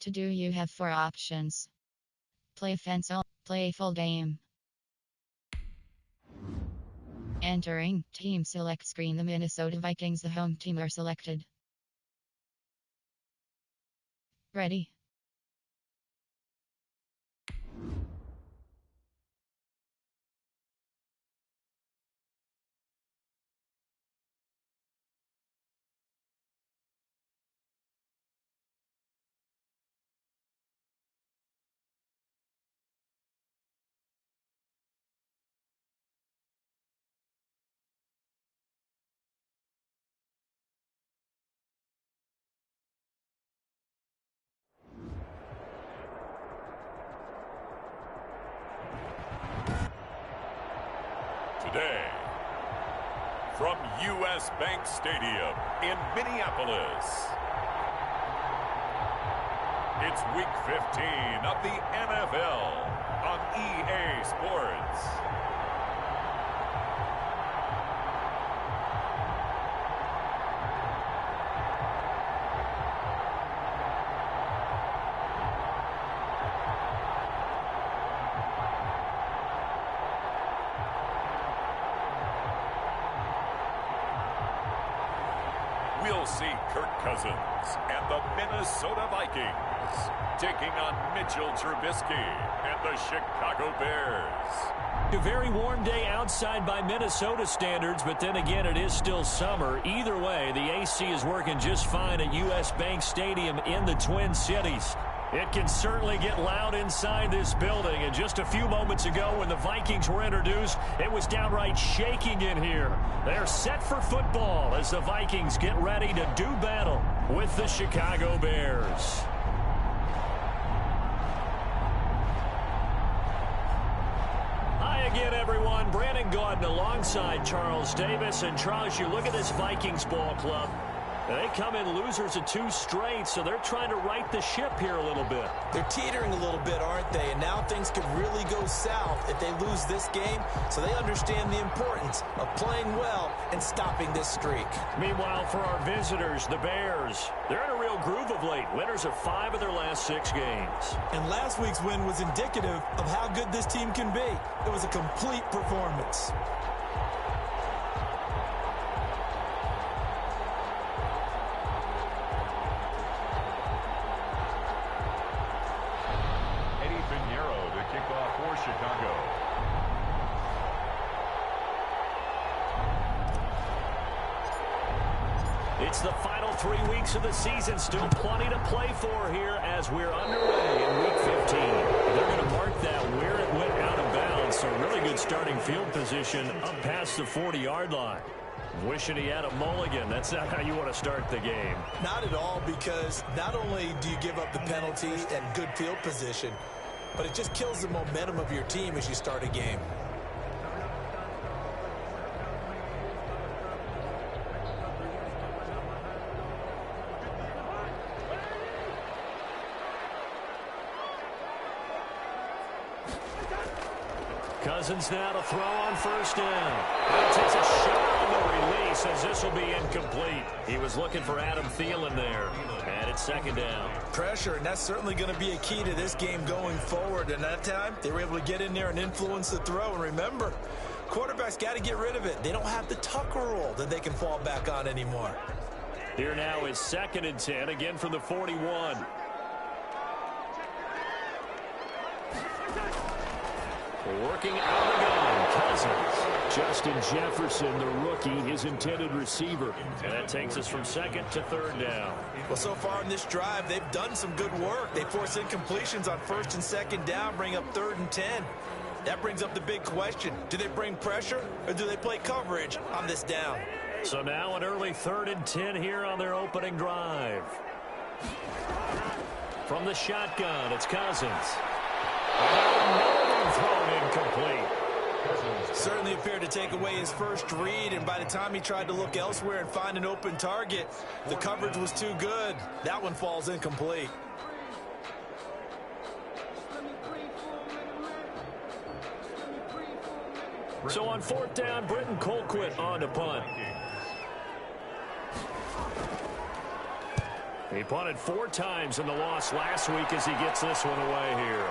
To do you have four options. Play fence all, play full game. Entering team select screen. The Minnesota Vikings, the home team, are selected. Ready. Today, from U.S. Bank Stadium in Minneapolis, it's Week 15 of the NFL on EA Sports. We'll see Kirk Cousins and the Minnesota Vikings taking on Mitchell Trubisky and the Chicago Bears. A very warm day outside by Minnesota standards, but then again, it is still summer. Either way, the AC is working just fine at U.S. Bank Stadium in the Twin Cities. It can certainly get loud inside this building, and just a few moments ago when the Vikings were introduced, it was downright shaking in here. They're set for football as the Vikings get ready to do battle with the Chicago Bears. Hi again, everyone. Brandon Gaudin alongside Charles Davis. And Charles, you look at this Vikings ball club. They come in losers of 2 straight, so they're trying to right the ship here a little bit. They're teetering a little bit, aren't they? And now things could really go south if they lose this game, so they understand the importance of playing well and stopping this streak. Meanwhile, for our visitors, the Bears, they're in a real groove of late. Winners of 5 of their last 6 games. And last week's win was indicative of how good this team can be. It was a complete performance. It's the final 3 weeks of the season. Still plenty to play for here as we're underway in Week 15. They're going to mark that where it went out of bounds. So really good starting field position up past the 40-yard line. Wishing he had a mulligan. That's not how you want to start the game. Not at all, because not only do you give up the penalty and good field position, but it just kills the momentum of your team as you start a game. Cousins now to throw on first down. He takes a shot on the release as this will be incomplete. He was looking for Adam Thielen there. And it's second down. Pressure, and that's certainly going to be a key to this game going forward. And that time, they were able to get in there and influence the throw. And remember, quarterbacks got to get rid of it. They don't have the Tucker rule that they can fall back on anymore. Here now is 2nd and 10, again from the 41. Working out of the gun, Cousins. Justin Jefferson, the rookie, his intended receiver. And that takes us from 2nd to 3rd down. Well, so far in this drive, they've done some good work. They force incompletions on 1st and 2nd down, bring up 3rd and 10. That brings up the big question. Do they bring pressure, or do they play coverage on this down? So now an early 3rd and 10 here on their opening drive. From the shotgun, it's Cousins. Thrown incomplete. Certainly appeared to take away his first read, and by the time he tried to look elsewhere and find an open target, the coverage was too good. That one falls incomplete. So on 4th down, Britton Colquitt on to punt. He punted 4 times in the loss last week as he gets this one away here.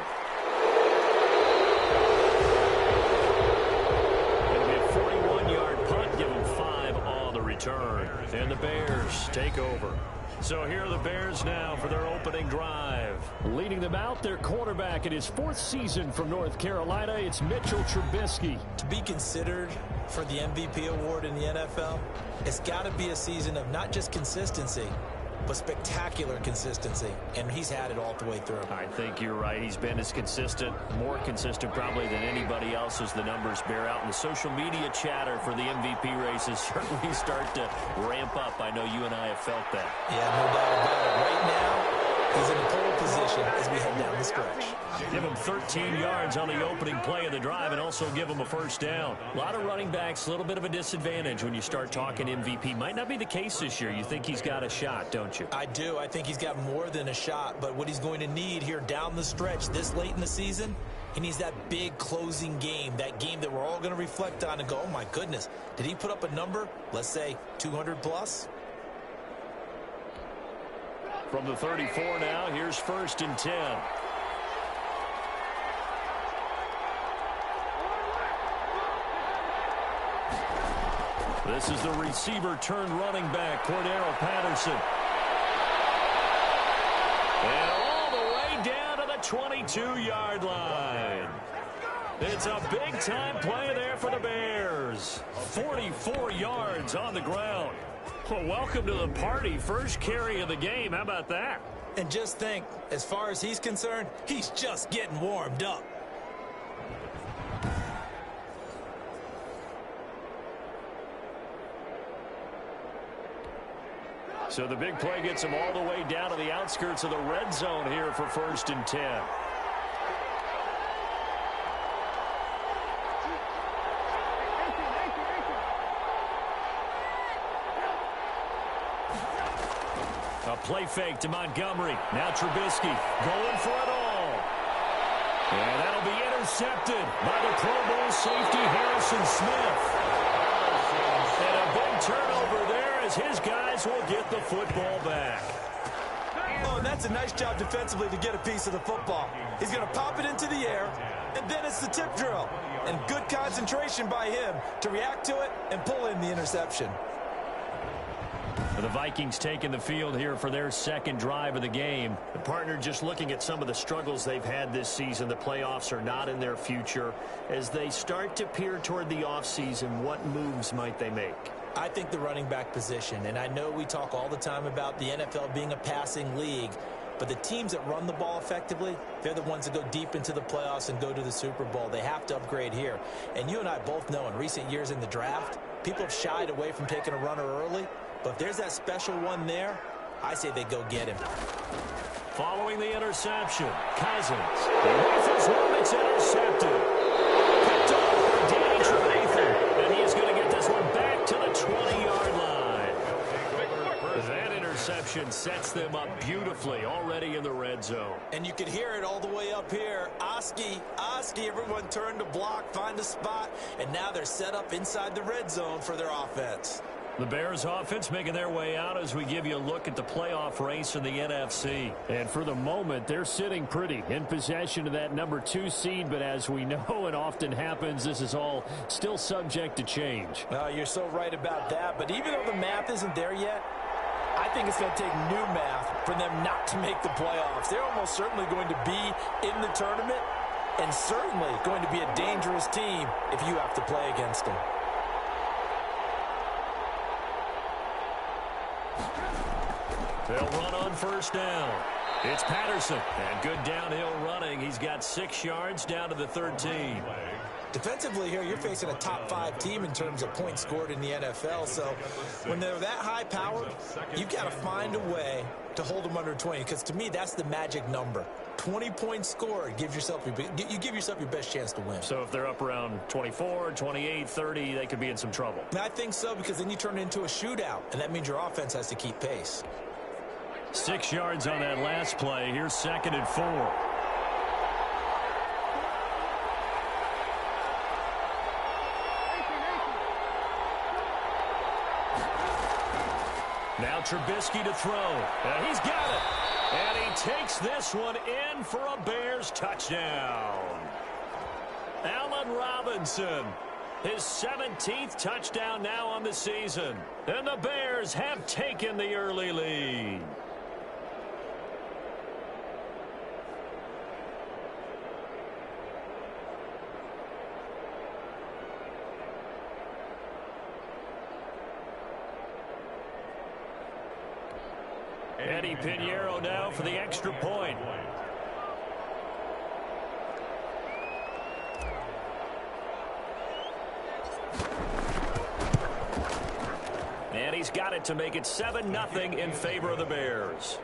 It'll be a 41-yard punt, give him 5 on the return. And the Bears take over. So here are the Bears now for their opening drive. Leading them out, their quarterback in his 4th season from North Carolina, it's Mitchell Trubisky. To be considered for the MVP award in the NFL, it's got to be a season of not just consistency, but spectacular consistency, and he's had it all the way through. I think you're right. He's been as consistent, more consistent probably than anybody else as the numbers bear out. And the social media chatter for the MVP races certainly start to ramp up. I know you and I have felt that. Yeah, no doubt about it. Right now, he's in the pole position as we head down the stretch. Give him 13 yards on the opening play of the drive and also give him a first down. A lot of running backs, a little bit of a disadvantage when you start talking MVP. Might not be the case this year. You think he's got a shot, don't you? I do. I think he's got more than a shot, but what he's going to need here down the stretch this late in the season, he needs that big closing game, that game that we're all going to reflect on and go, oh my goodness, did he put up a number, let's say 200 plus? From the 34 now, here's 1st and 10. This is the receiver turned running back, Cordero Patterson. And all the way down to the 22-yard line. It's a big-time play there for the Bears. 44 yards on the ground. Well, welcome to the party. First carry of the game. How about that? And just think, as far as he's concerned, he's just getting warmed up. So the big play gets him all the way down to the outskirts of the red zone here for 1st and 10. A play fake to Montgomery. Now Trubisky going for it all. And that'll be intercepted by the Pro Bowl safety Harrison Smith. And a big turnover there as his guys will get the football back. Oh, and that's a nice job defensively to get a piece of the football. He's going to pop it into the air, and then it's the tip drill. And good concentration by him to react to it and pull in the interception. The Vikings taking the field here for their 2nd drive of the game. The partner just looking at some of the struggles they've had this season. The playoffs are not in their future. As they start to peer toward the offseason, what moves might they make? I think the running back position, and I know we talk all the time about the NFL being a passing league, but the teams that run the ball effectively, they're the ones that go deep into the playoffs and go to the Super Bowl. They have to upgrade here. And you and I both know in recent years in the draft, people have shied away from taking a runner early. But if there's that special one there, I say they go get him. Following the interception, Cousins. He rifles one, it's intercepted. Picked off by Danny Trevathan. And he is going to get this one back to the 20-yard line. That interception sets them up beautifully already in the red zone. And you could hear it all the way up here. Oski, everyone turned to block, find a spot, and now they're set up inside the red zone for their offense. The Bears offense making their way out as we give you a look at the playoff race in the NFC. And for the moment, they're sitting pretty in possession of that number 2 seed. But as we know it often happens, this is all still subject to change. No, you're so right about that. But even though the math isn't there yet, I think it's going to take new math for them not to make the playoffs. They're almost certainly going to be in the tournament and certainly going to be a dangerous team if you have to play against them. They'll run on 1st down. It's Patterson. And good downhill running. He's got 6 yards down to the 13. Defensively here, you're facing a top 5 team in terms of points scored in the NFL. So when they're that high powered, you've got to find a way to hold them under 20. Because to me, that's the magic number. 20 points scored, you give yourself your best chance to win. So if they're up around 24, 28, 30, they could be in some trouble. And I think so, because then you turn it into a shootout, and that means your offense has to keep pace. 6 yards on that last play. Here's 2nd and 4. Now Trubisky to throw. He's got it. And he takes this one in for a Bears touchdown. Allen Robinson, his 17th touchdown now on the season. And the Bears have taken the early lead. Eddie Pinheiro now for the extra point. And he's got it to make it 7-0 in favor of the Bears.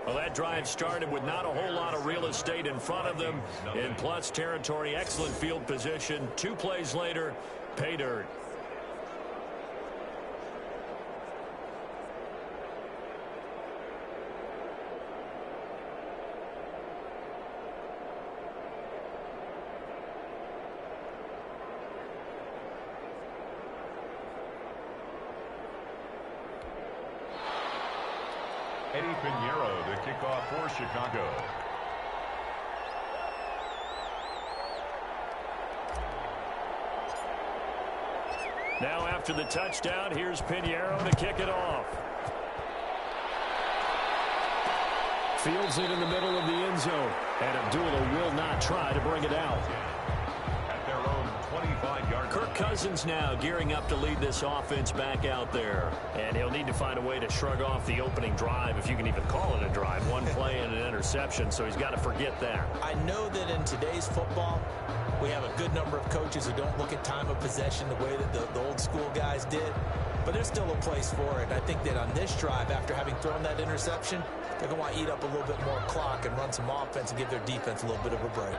Well, that drive started with not a whole lot of real estate in front of them. In plus territory, excellent field position. 2 plays later, pay dirt. Eddie Pinheiro to kick off for Chicago. Now after the touchdown, here's Pinheiro to kick it off. Fields it in the middle of the end zone. And Abdullah will not try to bring it out. At their own 25-yard line. Kirk Cousins now gearing up to lead this offense back out there. And he'll need to find a way to shrug off the opening drive, if you can even call it a drive. 1 play and an interception, so he's got to forget that. I know that in today's football, we have a good number of coaches who don't look at time of possession the way that the old school guys did. But there's still a place for it. I think that on this drive, after having thrown that interception, they're going to want to eat up a little bit more clock and run some offense and give their defense a little bit of a break.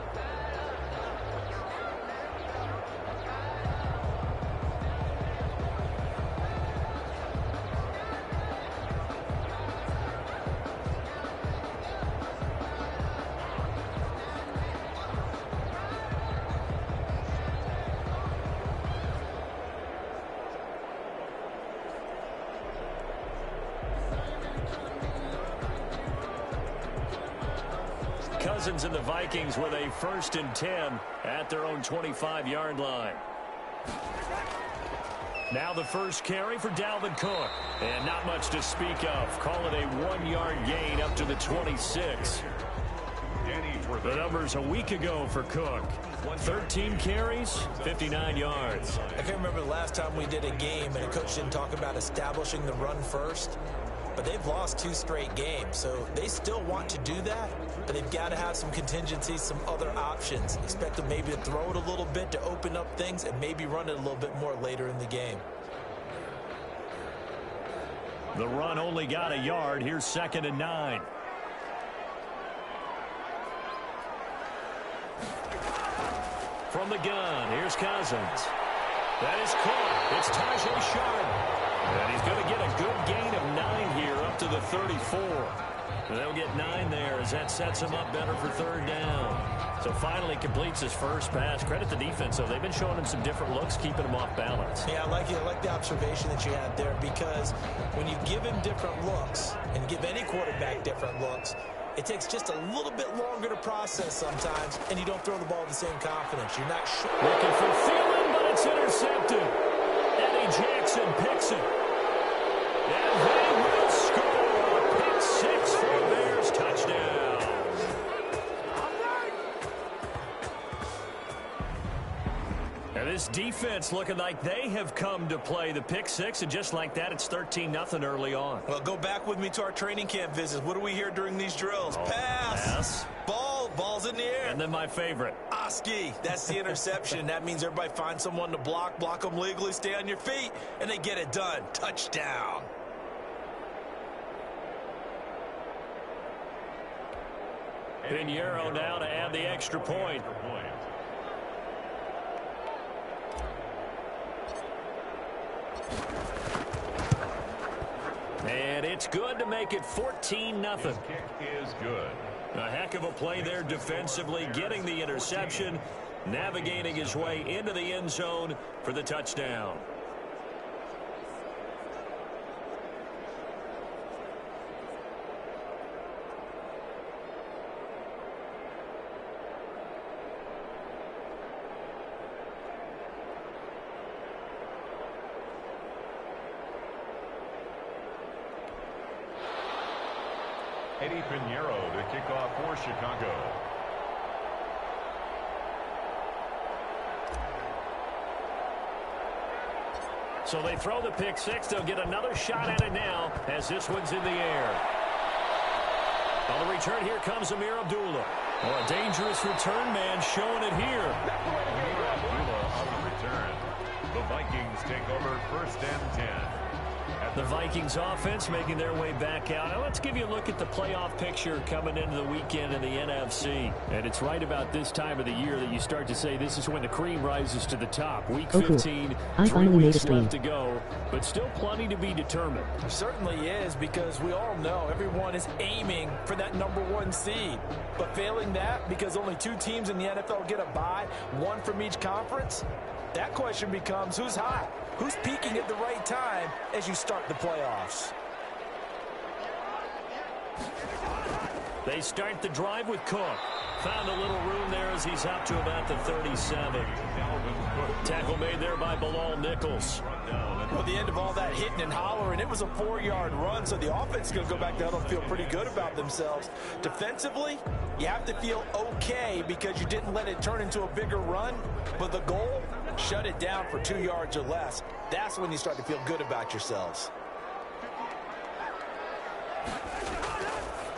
Cousins and the Vikings with a 1st and 10 at their own 25-yard line. Now the first carry for Dalvin Cook. And not much to speak of. Call it a 1-yard gain up to the 26. The numbers a week ago for Cook. 13 carries, 59 yards. I can't remember the last time we did a game and a coach didn't talk about establishing the run first. But they've lost 2 straight games, so they still want to do that, but they've got to have some contingencies, some other options. Expect them maybe to throw it a little bit to open up things and maybe run it a little bit more later in the game. The run only got a yard. Here's 2nd and 9. From the gun, here's Cousins. That is caught. It's Tajay Sharp. And he's going to get a good gain of 9 here up to the 34. And they'll get 9 there as that sets him up better for 3rd down. So finally completes his first pass. Credit the defense, though. They've been showing him some different looks, keeping him off balance. Yeah, I like the observation that you had there, because when you give him different looks and give any quarterback different looks, it takes just a little bit longer to process sometimes, and you don't throw the ball with the same confidence. You're not sure. Looking for Thielen, but it's intercepted. Eddie Jackson picks it. And they will score. Pick 6 for a Bears touchdown. And this defense looking like they have come to play the pick 6, and just like that, it's 13-0 early on. Well, go back with me to our training camp visits. What do we hear during these drills? Pass. Ball's in the air. And then my favorite. Oski. That's the interception. That means everybody finds someone to block them legally, stay on your feet, and they get it done. Touchdown. Pinheiro now to add the extra point. And it's good to make it 14-0. His kick is good. A heck of a play there defensively, getting the interception, navigating his way into the end zone for the touchdown. Pinheiro to kick off for Chicago. So they throw the pick six. They'll get another shot at it now as this one's in the air. On the return, here comes Amir Abdullah. Oh, a dangerous return man showing it here. Amir Abdullah on the return. The Vikings take over 1st and 10. The Vikings offense making their way back out. Now let's give you a look at the playoff picture coming into the weekend in the NFC. And it's right about this time of the year that you start to say this is when the cream rises to the top. Week 15, 3 weeks left to go, but still plenty to be determined. It certainly is, because we all know everyone is aiming for that #1 seed. But failing that, because only 2 teams in the NFL get a bye, 1 from each conference, that question becomes who's hot? Who's peaking at the right time as you start the playoffs? They start the drive with Cook. Found a little room there as he's up to about the 37. Tackle made there by Bilal Nichols. Well, the end of all that hitting and hollering, it was a 4-yard run, so the offense is going to go back down and feel pretty good about themselves. Defensively, you have to feel okay because you didn't let it turn into a bigger run, but the goal, shut it down for 2 yards or less. That's when you start to feel good about yourselves.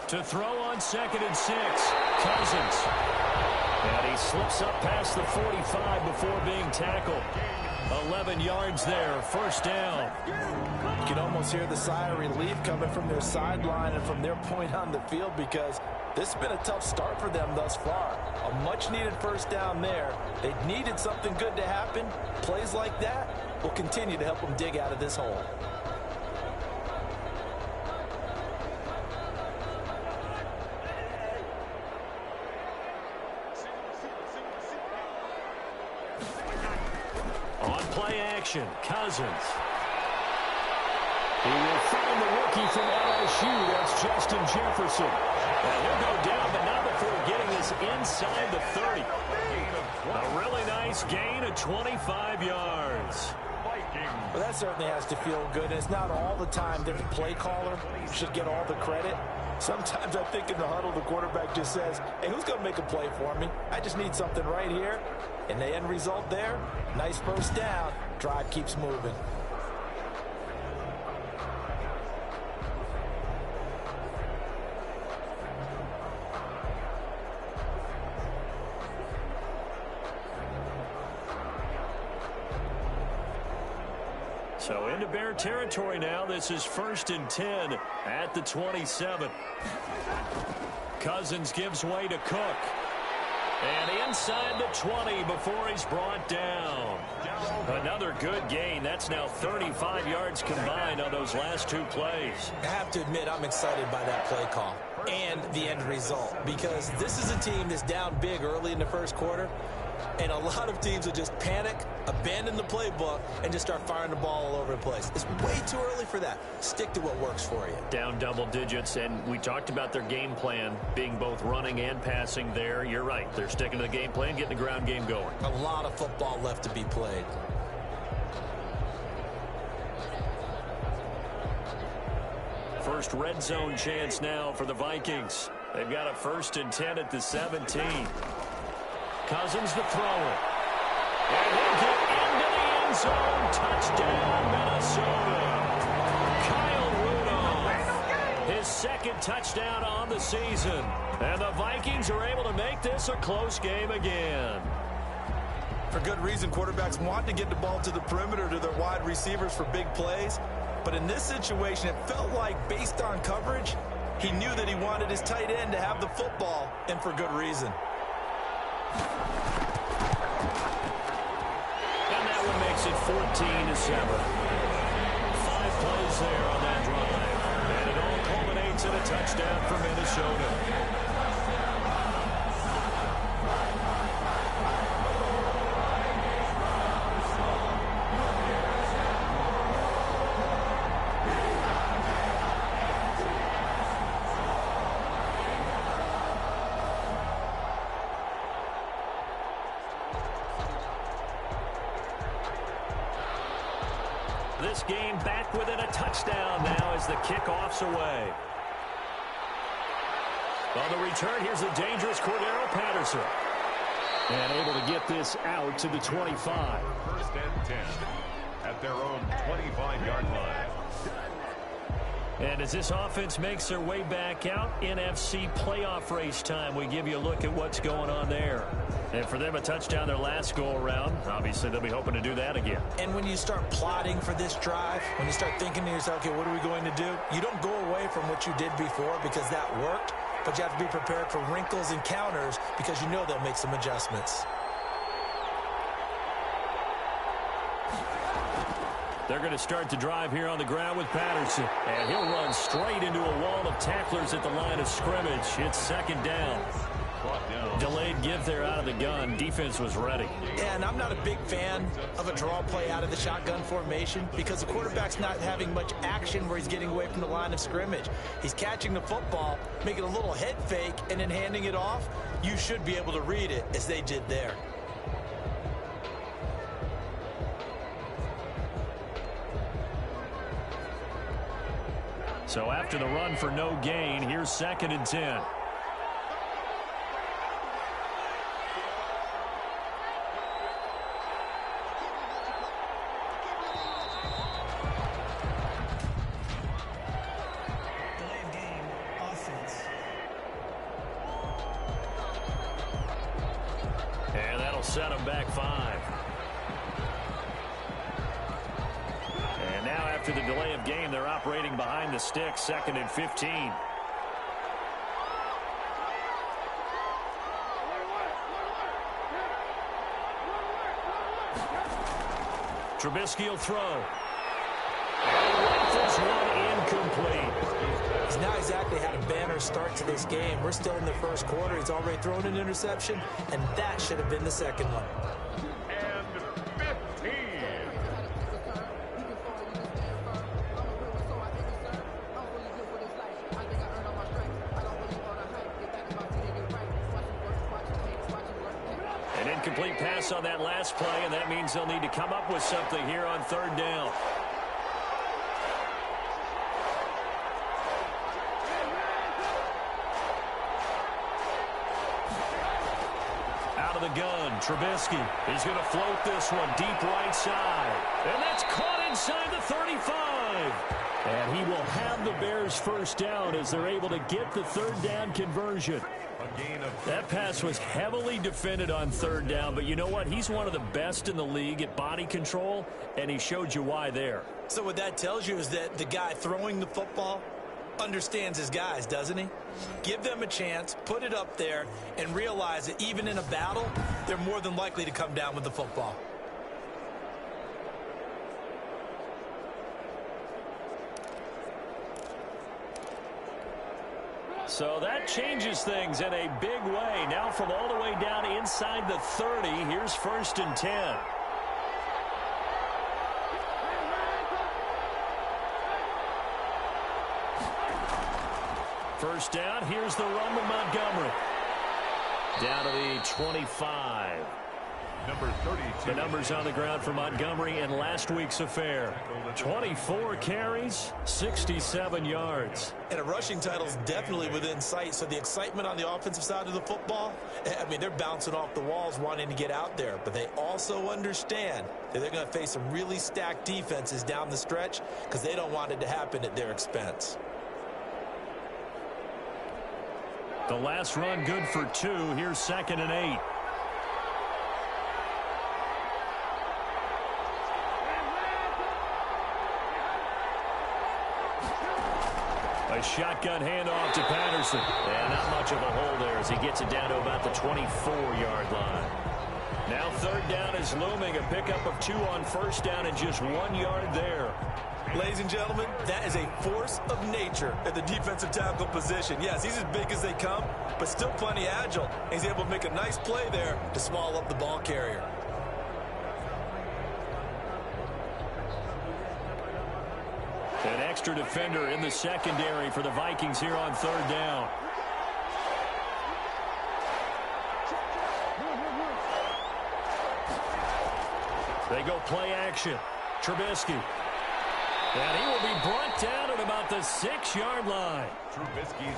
To throw on 2nd and 6, Cousins. And he slips up past the 45 before being tackled. 11 yards there, 1st down. You can almost hear the sigh of relief coming from their sideline and from their point on the field, because this has been a tough start for them thus far. A much-needed 1st down there. They needed something good to happen. Plays like that will continue to help them dig out of this hole. On play action, Cousins. He will find the rookie from LSU. That's Justin Jefferson. And he'll go down, but not before getting this inside the 30. A really nice gain of 25 yards. Well, that certainly has to feel good. It's not all the time the play caller should get all the credit. Sometimes I think in the huddle, the quarterback just says, hey, who's going to make a play for me? I just need something right here. And the end result there, nice 1st down. Drive keeps moving. So into Bear territory now. This is 1st and 10 at the 27. Cousins gives way to Cook. And inside the 20 before he's brought down. Another good gain. That's now 35 yards combined on those last 2 plays. I have to admit, I'm excited by that play call and the end result, because this is a team that's down big early in the 1st quarter, and a lot of teams will just panic, abandon the playbook, and just start firing the ball all over the place. It's way too early for that. Stick to what works for you. Down double digits, and we talked about their game plan being both running and passing there. You're right. They're sticking to the game plan, getting the ground game going. A lot of football left to be played. First red zone chance now for the Vikings. They've got a 1st and 10 at the 17. Cousins to throw it. And he'll get into the end zone. Touchdown, Minnesota. Kyle Rudolph. His 2nd touchdown on the season. And the Vikings are able to make this a close game again. For good reason, quarterbacks want to get the ball to the perimeter to their wide receivers for big plays. But in this situation, it felt like, based on coverage, he knew that he wanted his tight end to have the football, and for good reason. And that one makes it 14-7. 5 plays there on that drive. And it all culminates in a touchdown for Minnesota. This game back within a touchdown now as the kickoff's away. On the return, here's the dangerous Cordero Patterson. And able to get this out to the 25. First and 10 at their own 25-yard line. And as this offense makes their way back out, NFC playoff race time, we give you a look at what's going on there. And for them, a touchdown their last go-around. Obviously, they'll be hoping to do that again. And when you start plotting for this drive, when you start thinking to yourself, okay, what are we going to do? You don't go away from what you did before because that worked, but you have to be prepared for wrinkles and counters because you know they'll make some adjustments. They're going to start the drive here on the ground with Patterson. And he'll run straight into a wall of tacklers at the line of scrimmage. It's second down. Delayed give there out of the gun. Defense was ready. And I'm not a big fan of a draw play out of the shotgun formation because the quarterback's not having much action where he's getting away from the line of scrimmage. He's catching the football, making a little head fake, and then handing it off. You should be able to read it as they did there. So after the run for no gain, here's second and 10. And that'll set him back 5. And now after the delay of game, they're operating behind the sticks, second and 15. Trubisky will throw. And this one incomplete. He's not exactly had a banner start to this game. We're still in the first quarter. He's already thrown an interception, and that should have been the second one. And 15. An incomplete pass on that last play, and that means they'll need to come up with something here on third down. Out of the gun, Trubisky is going to float this one deep right side. And that's caught inside the 35. And he will have the Bears first down as they're able to get the third down conversion. That pass was heavily defended on third down, but you know what? He's one of the best in the league at body control, and he showed you why there. So what that tells you is that the guy throwing the football understands his guys, doesn't he? Give them a chance, put it up there, and realize that even in a battle, they're more than likely to come down with the football. So that changes things in a big way. Now from all the way down inside the 30, here's first and 10. First down, here's the run with Montgomery. Down to the 25. Number 32. The numbers on the ground for Montgomery in last week's affair. 24 carries, 67 yards. And a rushing title is definitely within sight, so the excitement on the offensive side of the football, I mean, they're bouncing off the walls wanting to get out there, but they also understand that they're going to face some really stacked defenses down the stretch because they don't want it to happen at their expense. The last run good for 2. Here's second and 8. A shotgun handoff to Patterson. And not much of a hole there as he gets it down to about the 24-yard line. Now third down is looming. A pickup of 2 on first down and just 1 yard there. Ladies and gentlemen, that is a force of nature at the defensive tackle position. Yes, he's as big as they come, but still plenty agile. He's able to make a nice play there to swallow up the ball carrier. An extra defender in the secondary for the Vikings here on third down. They go play action. Trubisky. And he will be brought down at about the 6-yard line.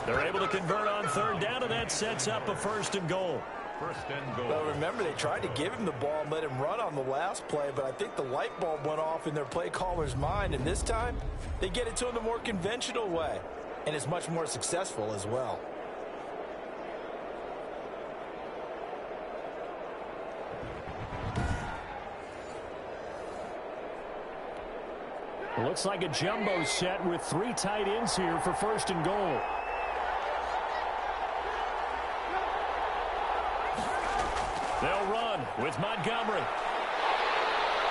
They're able to convert on third down, and that sets up a first and goal. First and goal. Well, remember, they tried to give him the ball and let him run on the last play, but I think the light bulb went off in their play caller's mind, and this time they get it to him the more conventional way, and it's much more successful as well. Looks like a jumbo set with 3 tight ends here for first and goal. They'll run with Montgomery.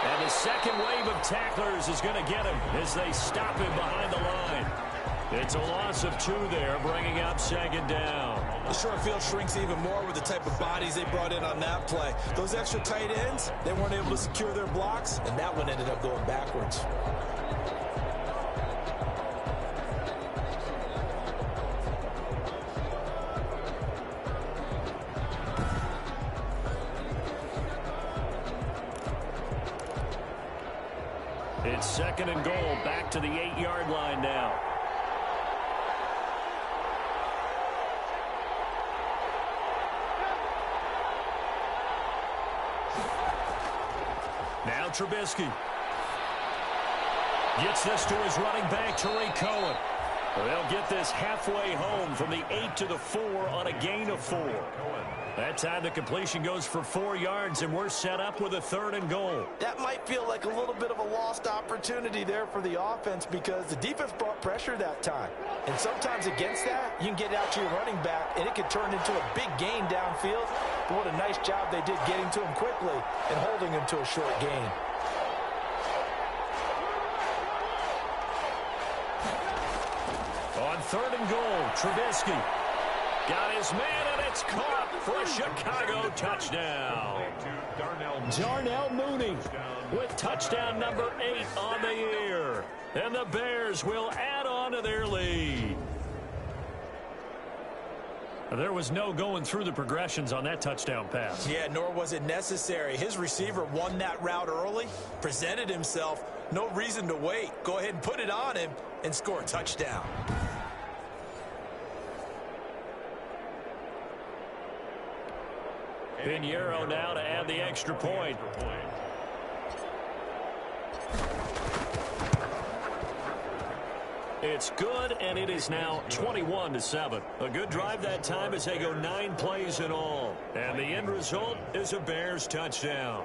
And the second wave of tacklers is going to get him as they stop him behind the line. It's a loss of 2 there, bringing up second down. The short field shrinks even more with the type of bodies they brought in on that play. Those extra tight ends, they weren't able to secure their blocks, and that one ended up going backwards. It's second and goal, back to the 8-yard line now. Now Trubisky gets this to his running back, Tariq Cohen. They'll get this halfway home from the 8 to the 4 on a gain of 4. That time the completion goes for 4 yards, and we're set up with a third and goal. That might feel like a little bit of a lost opportunity there for the offense because the defense brought pressure that time. And sometimes against that, you can get out to your running back, and it could turn into a big gain downfield. But what a nice job they did getting to him quickly and holding him to a short gain. On third and goal, Trubisky got his man, and it's caught for a Chicago touchdown. Darnell Mooney with touchdown number 8 on the year. And the Bears will add on to their lead. There was no going through the progressions on that touchdown pass. Yeah, nor was it necessary. His receiver won that route early, presented himself, no reason to wait. Go ahead and put it on him and score a touchdown. Pinheiro now to add the extra point. It's good, and it is now 21-7. A good drive that time as they go 9 plays in all. And the end result is a Bears touchdown.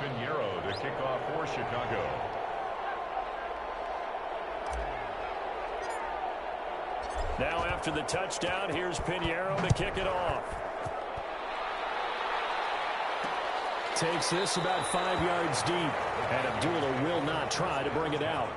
Pinheiro to kick off for Chicago. Now after the touchdown, here's Pinheiro to kick it off. Takes this about 5 yards deep, and Abdullah will not try to bring it out.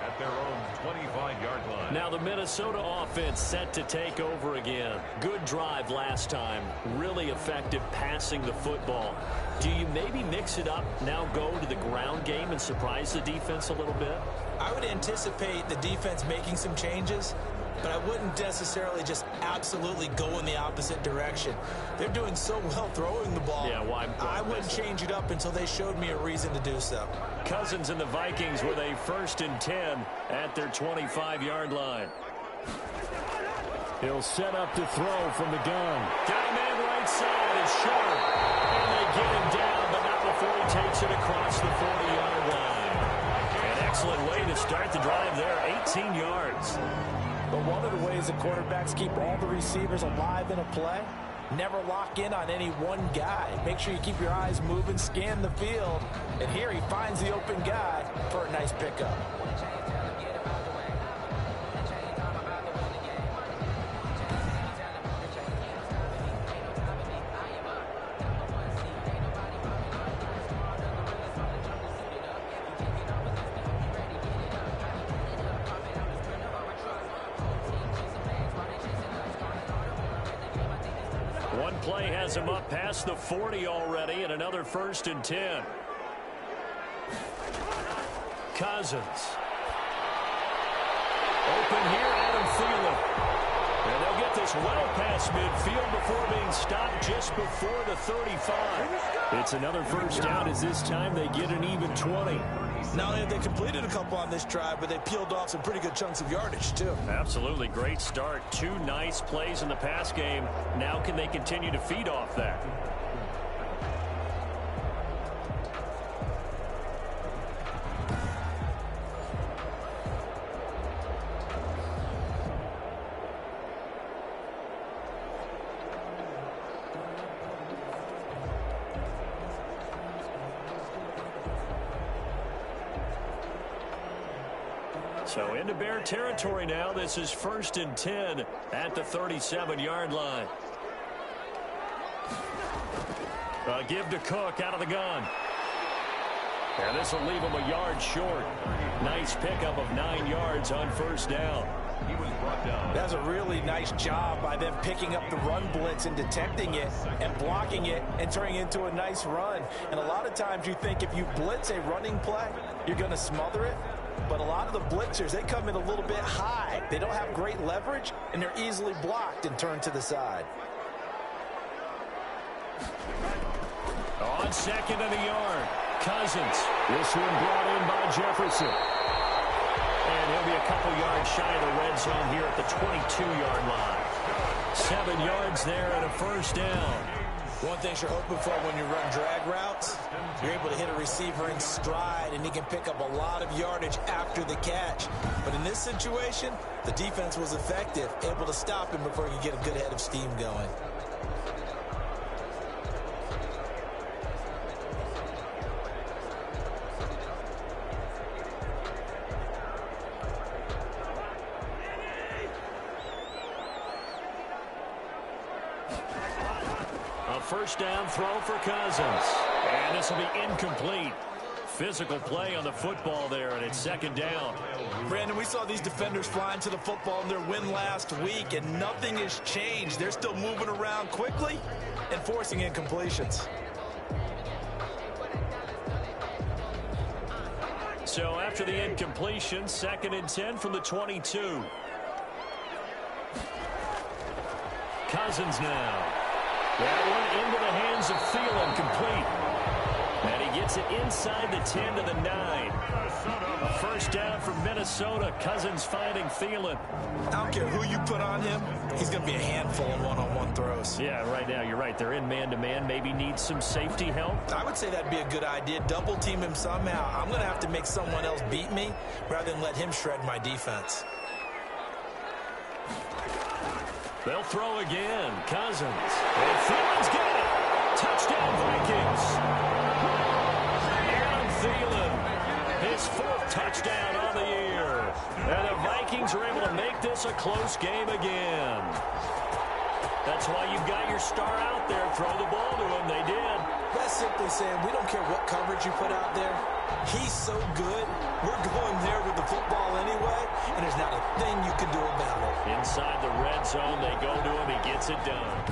At their own 25-yard line. Now the Minnesota offense set to take over again. Good drive last time. Really effective passing the football. Do you maybe mix it up, now go to the ground game and surprise the defense a little bit? I would anticipate the defense making some changes, but I wouldn't necessarily just absolutely go in the opposite direction. They're doing so well throwing the ball. Yeah, why I wouldn't change it up until they showed me a reason to do so. Cousins and the Vikings with a 1st and 10 at their 25-yard line. He'll set up to throw from the gun. Got a man right side. It's short. And they get him down, but not before he takes it across the 40-yard line. An excellent way to start the drive there. 18 yards. But one of the ways the quarterbacks keep all the receivers alive in a play, never lock in on any one guy. Make sure you keep your eyes moving, scan the field. And here he finds the open guy for a nice pickup. play has him up past the 40 already, and another 1st and 10. Cousins. Open here, Adam Thielen. And they'll get this well past midfield before being stopped just before the 35. It's another 1st down as this time they get an even 20. Not only have they completed a couple on this drive, but they peeled off some pretty good chunks of yardage, too. Absolutely. Great start. 2 nice plays in the pass game. Now can they continue to feed off that? So into Bear territory now. This is 1st and 10 at the 37-yard line. Give to Cook out of the gun. And this will leave him a yard short. Nice pickup of 9 yards on 1st down. He was brought down. That's a really nice job by them picking up the run blitz and detecting it and blocking it and turning it into a nice run. And a lot of times you think if you blitz a running play, you're going to smother it. But a lot of the blitzers, they come in a little bit high. They don't have great leverage, and they're easily blocked and turned to the side. On 2nd and a yard, Cousins. This one brought in by Jefferson. And he'll be a couple yards shy of the red zone here at the 22-yard line. 7 yards there and a 1st down. One thing you're hoping for when you run drag routes, you're able to hit a receiver in stride, and he can pick up a lot of yardage after the catch. But in this situation, the defense was effective, able to stop him before he could get a good head of steam going. First down throw for Cousins. And this will be incomplete. Physical play on the football there, and it's 2nd down. Brandon, we saw these defenders flying to the football in their win last week, and nothing has changed. They're still moving around quickly and forcing incompletions. So after the incompletion, 2nd and 10 from the 22. Cousins now. That one into the hands of Thielen, complete. And he gets it inside the 10 to the 9. A 1st down for Minnesota. Cousins finding Thielen. I don't care who you put on him, he's going to be a handful in one-on-one throws. Yeah, right now, you're right. They're in man-to-man. Maybe need some safety help. I would say that'd be a good idea. Double team him somehow. I'm going to have to make someone else beat me rather than let him shred my defense. They'll throw again. Cousins. And Thielen's got it. Touchdown, Vikings. Adam Thielen. His 4th touchdown on the year. And the Vikings are able to make this a close game again. That's why you've got your star out there. Throw the ball to him. They did. That's simply saying we don't care what coverage you put out there. He's so good. We're going there with the football anyway, and there's not a thing you can do about it. Inside the red zone, they go to him. He gets it done.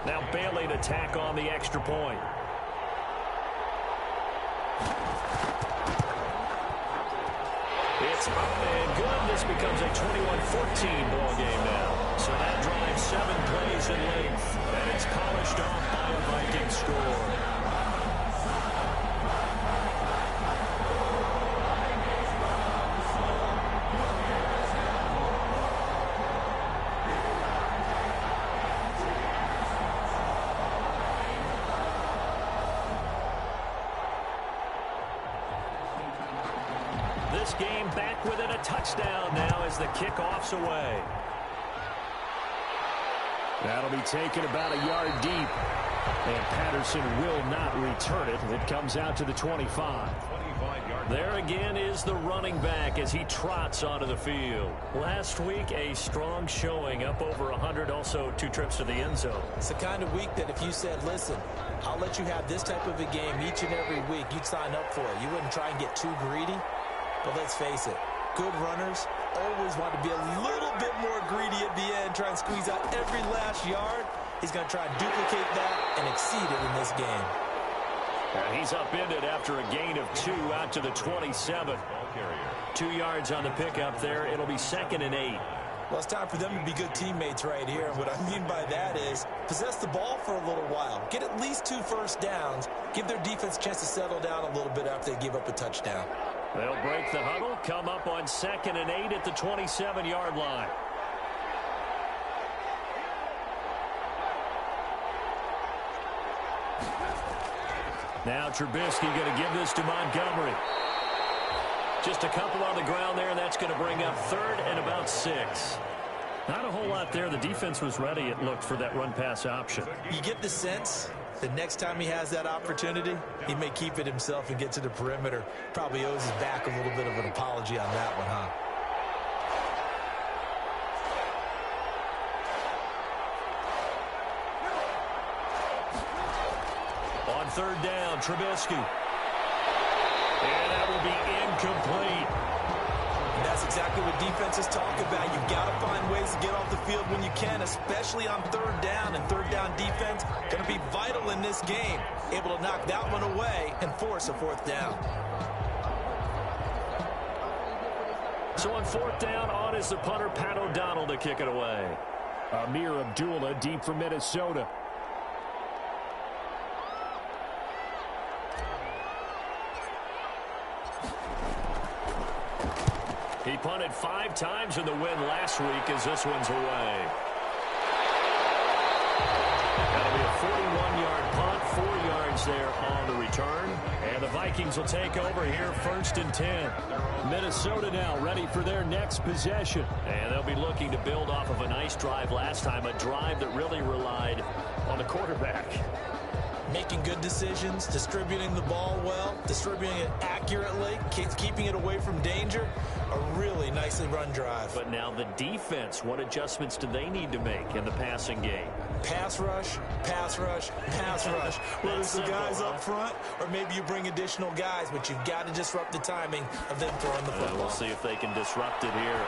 Now Bailey to tack on the extra point. It's up and good. This becomes a 21-14 ball game now. So that drives 7 plays in length. And it's polished off by a Viking score. This game back within a touchdown now as the kickoff's away. That'll be taken about a yard deep. And Patterson will not return it. It comes out to the 25. 25 yards. There again is the running back as he trots onto the field. Last week, a strong showing, up over 100, also 2 trips to the end zone. It's the kind of week that if you said, listen, I'll let you have this type of a game each and every week, you'd sign up for it. You wouldn't try and get too greedy. But let's face it, good runners always want to be a little bit more greedy at the end, try and squeeze out every last yard. He's going to try and duplicate that and exceed it in this game. He's upended after a gain of 2 out to the 27. 2 yards on the pickup there. It'll be 2nd and 8. Well, it's time for them to be good teammates right here. And what I mean by that is possess the ball for a little while. Get at least 2 first downs. Give their defense a chance to settle down a little bit after they give up a touchdown. They'll break the huddle, come up on 2nd and 8 at the 27-yard line. Now Trubisky going to give this to Montgomery. Just a couple on the ground there, and that's going to bring up 3rd and about 6. Not a whole lot there. The defense was ready, it looked, for that run-pass option. You get the sense the next time he has that opportunity, he may keep it himself and get to the perimeter. Probably owes his back a little bit of an apology on that one, huh? On 3rd down, Trubisky. And that will be incomplete. And that's exactly what defenses talk about. You've got to find ways to get off the field when you can, especially on 3rd down. And 3rd down defense going to be vital in this game. Able to knock that one away and force a 4th down. So on 4th down, on is the punter, Pat O'Donnell, to kick it away. Amir Abdullah deep for Minnesota. He punted 5 times in the win last week as this one's away. That'll be a 41-yard punt, 4 yards there on the return. And the Vikings will take over here 1st and 10. Minnesota now ready for their next possession. And they'll be looking to build off of a nice drive last time, a drive that really relied on the quarterback. Making good decisions, distributing the ball well, distributing it accurately, keeping it away from danger. A really nicely run drive. But now the defense, what adjustments do they need to make in the passing game? Pass rush, pass rush, pass rush. Whether it's the guys up front or maybe you bring additional guys, but you've got to disrupt the timing of them throwing the football. We'll see if they can disrupt it here.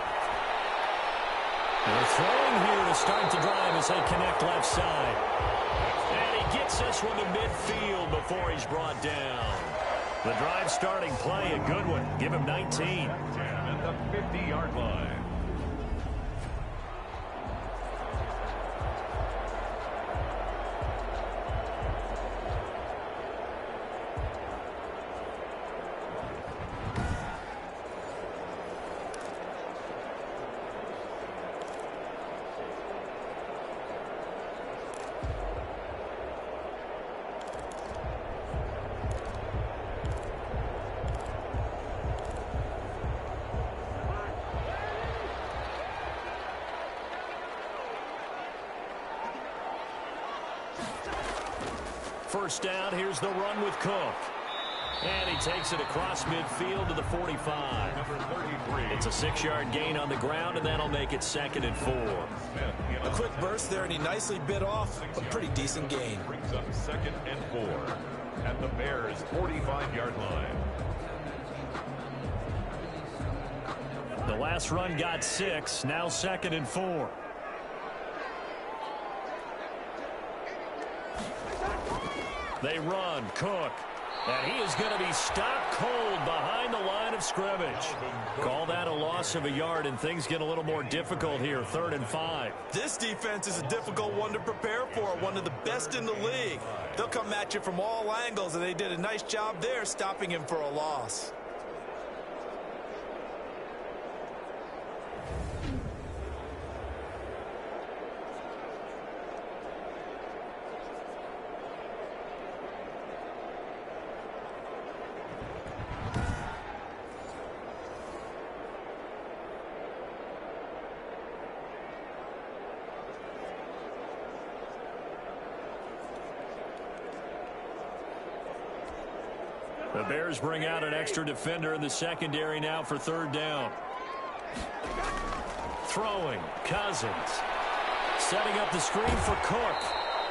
They're throwing here to start the drive as they connect left side. And he gets this one to midfield before he's brought down. The drive starting play, a good one. Give him 19. At the 50-yard line. First down, here's the run with Cook. And he takes it across midfield to the 45. Number 33. It's a 6-yard gain on the ground, and that'll make it 2nd and 4. A quick burst there, and he nicely bit off a pretty decent gain. Brings up 2nd and 4 at the Bears' 45-yard line. The last run got 6, now 2nd and 4. They run, Cook, and he is going to be stopped cold behind the line of scrimmage. Call that a loss of a yard, and things get a little more difficult here, 3rd and 5. This defense is a difficult one to prepare for, one of the best in the league. They'll come at you from all angles, and they did a nice job there stopping him for a loss. The The Bears bring out an extra defender in the secondary now for third down. Throwing, Cousins. Setting up the screen for Cook.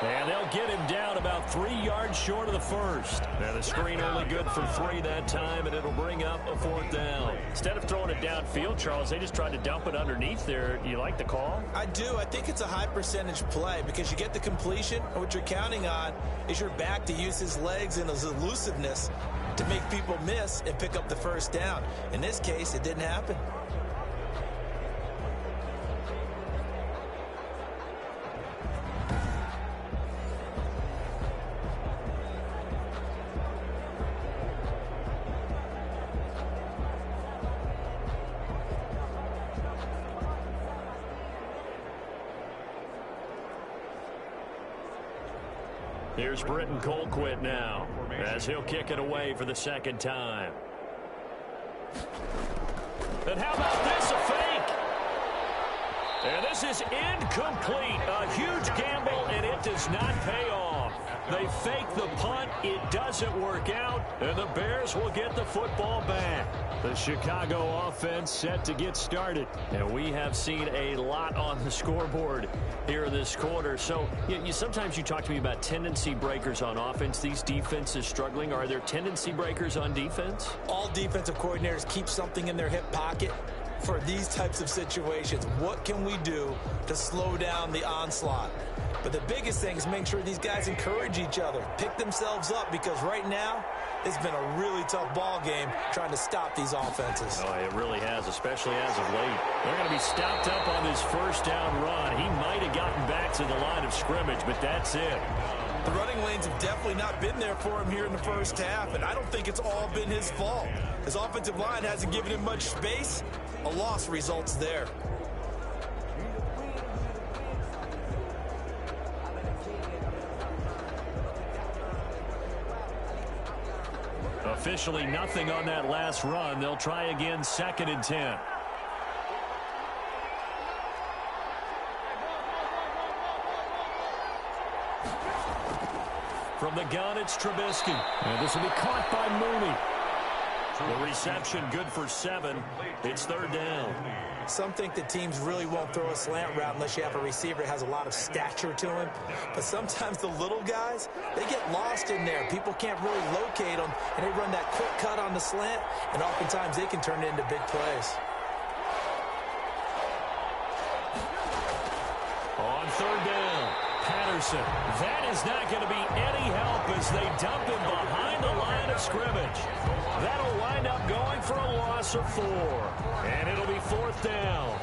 And they'll get him down about 3 yards short of the first. And the screen only good for 3 that time, and it'll bring up a fourth down. Instead of throwing it downfield, Charles, they just tried to dump it underneath there. You like the call? I do. I think it's a high percentage play because you get the completion, and what you're counting on is your back to use his legs and his elusiveness to make people miss and pick up the first down. In this case, it didn't happen. Here's Britton Colquitt now as he'll kick it away for the second time. And how about this, a fake? And this is incomplete. A huge gamble, and it does not pay off. They fake the punt. It doesn't work out, and the Bears will get the football back. The Chicago offense set to get started. And we have seen a lot on the scoreboard here this quarter. So sometimes you talk to me about tendency breakers on offense. These defenses struggling. Are there tendency breakers on defense? All defensive coordinators keep something in their hip pocket for these types of situations. What can we do to slow down the onslaught? But the biggest thing is make sure these guys encourage each other, pick themselves up, because right now it's been a really tough ball game trying to stop these offenses. Oh, it really has, especially as of late. They're going to be stopped up on this first down run. He might have gotten back to the line of scrimmage, but that's it. The running lanes have definitely not been there for him here in the first half, and I don't think it's all been his fault. His offensive line hasn't given him much space. A loss results there. Officially nothing on that last run. They'll try again, 2nd and 10. From the gun, it's Trubisky. And this will be caught by Mooney. The reception good for 7. It's third down. Some think that teams really won't throw a slant route unless you have a receiver that has a lot of stature to him. But sometimes the little guys, they get lost in there. People can't really locate them, and they run that quick cut on the slant, and oftentimes they can turn it into big plays. On third down, Patterson. That is not going to be any help as they dump him behind the line of scrimmage. That'll wind up going for a loss of 4. And it'll be 4th down.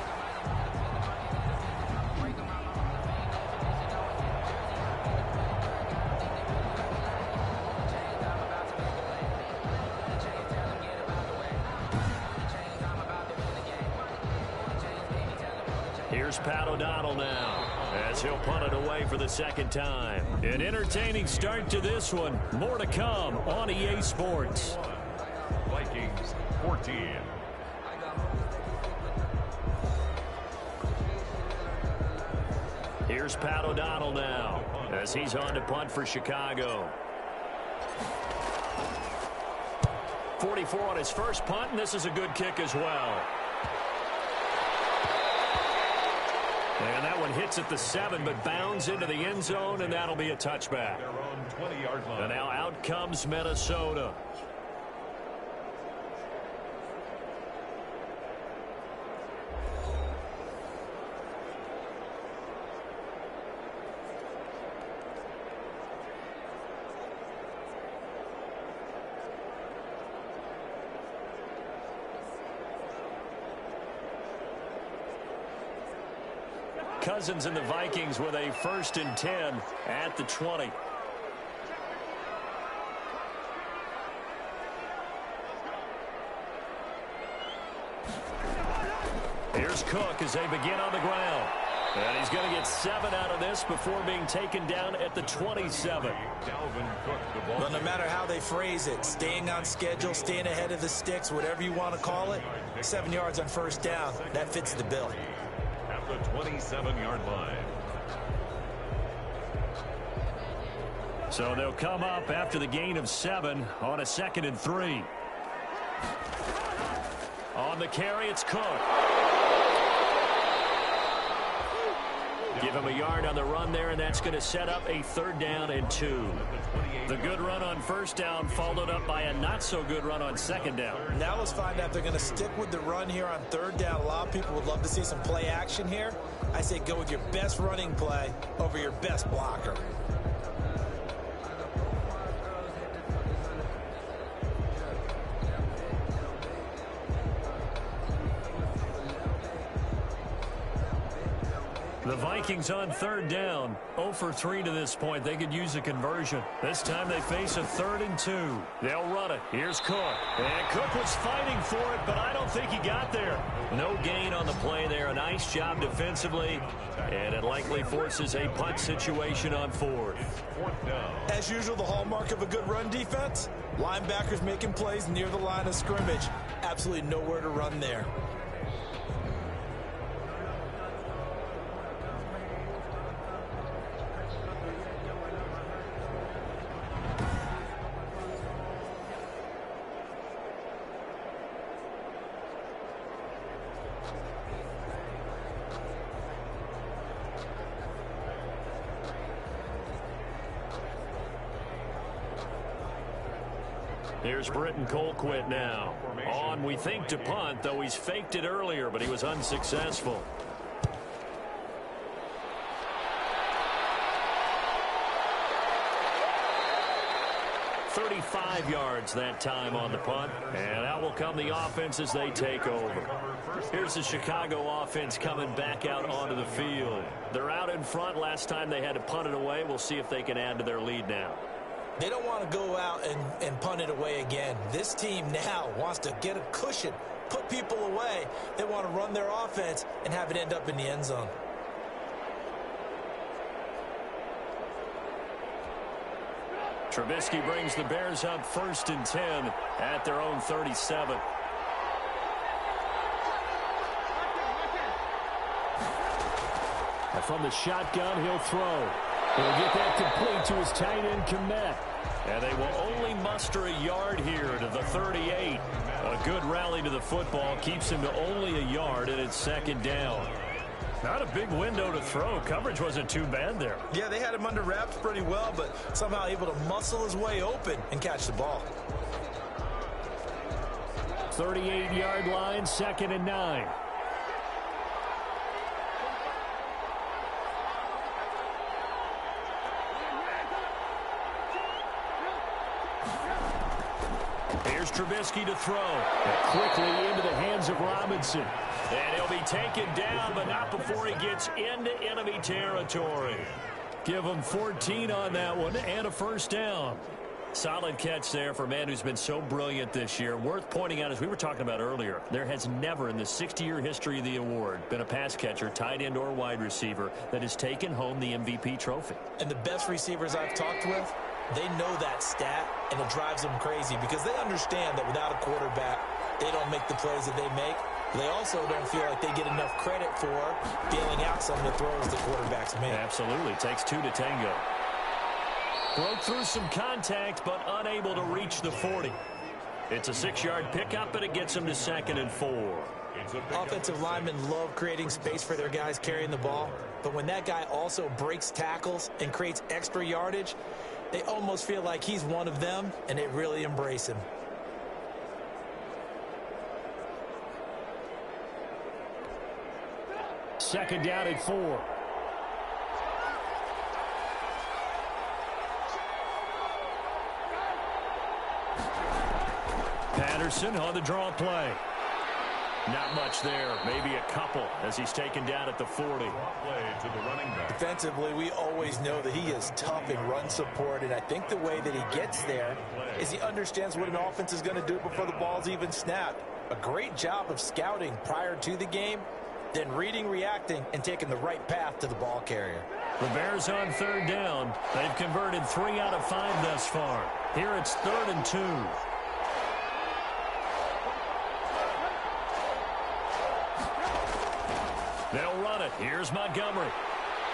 Here's Pat O'Donnell now as he'll punt it away for the second time. An entertaining start to this one. More to come on EA Sports. Vikings 14. Here's Pat O'Donnell now as he's on to punt for Chicago. 44 on his first punt, and this is a good kick as well. And that one hits at the 7, but bounds into the end zone, and that'll be a touchback. Their own 20-yard line. And now out comes Minnesota. Cousins and the Vikings with a 1st and 10 at the 20. Here's Cook as they begin on the ground. And he's going to get 7 out of this before being taken down at the 27. Well, no matter how they phrase it, staying on schedule, staying ahead of the sticks, whatever you want to call it, 7 yards on first down, that fits the bill. At the 27-yard line. So they'll come up after the gain of 7 on a 2nd and 3. On the carry, it's Cook. Give him a yard on the run there, and that's going to set up a 3rd down and 2. The good run on 1st down followed up by a not-so-good run on 2nd down. Now let's find out if they're going to stick with the run here on 3rd down. A lot of people would love to see some play action here. I say go with your best running play over your best blocker. The Vikings on 3rd down, 0 for 3 to this point. They could use a conversion. This time they face a 3rd and 2. They'll run it. Here's Cook. And Cook was fighting for it, but I don't think he got there. No gain on the play there. A nice job defensively, and it likely forces a punt situation on 4th. As usual, the hallmark of a good run defense, linebackers making plays near the line of scrimmage. Absolutely nowhere to run there. Here's Britton Colquitt now. On, we think, to punt, though he's faked it earlier, but he was unsuccessful. "35 yards that time on the punt, and out will come the offense as they take over. Here's the Chicago offense coming back out onto the field. They're out in front. Last time they had to punt it away. We'll see if they can add to their lead now. They don't want to go out and punt it away again. This team now wants to get a cushion, put people away. They want to run their offense and have it end up in the end zone. Trubisky brings the Bears up 1st and 10 at their own 37. And from the shotgun, he'll throw. He'll get that complete to his tight end, Kombat. And they will only muster a yard here to the 38. A good rally to the football keeps him to only a yard, and it's 2nd down. Not a big window to throw. Coverage wasn't too bad there. Yeah, they had him under wraps pretty well, but somehow able to muscle his way open and catch the ball. 38-yard line, 2nd and 9. Here's Trubisky to throw. Quickly into the hands of Robinson. And he'll be taken down, but not before he gets into enemy territory. Give him 14 on that one and a 1st down. Solid catch there for a man who's been so brilliant this year. Worth pointing out, as we were talking about earlier, there has never in the 60-year history of the award been a pass catcher, tight end or wide receiver, that has taken home the MVP trophy. And the best receivers I've talked with, they know that stat, and it drives them crazy because they understand that without a quarterback, they don't make the plays that they make. They also don't feel like they get enough credit for bailing out some of the throws the quarterbacks make. Absolutely. Takes 2 to tango. Broke through some contact, but unable to reach the 40. It's a 6-yard pickup, but it gets them to 2nd and 4. Offensive linemen love creating space for their guys carrying the ball, but when that guy also breaks tackles and creates extra yardage, they almost feel like he's one of them, and they really embrace him. Second down at 4. Patterson on the draw play. Not much there. Maybe a couple as he's taken down at the 40. Defensively, we always know that he is tough in run support, and I think the way that he gets there is he understands what an offense is going to do before the ball's even snapped. A great job of scouting prior to the game, then reading, reacting, and taking the right path to the ball carrier. The Bears on 3rd down. They've converted 3 out of 5 thus far. Here it's 3rd and 2. They'll run it. Here's Montgomery.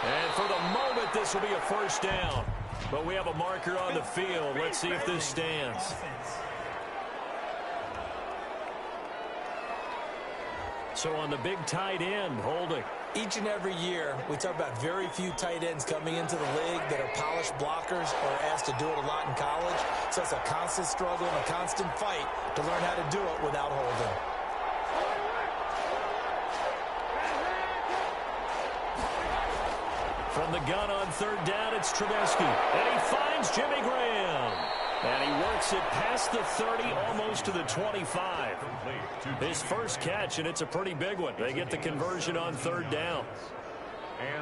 And for the moment, this will be a 1st down. But we have a marker on the field. Let's see if this stands. So on the big tight end, holding. Each and every year, we talk about very few tight ends coming into the league that are polished blockers or asked to do it a lot in college. So it's a constant struggle and a constant fight to learn how to do it without holding. From the gun on third down, it's Trubisky. And he finds Jimmy Graham. And he works it past the 30, almost to the 25. His first catch, and it's a pretty big one. They get the conversion on third down.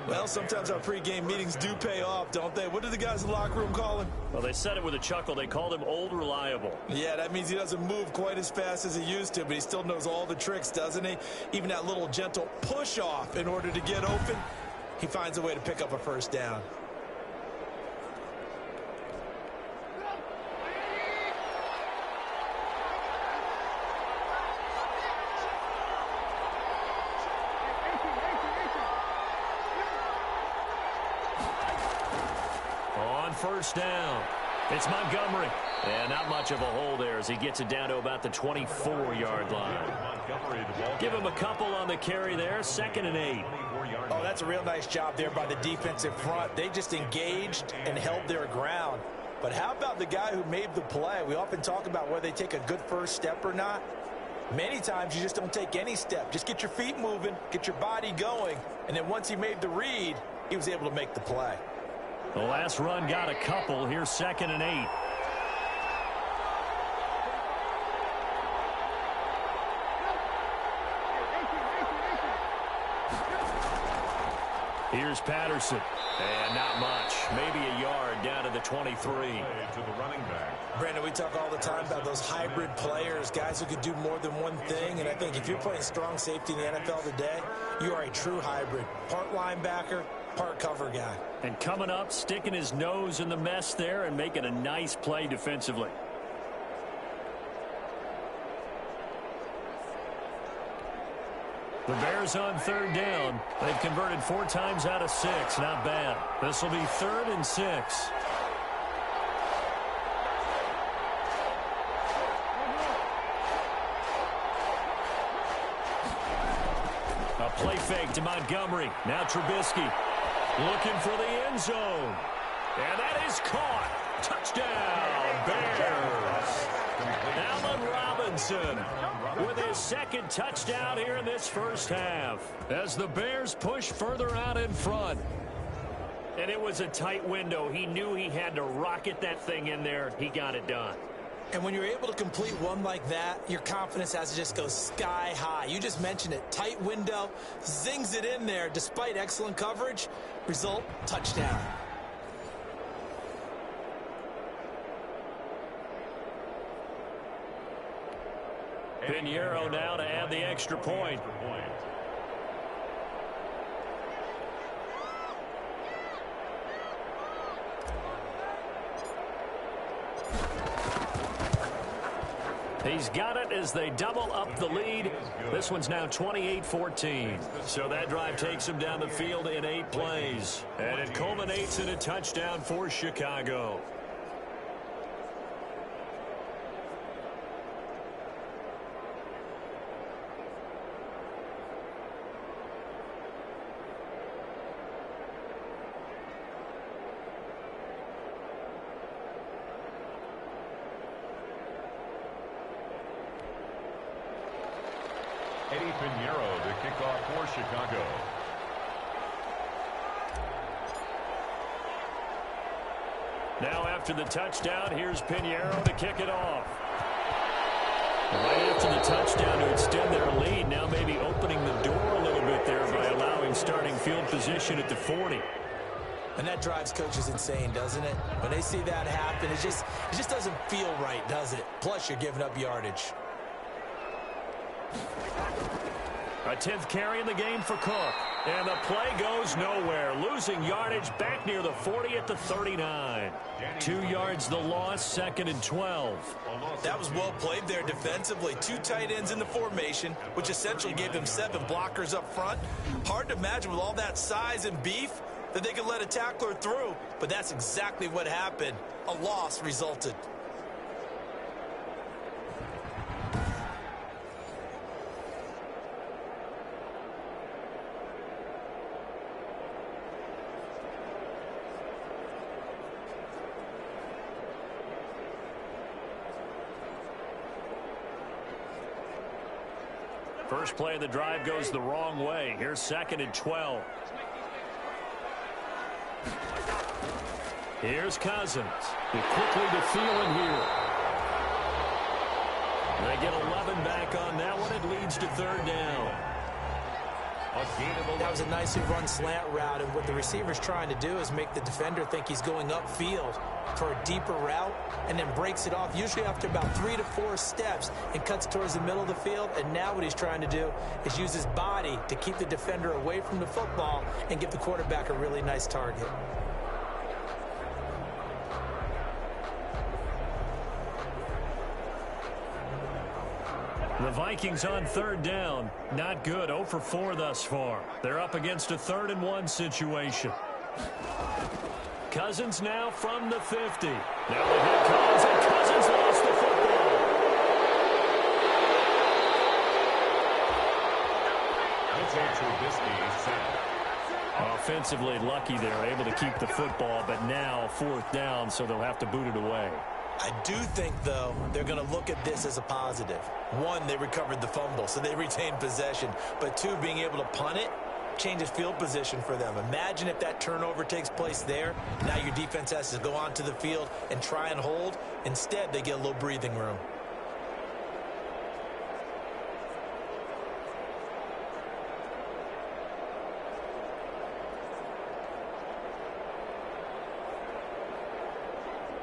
Well, sometimes our pregame meetings do pay off, don't they? What do the guys in the locker room call him? Well, they said it with a chuckle. They called him Old Reliable. Yeah, that means he doesn't move quite as fast as he used to, but he still knows all the tricks, doesn't he? Even that little gentle push-off in order to get open. He finds a way to pick up a first down. On first down, it's Montgomery. And not much of a hole there as he gets it down to about the 24-yard line. Give him a couple on the carry there, 2nd and 8. Oh, that's a real nice job there by the defensive front. They just engaged and held their ground. But how about the guy who made the play? We often talk about whether they take a good first step or not. Many times you just don't take any step. Just get your feet moving, get your body going, and then once he made the read, he was able to make the play. The last run got a couple. Here's 2nd and 8. Here's Patterson. And not much. Maybe a yard down to the 23. To the running back. Brandon, we talk all the time about those hybrid players, guys who could do more than one thing. And I think if you're playing strong safety in the NFL today, you are a true hybrid. Part linebacker, part cover guy. And coming up, sticking his nose in the mess there and making a nice play defensively. The Bears on third down. They've converted 4 times out of 6. Not bad. This will be 3rd and 6. A play fake to Montgomery. Now Trubisky looking for the end zone. And that is caught. Touchdown, Bears. Allen Robinson with his 2nd touchdown here in this first half as the Bears push further out in front. And it was a tight window. He knew he had to rocket that thing in there. He got it done. And when you're able to complete one like that, your confidence has to just go sky high. You just mentioned it. Tight window, zings it in there despite excellent coverage. Result, touchdown. Pinheiro now to add the extra point. He's got it as they double up the lead. This one's now 28-14. So that drive takes him down the field in 8 plays. And it culminates in a touchdown for Chicago. Pinheiro to kick off for Chicago. Now after the touchdown, here's Pinheiro to kick it off. Right after the touchdown to extend their lead, now maybe opening the door a little bit there by allowing starting field position at the 40. And that drives coaches insane, doesn't it? When they see that happen, it just doesn't feel right, does it? Plus, you're giving up yardage. A 10th carry in the game for Cook. And the play goes nowhere. Losing yardage back near the 40 at the 39. 2 yards the loss, 2nd and 12. That was well played there defensively. 2 tight ends in the formation, which essentially gave them 7 blockers up front. Hard to imagine with all that size and beef, that they could let a tackler through, but that's exactly what happened. A loss resulted. First play of the drive goes the wrong way. Here's 2nd and 12. Here's Cousins. They quickly to Thielen here. They get 11 back on that one. It leads to 3rd down. That was a nicely run slant route, and what the receiver's trying to do is make the defender think he's going upfield for a deeper route, and then breaks it off, usually after about 3 to 4 steps, and cuts towards the middle of the field. And now what he's trying to do is use his body to keep the defender away from the football and give the quarterback a really nice target. The Vikings on 3rd down. Not good. 0 for 4 thus far. They're up against a 3rd and 1 situation. Cousins now from the 50. Now the hit comes, and Cousins lost the football. Offensively lucky they're able to keep the football, but now 4th down, so they'll have to boot it away. I do think, though, they're going to look at this as a positive. 1, they recovered the fumble, so they retained possession. But 2, being able to punt it changes field position for them. Imagine if that turnover takes place there. Now your defense has to go onto the field and try and hold. Instead, they get a little breathing room.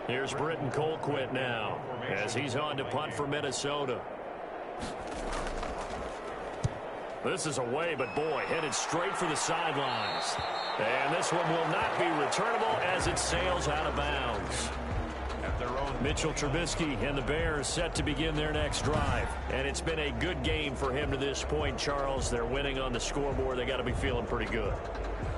Here's Britton Colquitt now as he's on to punt for Minnesota. This is away, but boy, headed straight for the sidelines. And this one will not be returnable as it sails out of bounds. Mitchell Trubisky and the Bears set to begin their next drive. And it's been a good game for him to this point, Charles. They're winning on the scoreboard. They got to be feeling pretty good.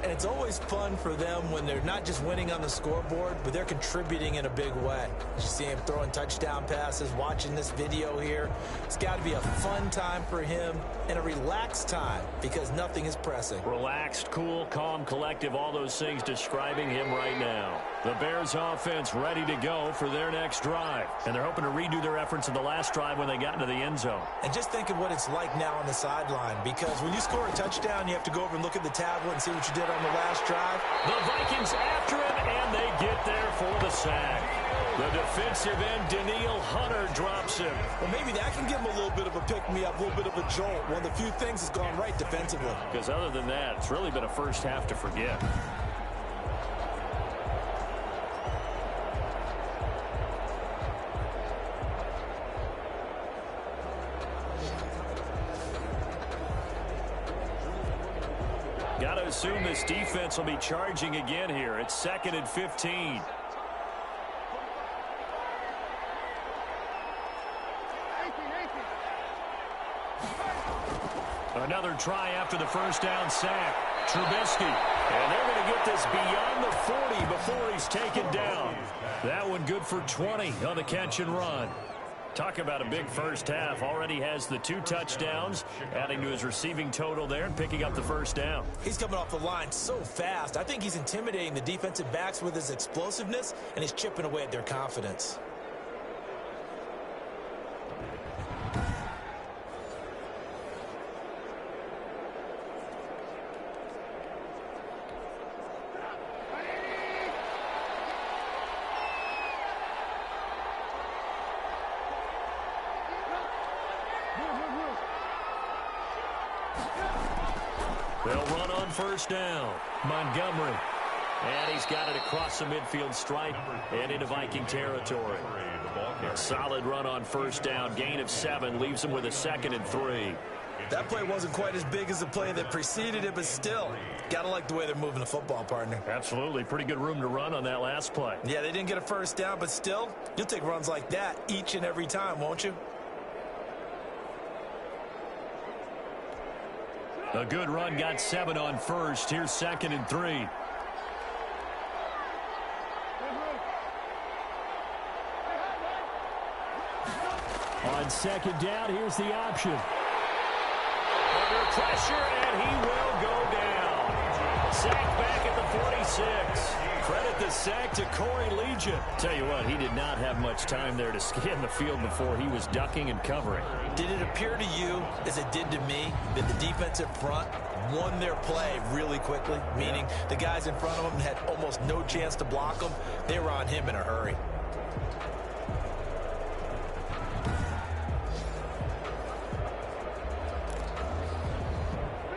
And it's always fun for them when they're not just winning on the scoreboard, but they're contributing in a big way. You see him throwing touchdown passes, watching this video here. It's got to be a fun time for him and a relaxed time because nothing is pressing. Relaxed, cool, calm, collective, all those things describing him right now. The Bears offense ready to go for their next drive. And they're hoping to redo their efforts in the last drive when they got into the end zone. And just think of what it's like now on the sideline, because when you score a touchdown, you have to go over and look at the tablet and see what you did on the last drive. The Vikings after him, and they get there for the sack. The defensive end, Daniil Hunter, drops him. Well, maybe that can give him a little bit of a pick-me-up, a little bit of a jolt. One of the few things that's gone right defensively. Because other than that, it's really been a first half to forget. Got to assume this defense will be charging again here. It's 2nd and 15. Another try after the first down sack. Trubisky. And they're going to get this beyond the 40 before he's taken down. That one good for 20 on the catch and run. Talk about a big first half. Already has the 2 touchdowns, adding to his receiving total there and picking up the first down. He's coming off the line so fast. I think he's intimidating the defensive backs with his explosiveness, and he's chipping away at their confidence. They'll run on first down. Montgomery. And he's got it across the midfield stripe and into Viking territory. A solid run on first down. Gain of 7 leaves him with a 2nd and 3. That play wasn't quite as big as the play that preceded it, but still, gotta like the way they're moving the football, partner. Absolutely. Pretty good room to run on that last play. Yeah, they didn't get a first down, but still, you'll take runs like that each and every time, won't you? A good run, got 7 on first. Here's 2nd and 3. On second down, here's the option. Under pressure, and he will go down. Sacked back at the 46. Credit the sack to Corey Legion. Tell you what, he did not have much time there to scan the field before he was ducking and covering. Did it appear to you, as it did to me, that the defensive front won their play really quickly? Meaning the guys in front of them had almost no chance to block him. They were on him in a hurry.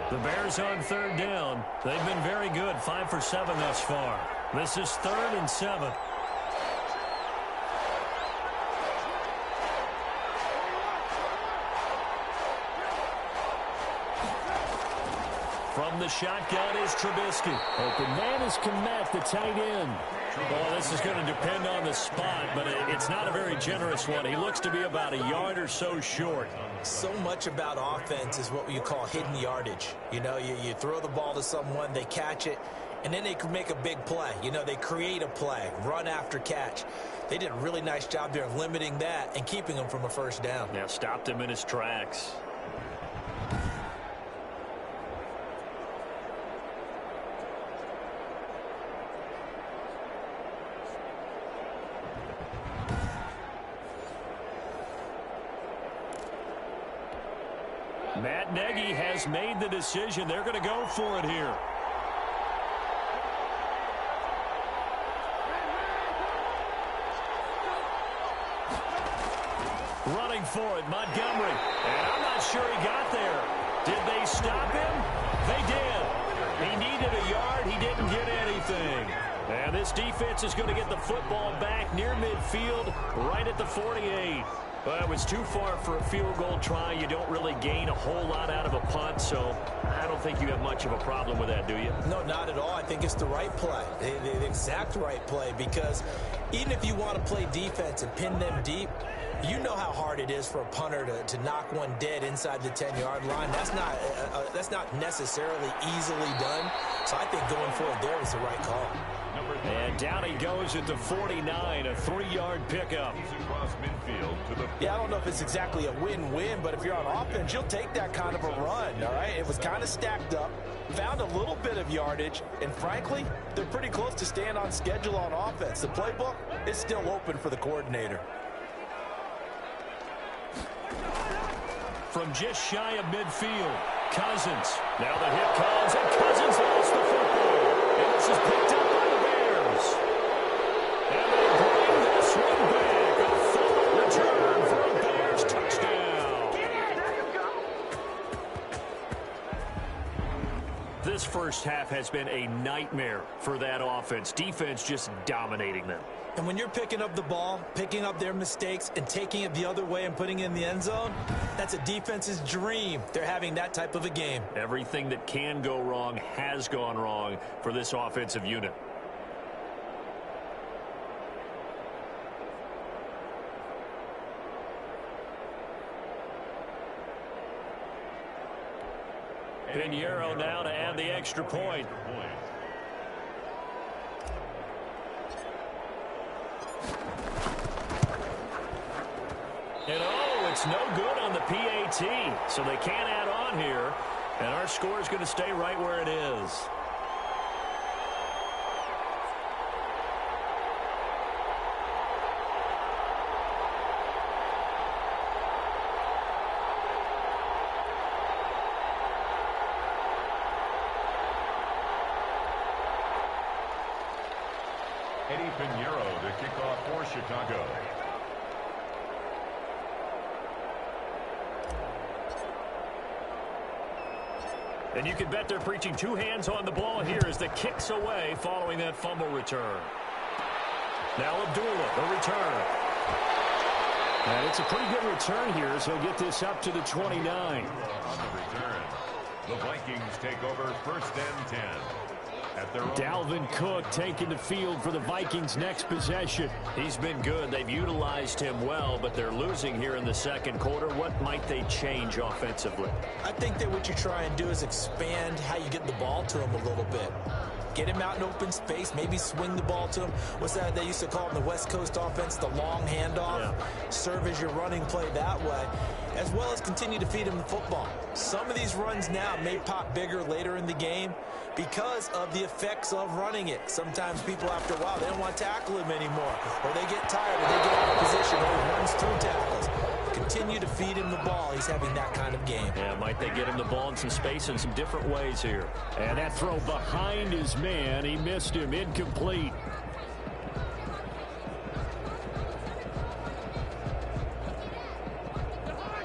The Bears on third down. They've been very good, 5 for 7 thus far. This is 3rd and 7. From the shotgun is Trubisky. Open man is Kombat, the tight end. Well, this is going to depend on the spot, but it's not a very generous one. He looks to be about a yard or so short. So much about offense is what you call hidden yardage. You know, you throw the ball to someone, they catch it, and then they can make a big play. You know, they create a play, run after catch. They did a really nice job there of limiting that and keeping him from a first down. Yeah, stopped him in his tracks. Matt Nagy has made the decision. They're going to go for it here. Running for it, Montgomery. And I'm not sure he got there. Did they stop him? They did. He needed a yard. He didn't get anything. And this defense is going to get the football back near midfield, right at the 48. Well, it was too far for a field goal try. You don't really gain a whole lot out of a punt, so I don't think you have much of a problem with that, do you? No, not at all. I think it's the right play, the exact right play, because even if you want to play defense and pin them deep, you know how hard it is for a punter to knock one dead inside the 10-yard line. That's not necessarily easily done. So I think going for it there is the right call. And down he goes at the 49, a 3-yard pickup. Yeah, I don't know if it's exactly a win-win, but if you're on offense, you'll take that kind of a run, all right? It was kind of stacked up, found a little bit of yardage, and frankly, they're pretty close to staying on schedule on offense. The playbook is still open for the coordinator. From just shy of midfield, Cousins. Now the hit comes, and Cousins lost the football. And this is picked up by the Bears. And they bring this one back. A full return for a Bears touchdown. This first half has been a nightmare for that offense. Defense just dominating them. And when you're picking up the ball, picking up their mistakes, and taking it the other way and putting it in the end zone, that's a defense's dream. They're having that type of a game. Everything that can go wrong has gone wrong for this offensive unit. Pinheiro now to add the extra point. And oh, it's no good on the PAT, so they can't add on here. And our score is going to stay right where it is. Eddie Pinheiro to kick off for Chicago. And you can bet they're preaching two hands on the ball here as the kick's away following that fumble return. Now Abdullah, the return. And it's a pretty good return here as he'll get this up to the 29. On the return, the Vikings take over 1st and 10. At their own. Dalvin Cook taking the field for the Vikings' next possession. He's been good. They've utilized him well, but they're losing here in the second quarter. What might they change offensively? I think that what you try and do is expand how you get the ball to them a little bit. Get him out in open space, maybe swing the ball to him. What's that they used to call in the West Coast offense, the long handoff? Yeah. Serve as your running play that way, as well as continue to feed him the football. Some of these runs now may pop bigger later in the game because of the effects of running it. Sometimes people, after a while, they don't want to tackle him anymore, or they get tired and they get out of position, or he runs through tackles. Continue to feed him the ball. He's having that kind of game. Yeah, might they get him the ball in some space in some different ways here. And that throw behind his man. He missed him. Incomplete.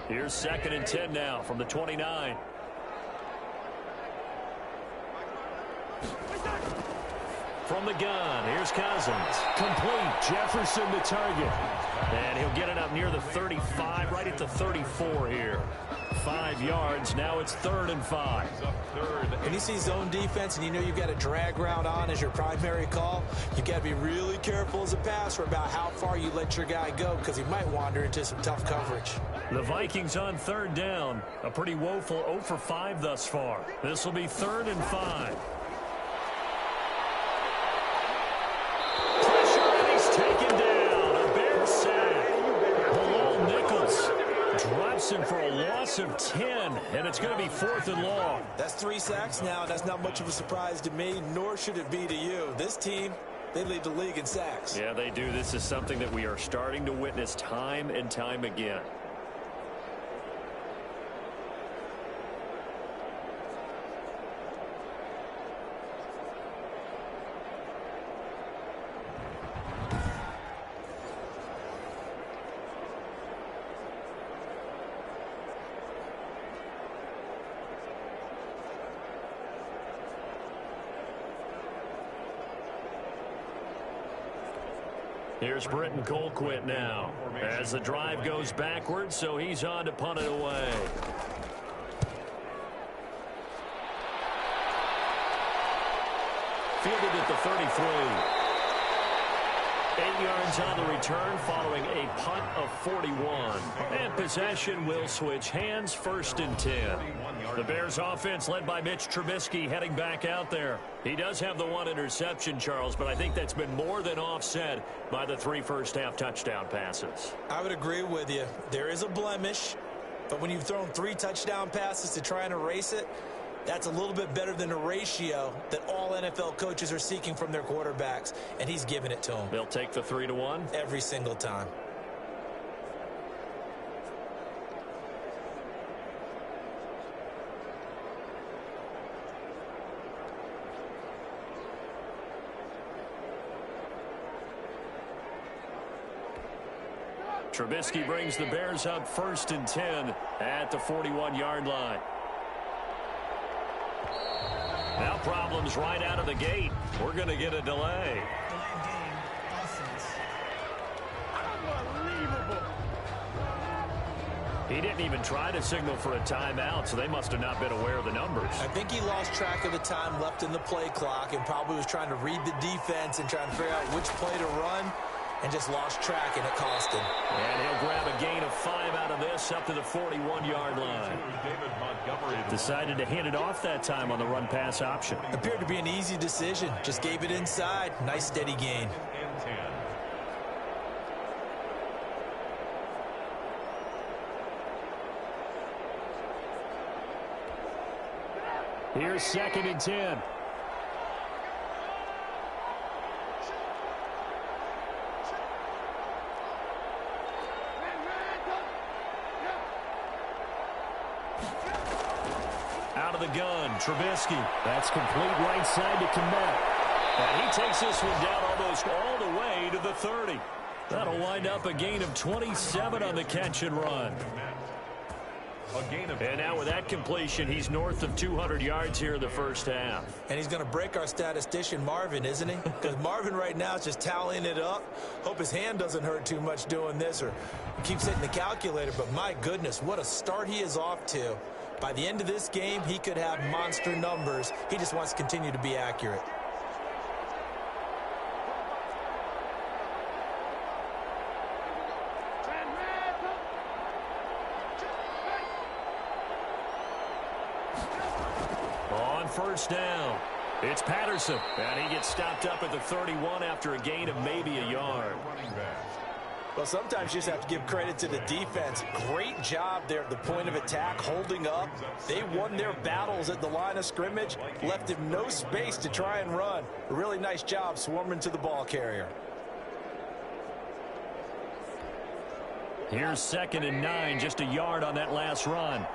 Here's 2nd and 10 now from the 29. From the gun, here's Cousins. Complete. Jefferson the target. And he'll get it up near the 35, right at the 34 here. 5 yards. Now it's 3rd and 5. When you see zone defense and you know you've got a drag route on as your primary call, you've got to be really careful as a passer about how far you let your guy go because he might wander into some tough coverage. The Vikings on 3rd down. A pretty woeful 0 for 5 thus far. This will be 3rd and 5. Drops him for a loss of 10, and it's going to be 4th and long. That's 3 sacks now. That's not much of a surprise to me, nor should it be to you. This team, they lead the league in sacks. Yeah, they do. This is something that we are starting to witness time and time again. Here's Britton Colquitt now as the drive goes backwards, so he's on to punt it away. Fielded at the 33. 8 yards on the return following a punt of 41. And possession will switch hands, 1st and 10. The Bears offense led by Mitch Trubisky heading back out there. He does have the 1 interception, Charles, but I think that's been more than offset by the 3 first-half touchdown passes. I would agree with you. There is a blemish, but when you've thrown 3 touchdown passes to try and erase it, that's a little bit better than a ratio that all NFL coaches are seeking from their quarterbacks, and he's giving it to them. They'll take the 3-1? Every single time. Trubisky brings the Bears up 1st and 10 at the 41-yard line. Now problems right out of the gate. We're going to get a delay. He didn't even try to signal for a timeout, so they must have not been aware of the numbers. I think he lost track of the time left in the play clock and probably was trying to read the defense and trying to figure out which play to run and just lost track, and it cost him. And he'll grab a gain of 5 out of this up to the 41-yard line. Decided to hand it off that time on the run-pass option. Appeared to be an easy decision. Just gave it inside. Nice, steady gain. Here's 2nd and 10. Out of the gun, Trubisky. That's complete right side to Kombat. And he takes this one down almost all the way to the 30. That'll wind up a gain of 27 on the catch and run. And now with that completion, he's north of 200 yards here in the first half. And he's going to break our statistician, Marvin, isn't he? Because Marvin right now is just tallying it up. Hope his hand doesn't hurt too much doing this or keeps hitting the calculator. But my goodness, what a start he is off to. By the end of this game, he could have monster numbers. He just wants to continue to be accurate. On 1st down. It's Patterson, and he gets stopped up at the 31 after a gain of maybe a yard. Well, sometimes you just have to give credit to the defense. Great job there at the point of attack, holding up. They won their battles at the line of scrimmage, left him no space to try and run. A really nice job swarming to the ball carrier. Here's 2nd and 9, just a yard on that last run.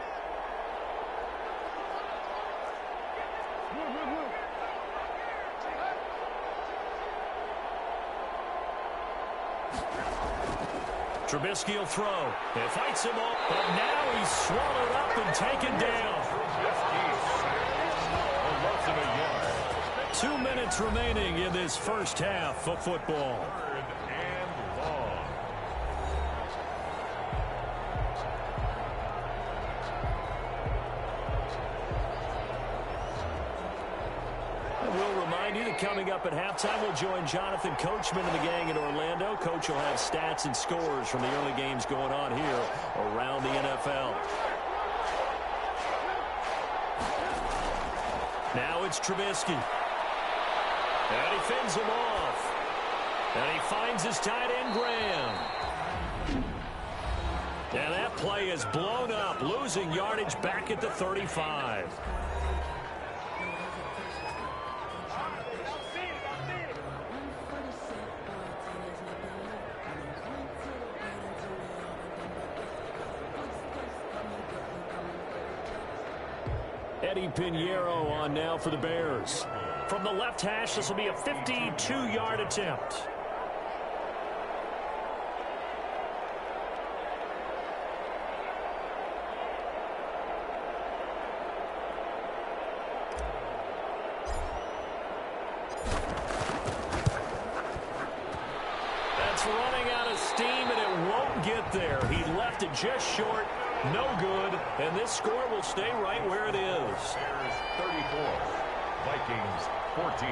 Trubisky will throw. It fights him off, but now he's swallowed up and taken down. 2 minutes remaining in this first half of football. Coming up at halftime, we'll join Jonathan Coachman and the gang in Orlando. Coach will have stats and scores from the early games going on here around the NFL. Now it's Trubisky. And he fends him off. And he finds his tight end, Graham. And that play is blown up, losing yardage back at the 35. Eddie Pinheiro on now for the Bears. From the left hash, this will be a 52-yard attempt. That's running out of steam, and it won't get there. He left it just short. No good, and this score will stay right where it is. Bears 34, Vikings 14.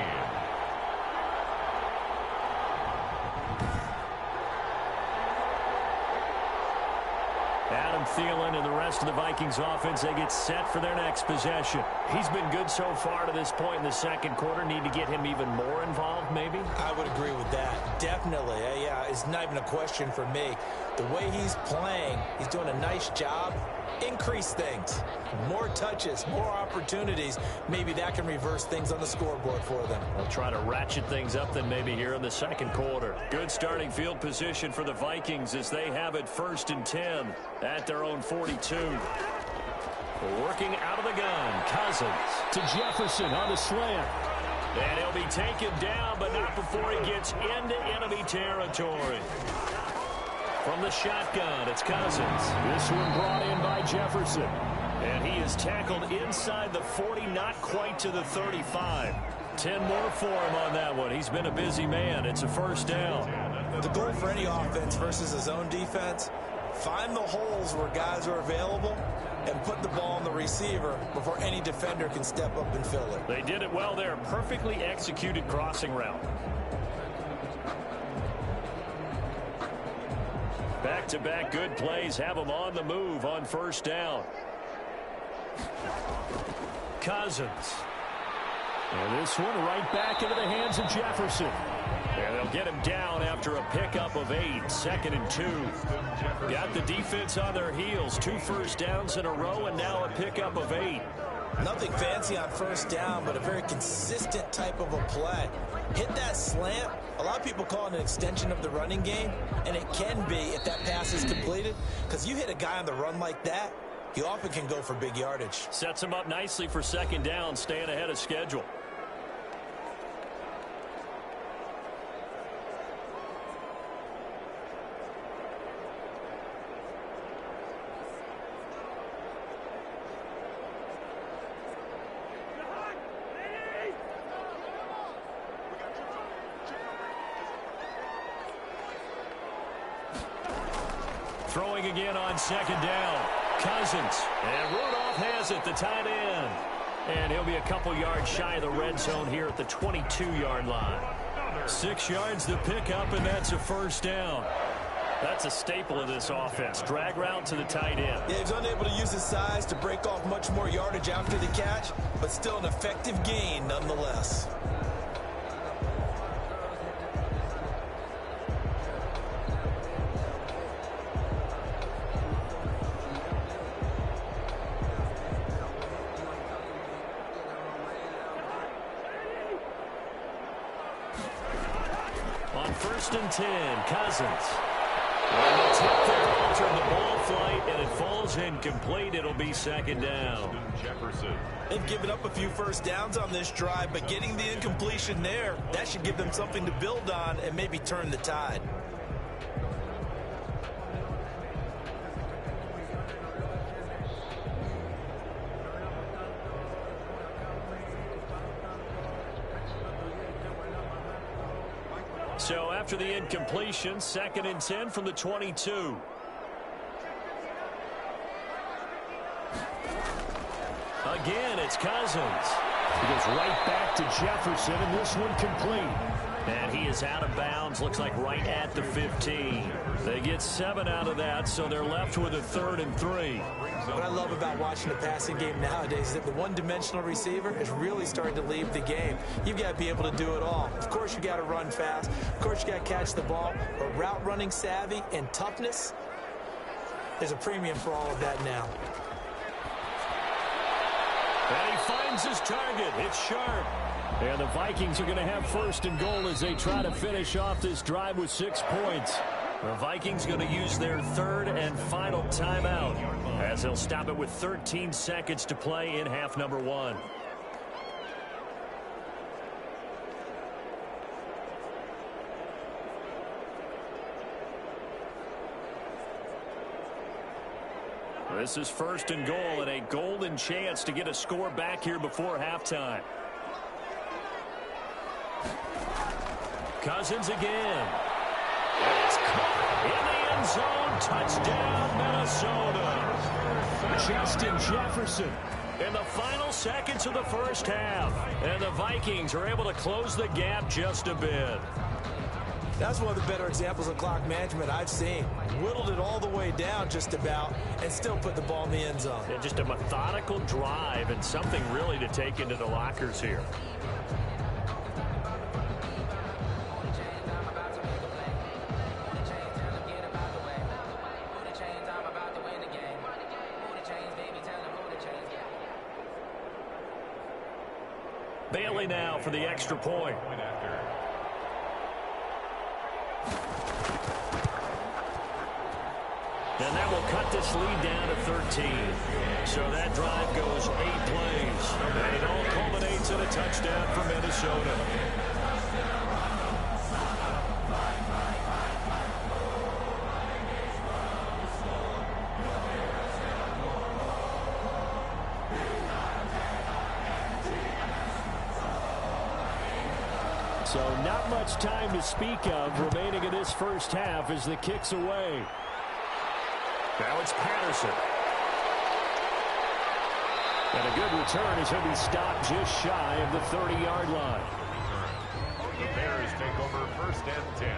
Adam Thielen and the rest of the Vikings offense, they get set for their next possession. He's been good so far to this point in the second quarter. Need to get him even more involved, maybe? I would agree with that. Definitely. Yeah, it's not even a question for me. The way he's playing, he's doing a nice job. Increase things. More touches, more opportunities. Maybe that can reverse things on the scoreboard for them. They'll try to ratchet things up then maybe here in the second quarter. Good starting field position for the Vikings as they have it 1st and 10 at their own 42. Working out of the gun. Cousins to Jefferson on the slant. And he'll be taken down, but not before he gets into enemy territory. From the shotgun, it's Cousins. This one brought in by Jefferson. And he is tackled inside the 40, not quite to the 35. 10 more for him on that one. He's been a busy man. It's a first down. The goal for any offense versus his own defense, find the holes where guys are available and put the ball on the receiver before any defender can step up and fill it. They did it well there. Perfectly executed crossing route. Back-to-back good plays have them on the move on first down. Cousins. And this one right back into the hands of Jefferson. And they'll get him down after a pickup of 8. 2nd and 2. Got the defense on their heels. 2 first downs in a row and now a pickup of 8. Nothing fancy on first down, but a very consistent type of a play. Hit that slant. A lot of people call it an extension of the running game, and it can be if that pass is completed, because you hit a guy on the run like that, you often can go for big yardage. Sets him up nicely for second down, staying ahead of schedule. Throwing again on second down. Cousins. And Rudolph has it, the tight end. And he'll be a couple yards shy of the red zone here at the 22-yard line. 6 yards to pick up, and that's a first down. That's a staple of this offense. Drag route to the tight end. Yeah, he's unable to use his size to break off much more yardage after the catch, but still an effective gain nonetheless. On 1st and 10, Cousins. And the tip there altered the ball flight, and it falls incomplete. It'll be 2nd down. Jefferson. They've given up a few first downs on this drive, but getting the incompletion there, that should give them something to build on and maybe turn the tide. So after the incompletion, 2nd and 10 from the 22. Again, it's Cousins. He goes right back to Jefferson, and this one complete. And he is out of bounds, looks like right at the 15. They get 7 out of that, so they're left with a 3rd and 3. What I love about watching the passing game nowadays is that the one-dimensional receiver is really starting to leave the game. You've got to be able to do it all. Of course, you got to run fast. Of course, you got to catch the ball. But route running savvy and toughness, there's a premium for all of that now. And he finds his target. It's sharp. And the Vikings are going to have 1st and goal as they try to finish off this drive with 6 points. The Vikings going to use their 3rd and final timeout as they'll stop it with 13 seconds to play in half number 1. This is 1st and goal and a golden chance to get a score back here before halftime. Cousins again. It's caught in the end zone. Touchdown, Minnesota. Justin Jefferson in the final seconds of the first half. And the Vikings are able to close the gap just a bit. That's one of the better examples of clock management I've seen. Whittled it all the way down just about and still put the ball in the end zone. And just a methodical drive and something really to take into the lockers here. Bailey now for the extra point. And that will cut this lead down to 13. So that drive goes 8 plays. And it all culminates in a touchdown for Minnesota. So not much time to speak of remaining in this first half as the kick's away. Now it's Patterson. And a good return as he'll be stopped just shy of the 30-yard line. The Bears take over 1st and 10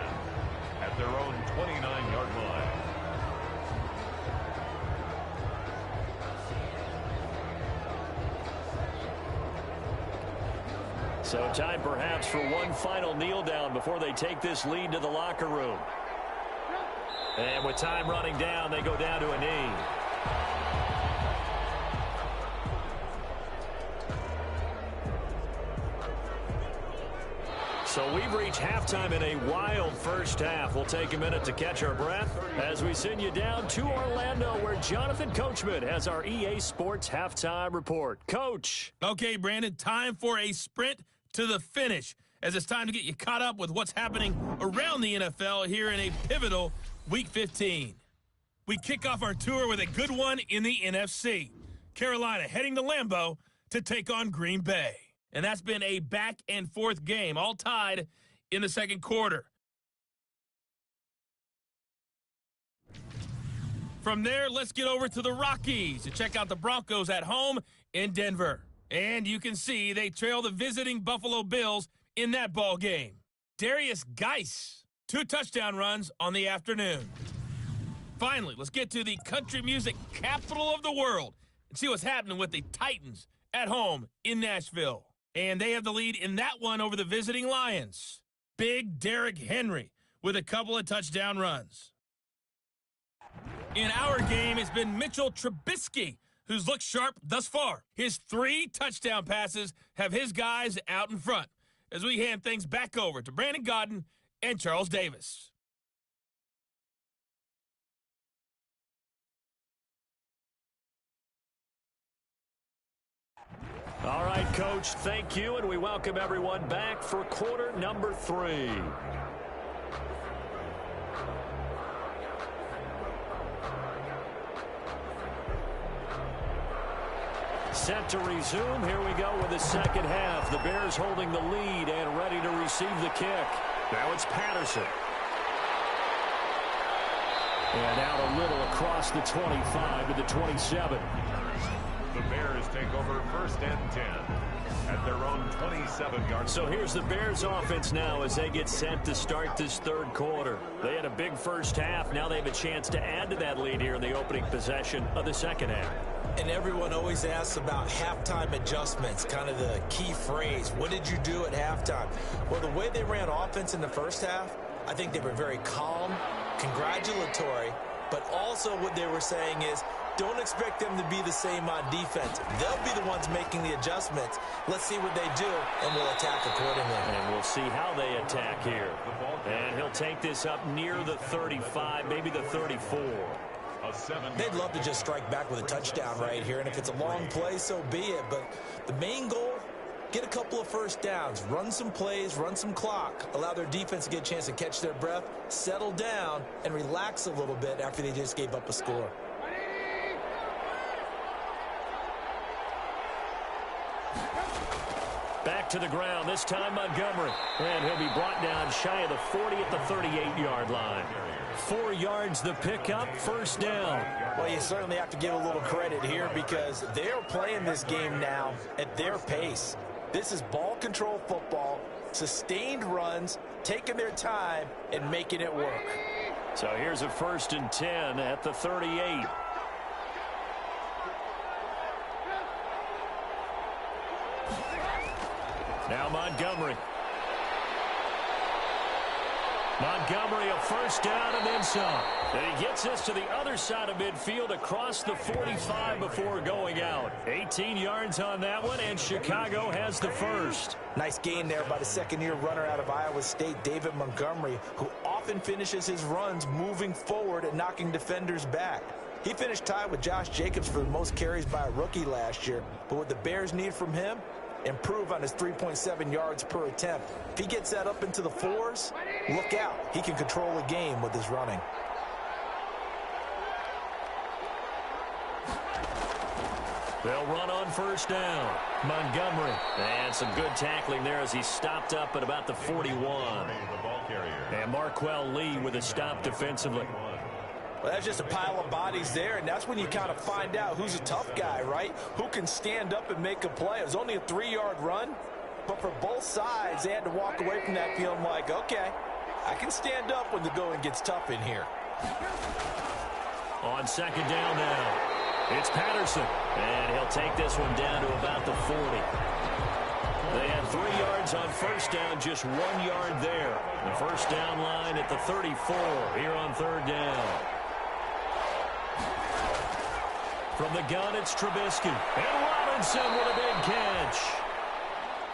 at their own 29-yard line. So time perhaps for one final kneel down before they take this lead to the locker room. And with time running down, they go down to a knee. So we've reached halftime in a wild first half. We'll take a minute to catch our breath as we send you down to Orlando, where Jonathan Coachman has our EA Sports halftime report. Coach. Okay, Brandon, time for a sprint to the finish, as it's time to get you caught up with what's happening around the NFL here in a pivotal Week 15. We kick off our tour with a good one in the NFC. Carolina heading to Lambeau to take on Green Bay. And that's been a back-and-forth game, all tied in the second quarter. From there, let's get over to the Rockies to check out the Broncos at home in Denver. And you can see they trail the visiting Buffalo Bills in that ball game. Darius Geis, 2 touchdown runs on the afternoon. Finally, let's get to the country music capital of the world and see what's happening with the Titans at home in Nashville. And they have the lead in that one over the visiting Lions. Big Derrick Henry with a couple of touchdown runs. In our game, it's been Mitchell Trubisky who's looked sharp thus far. His 3 touchdown passes have his guys out in front as we hand things back over to Brandon Godden and Charles Davis. All right, Coach, thank you, and we welcome everyone back for quarter number 3. Set to resume. Here we go with the second half. The Bears holding the lead and ready to receive the kick. Now it's Patterson. And out a little across the 25 to the 27. The Bears take over 1st and 10 at their own 27-yard. So here's the Bears offense now as they get set to start this third quarter. They had a big first half. Now they have a chance to add to that lead here in the opening possession of the second half. And everyone always asks about halftime adjustments, kind of the key phrase. What did you do at halftime? Well, the way they ran offense in the first half, I think they were very calm, congratulatory, but also what they were saying is, don't expect them to be the same on defense. They'll be the ones making the adjustments. Let's see what they do, and we'll attack accordingly. And we'll see how they attack here. And he'll take this up near the 35, maybe the 34. They'd love to just strike back with a touchdown right here, and if it's a long play, so be it. But the main goal, get a couple of first downs, run some plays, run some clock, allow their defense to get a chance to catch their breath, settle down, and relax a little bit after they just gave up a score. Back to the ground, this time Montgomery. And he'll be brought down shy of the 40 at the 38-yard line. 4 yards the pickup, first down. Well, you certainly have to give a little credit here because they're playing this game now at their pace. This is ball control football, sustained runs, taking their time, and making it work. So here's a 1st and 10 at the 38. Now Montgomery. Montgomery, a first down and then some. And he gets this to the other side of midfield across the 45 before going out. 18 yards on that one, and Chicago has the first. Nice gain there by the second-year runner out of Iowa State, David Montgomery, who often finishes his runs moving forward and knocking defenders back. He finished tied with Josh Jacobs for the most carries by a rookie last year. But what the Bears need from him, improve on his 3.7 yards per attempt. If he gets that up into the 4s, look out. He can control a game with his running. They'll run on first down. Montgomery. And some good tackling there as he stopped up at about the 41. And Marquell Lee with a stop defensively. Well, that's just a pile of bodies there, and that's when you kind of find out who's a tough guy, right? Who can stand up and make a play. It was only a 3-yard run, but for both sides, they had to walk away from that feeling like, okay, I can stand up when the going gets tough in here. On second down now, it's Patterson, and he'll take this one down to about the 40. They had 3 yards on first down, just 1 yard there. The first down line at the 34 here on third down. From the gun, it's Trubisky. And Robinson with a big catch.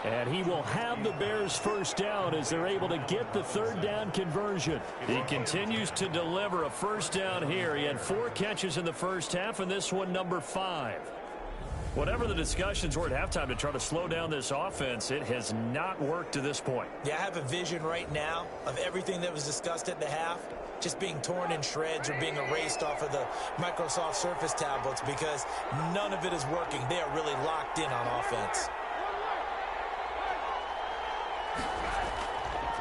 And he will have the Bears first down as they're able to get the third down conversion. He continues to deliver a first down here. He had 4 catches in the first half, and this one number 5. Whatever the discussions were at halftime to try to slow down this offense, it has not worked to this point. Yeah, I have a vision right now of everything that was discussed at the half just being torn in shreds or being erased off of the Microsoft Surface tablets because none of it is working. They are really locked in on offense.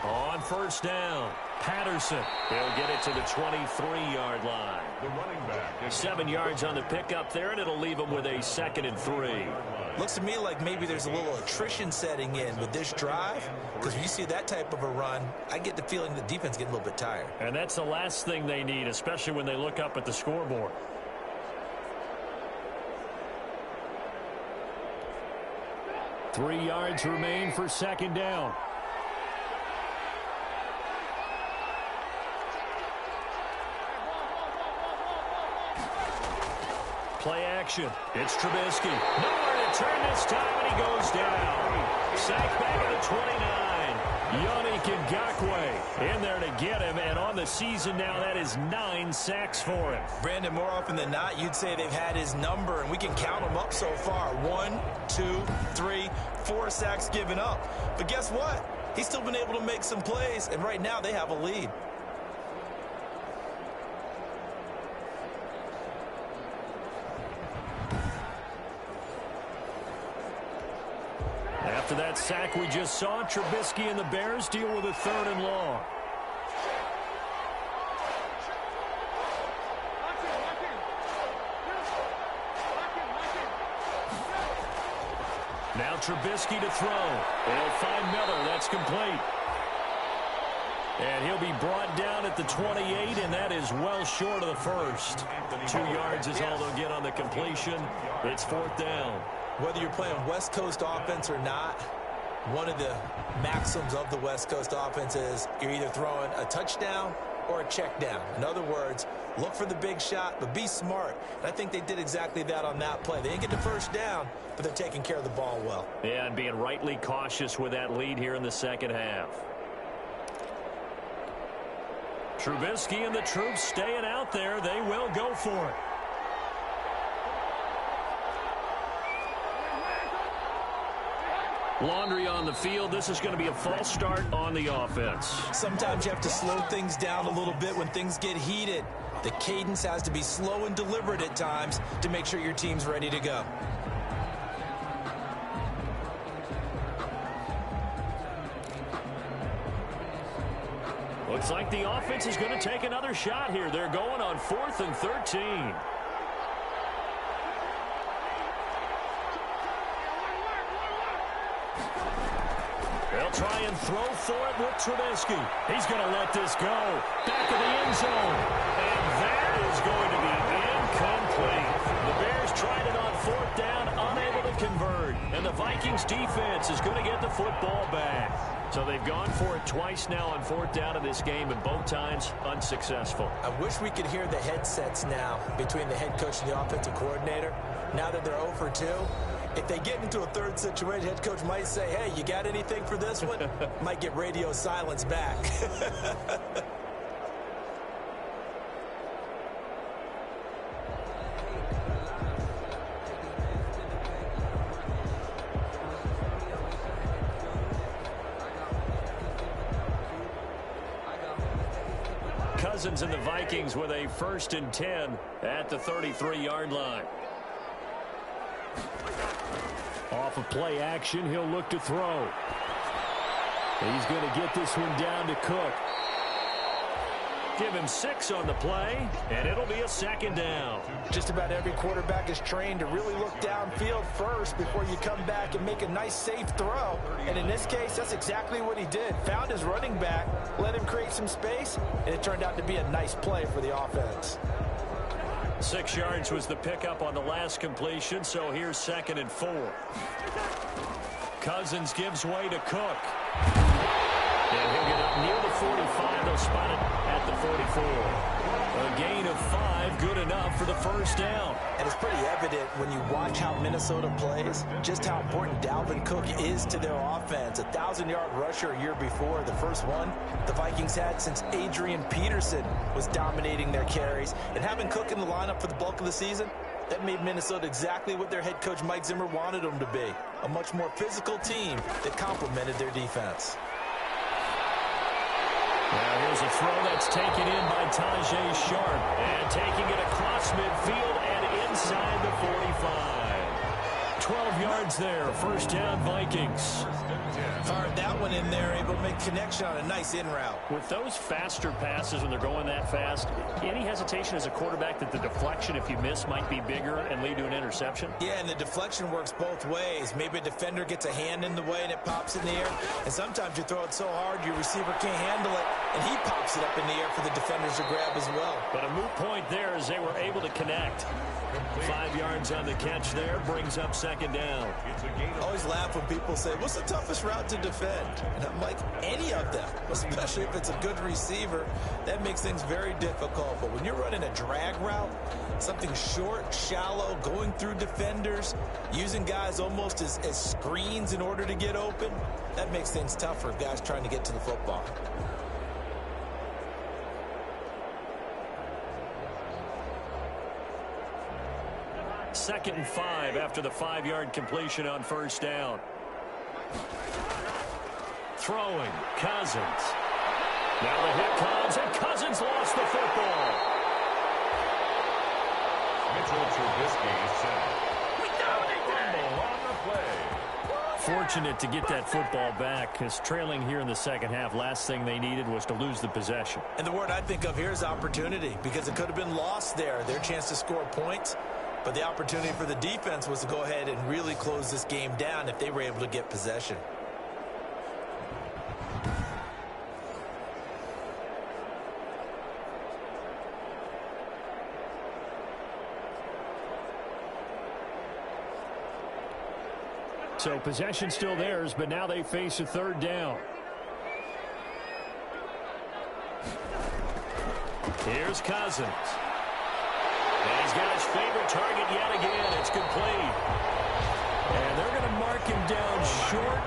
On first down, Patterson. He'll get it to the 23-yard line. The running back. 7 yards on the pickup there, and it'll leave him with a 2nd and 3. Looks to me like maybe there's a little attrition setting in with this drive, because when you see that type of a run, I get the feeling the defense getting a little bit tired. And that's the last thing they need, especially when they look up at the scoreboard. Three yards remain for second down. Play action. It's Trubisky. Nowhere to turn this time, and he goes down. Sacked back at the 29. Yannick Ngakoue in there to get him, and on the season now, that is 9 sacks for him. Brandon, more often than not, you'd say they've had his number, and we can count them up so far. 1, 2, 3, 4 sacks given up. But guess what? He's still been able to make some plays, and right now they have a lead. After that sack we just saw, Trubisky and the Bears deal with a 3rd and long. Now Trubisky to throw. They'll find Miller. That's complete. And he'll be brought down at the 28, and that is well short of the first. 2 yards is all they'll get on the completion. It's 4th down. Whether you're playing West Coast offense or not, one of the maxims of the West Coast offense is you're either throwing a touchdown or a check down. In other words, look for the big shot, but be smart. And I think they did exactly that on that play. They didn't get the first down, but they're taking care of the ball well. Yeah, and being rightly cautious with that lead here in the second half. Trubisky and the troops staying out there. They will go for it. Laundry on the field. This is going to be a false start on the offense. Sometimes you have to slow things down a little bit when things get heated. The cadence has to be slow and deliberate at times to make sure your team's ready to go. Looks like the offense is going to take another shot here. They're going on 4th and 13. They'll try and throw for it with Trubisky. He's going to let this go. Back of the end zone. And that is going to be incomplete. The Bears tried it on 4th down, unable to convert. And the Vikings defense is going to get the football back. So they've gone for it twice now on 4th down in this game, and both times unsuccessful. I wish we could hear the headsets now between the head coach and the offensive coordinator. Now that they're 0 for 2, if they get into a third situation, head coach might say, hey, you got anything for this one? Might get radio silence back. Cousins and the Vikings with a 1st and 10 at the 33-yard line. Off of play action, he'll look to throw. He's going to get this one down to Cook. Give him 6 on the play, and it'll be a 2nd down. Just about every quarterback is trained to really look downfield first before you come back and make a nice, safe throw. And in this case, that's exactly what he did. Found his running back, let him create some space, and it turned out to be a nice play for the offense. 6 yards was the pickup on the last completion, so here's 2nd and 4. Cousins gives way to Cook. And he'll get up near the 45. They'll spot it at the 44. A gain of 5, good enough for the 1st down. And it's pretty evident when you watch how Minnesota plays, just how important Dalvin Cook is to their offense. A 1,000-yard rusher a year before, the first one the Vikings had since Adrian Peterson was dominating their carries. And having Cook in the lineup for the bulk of the season, that made Minnesota exactly what their head coach Mike Zimmer wanted them to be. A much more physical team that complemented their defense. Now here's a throw that's taken in by Tajay Sharp. And taking it across midfield and inside the 45. 12 yards there. 1st down Vikings. Fired that one in there, able to make connection on a nice in route. With those faster passes when they're going that fast, any hesitation as a quarterback that the deflection, if you miss, might be bigger and lead to an interception? Yeah, and the deflection works both ways. Maybe a defender gets a hand in the way and it pops in the air. And sometimes you throw it so hard your receiver can't handle it, and he pops it up in the air for the defenders to grab as well. But a moot point there as they were able to connect. 5 yards on the catch there, brings up second down. I always laugh when people say, what's the toughest route to defend? And I'm like, any of them, especially if it's a good receiver. That makes things very difficult. But when you're running a drag route, something short, shallow, going through defenders, using guys almost as screens in order to get open, that makes things tough for guys trying to get to the football. Second and 5 after the 5-yard completion on first down. Throwing, Cousins. Now the hit comes, and Cousins lost the football. Mitchell Trubisky set. Fumble on the play. Fortunate to get that football back, because trailing here in the second half, last thing they needed was to lose the possession. And the word I think of here is opportunity, because it could have been lost there. Their chance to score points. But the opportunity for the defense was to go ahead and really close this game down if they were able to get possession. So possession still theirs, but now they face a third down. Here's Cousins. And he's got his favorite target yet again. It's complete. And they're going to mark him down short,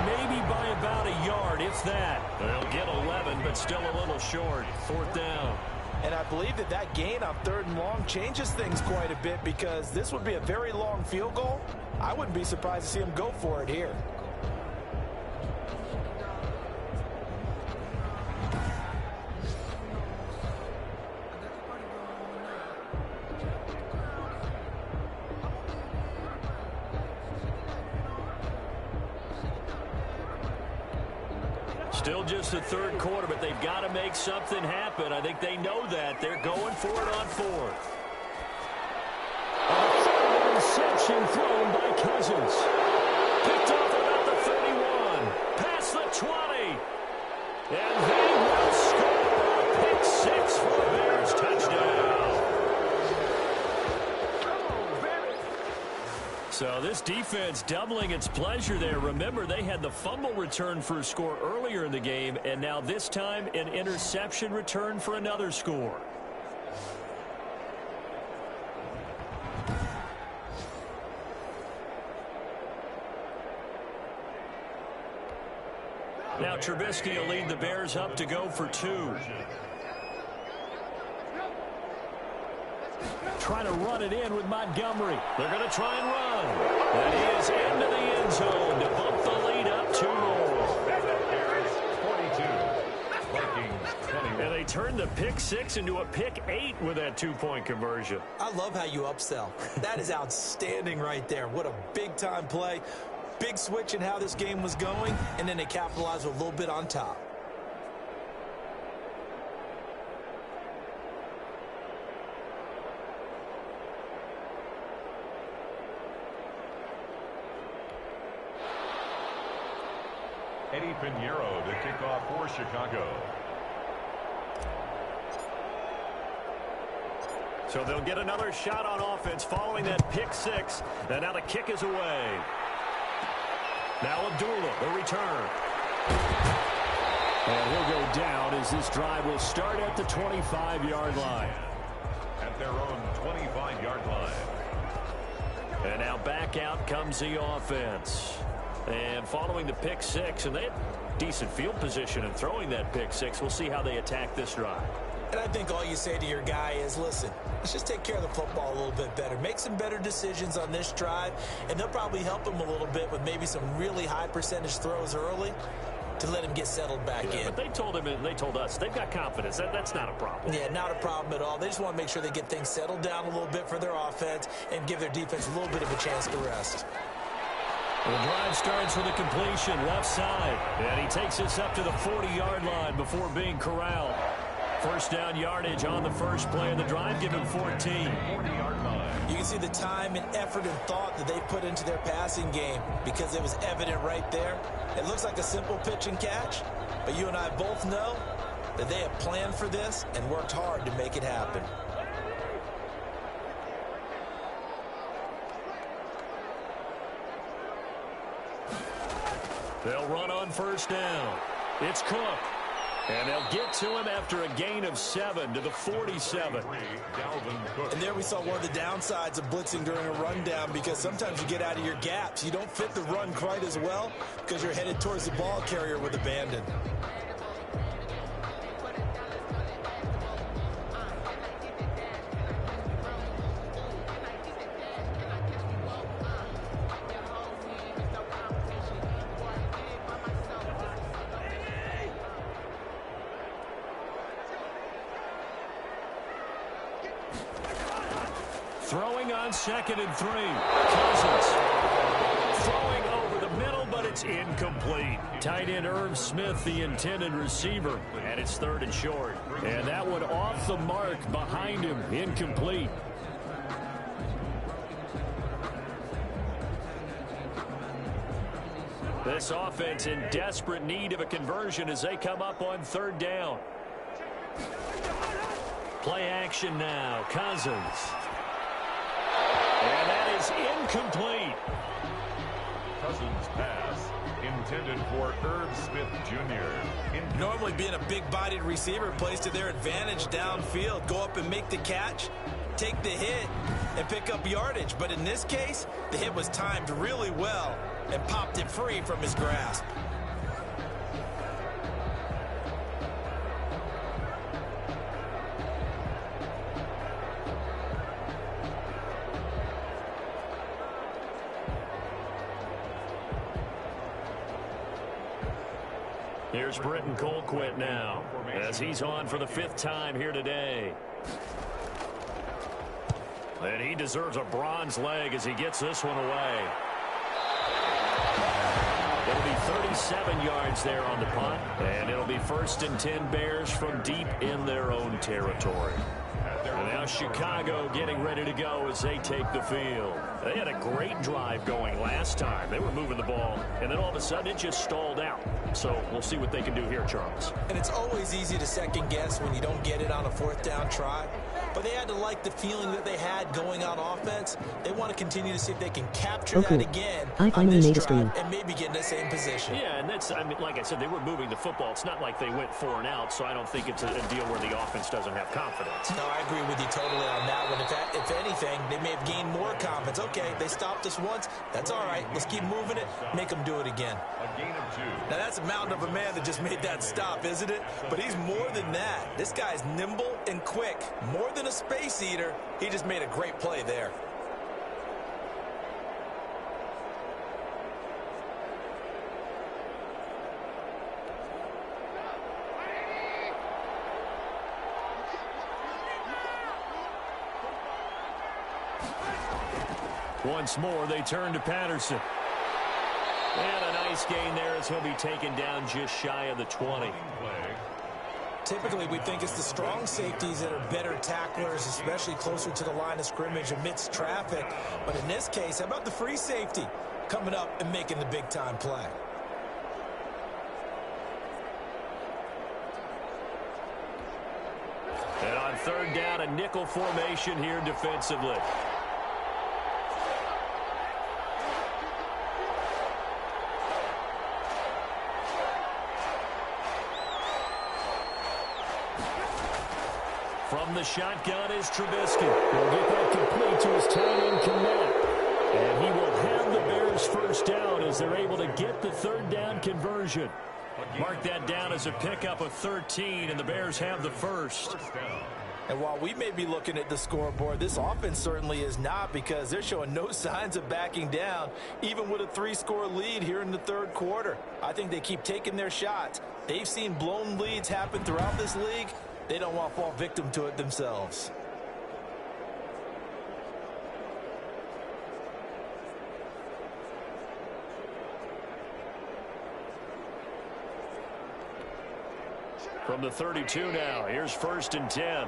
maybe by about a yard, if that. They'll get 11, but still a little short. Fourth down. And I believe that gain on third and long changes things quite a bit, because this would be a very long field goal. I wouldn't be surprised to see him go for it here. Still just the third quarter, but they've got to make something happen. I think they know that. They're going for it on fourth. A interception thrown by Cousins. Picked off about the 31. Past the 20. And they will score a pick six for the Bears. Touchdown. So this defense doubling its pleasure there. Remember, they had the fumble return for a score earlier in the game, and now this time an interception return for another score. Now Trubisky will lead the Bears up to go for 2. Trying to run it in with Montgomery. They're going to try and run. And he is into the end zone to bump the lead up 2 more. 42. Vikings 21. And they turned the pick 6 into a pick 8 with that 2-point conversion. I love how you upsell. That is outstanding right there. What a big-time play. Big switch in how this game was going, and then they capitalized a little bit on top. Eddie Pinheiro to kick off for Chicago. So they'll get another shot on offense following that pick 6. And now the kick is away. Now Abdullah, the return. And he'll go down as this drive will start at the 25-yard line. At their own 25-yard line. And now back out comes the offense. And following the pick 6, and they had decent field position in throwing that pick 6. We'll see how they attack this drive. And I think all you say to your guy is, listen, let's just take care of the football a little bit better. Make some better decisions on this drive, and they'll probably help him a little bit with maybe some really high percentage throws early to let him get settled back in. But they told him, and they told us, they've got confidence. That's not a problem. Yeah, not a problem at all. They just want to make sure they get things settled down a little bit for their offense and give their defense a little bit of a chance to rest. The drive starts with a completion left side. And he takes us up to the 40-yard line before being corralled. First down yardage on the first play of the drive, give him 14. You can see the time and effort and thought that they put into their passing game because it was evident right there. It looks like a simple pitch and catch, but you and I both know that they have planned for this and worked hard to make it happen. They'll run on first down. It's Cook. And they'll get to him after a gain of 7 to the 47. And there we saw one of the downsides of blitzing during a rundown because sometimes you get out of your gaps. You don't fit the run quite as well because you're headed towards the ball carrier with abandon. Throwing on 2nd and 3. Cousins. Throwing over the middle, but it's incomplete. Tight end Irv Smith, the intended receiver. And it's 3rd and short. And that one off the mark behind him. Incomplete. This offense in desperate need of a conversion as they come up on 3rd down. Play action now. Cousins. And that is incomplete. Cousins pass intended for Irv Smith Jr. Normally being a big-bodied receiver plays to their advantage downfield. Go up and make the catch, take the hit, and pick up yardage. But in this case, the hit was timed really well and popped it free from his grasp. Here's Britton Colquitt now as he's on for the 5th time here today. And he deserves a bronze leg as he gets this one away. It'll be 37 yards there on the punt, and it'll be 1st and 10 Bears from deep in their own territory. And now Chicago getting ready to go as they take the field. They had a great drive going last time. They were moving the ball, and then all of a sudden it just stalled out. So we'll see what they can do here, Charles. And it's always easy to second guess when you don't get it on a 4th down try. But they had to like the feeling that they had going on offense. They want to continue to see if they can capture that again on this drive and maybe get in the same position. Yeah, and that's, I mean, like I said, they were moving the football. It's not like they went 4 and out, so I don't think it's a deal where the offense doesn't have confidence. No, I agree with you totally on that one. If anything, they may have gained more confidence. Okay, they stopped us once. That's all right. Let's keep moving it. Make them do it again. A gain of 2. Now, that's a mountain of a man that just made that stop, isn't it? But he's more than that. This guy's nimble and quick. More than a space eater. He just made a great play there. Once more, they turn to Patterson. And a nice gain there as he'll be taken down just shy of the 20. Typically, we think it's the strong safeties that are better tacklers, especially closer to the line of scrimmage amidst traffic. But in this case, how about the free safety coming up and making the big-time play? And on 3rd down, a nickel formation here defensively. From the shotgun is Trubisky. He'll get that complete to his tight end Kombat. And he will have the Bears first down as they're able to get the 3rd down conversion. Mark that down as a pickup of 13, and the Bears have the first. And while we may be looking at the scoreboard, this offense certainly is not, because they're showing no signs of backing down, even with a 3-score lead here in the 3rd quarter. I think they keep taking their shots. They've seen blown leads happen throughout this league. They don't want to fall victim to it themselves. From the 32 now, here's 1st and 10.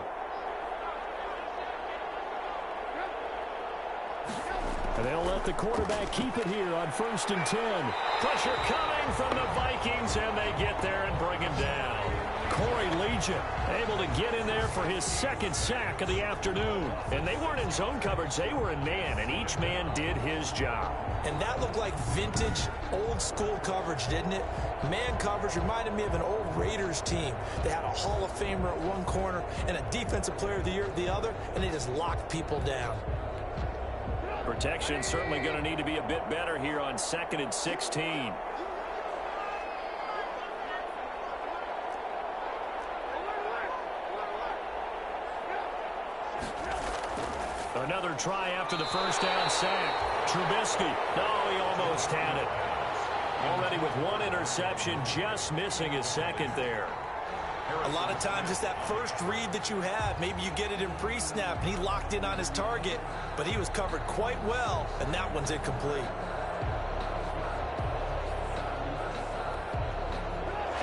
And they'll let the quarterback keep it here on 1st and 10. Pressure coming from the Vikings, and they get there and bring him down. Corey Legion able to get in there for his 2nd sack of the afternoon. And they weren't in zone coverage, they were in man, and each man did his job. And that looked like vintage, old-school coverage, didn't it? Man coverage reminded me of an old Raiders team. They had a Hall of Famer at one corner and a Defensive Player of the Year at the other, and they just locked people down. Protection certainly going to need to be a bit better here on 2nd and 16. Another try after the 1st down sack. Trubisky, no, he almost had it. Already with 1 interception, just missing his 2nd there. A lot of times it's that first read that you have. Maybe you get it in pre-snap, and he locked in on his target, but he was covered quite well, and that one's incomplete.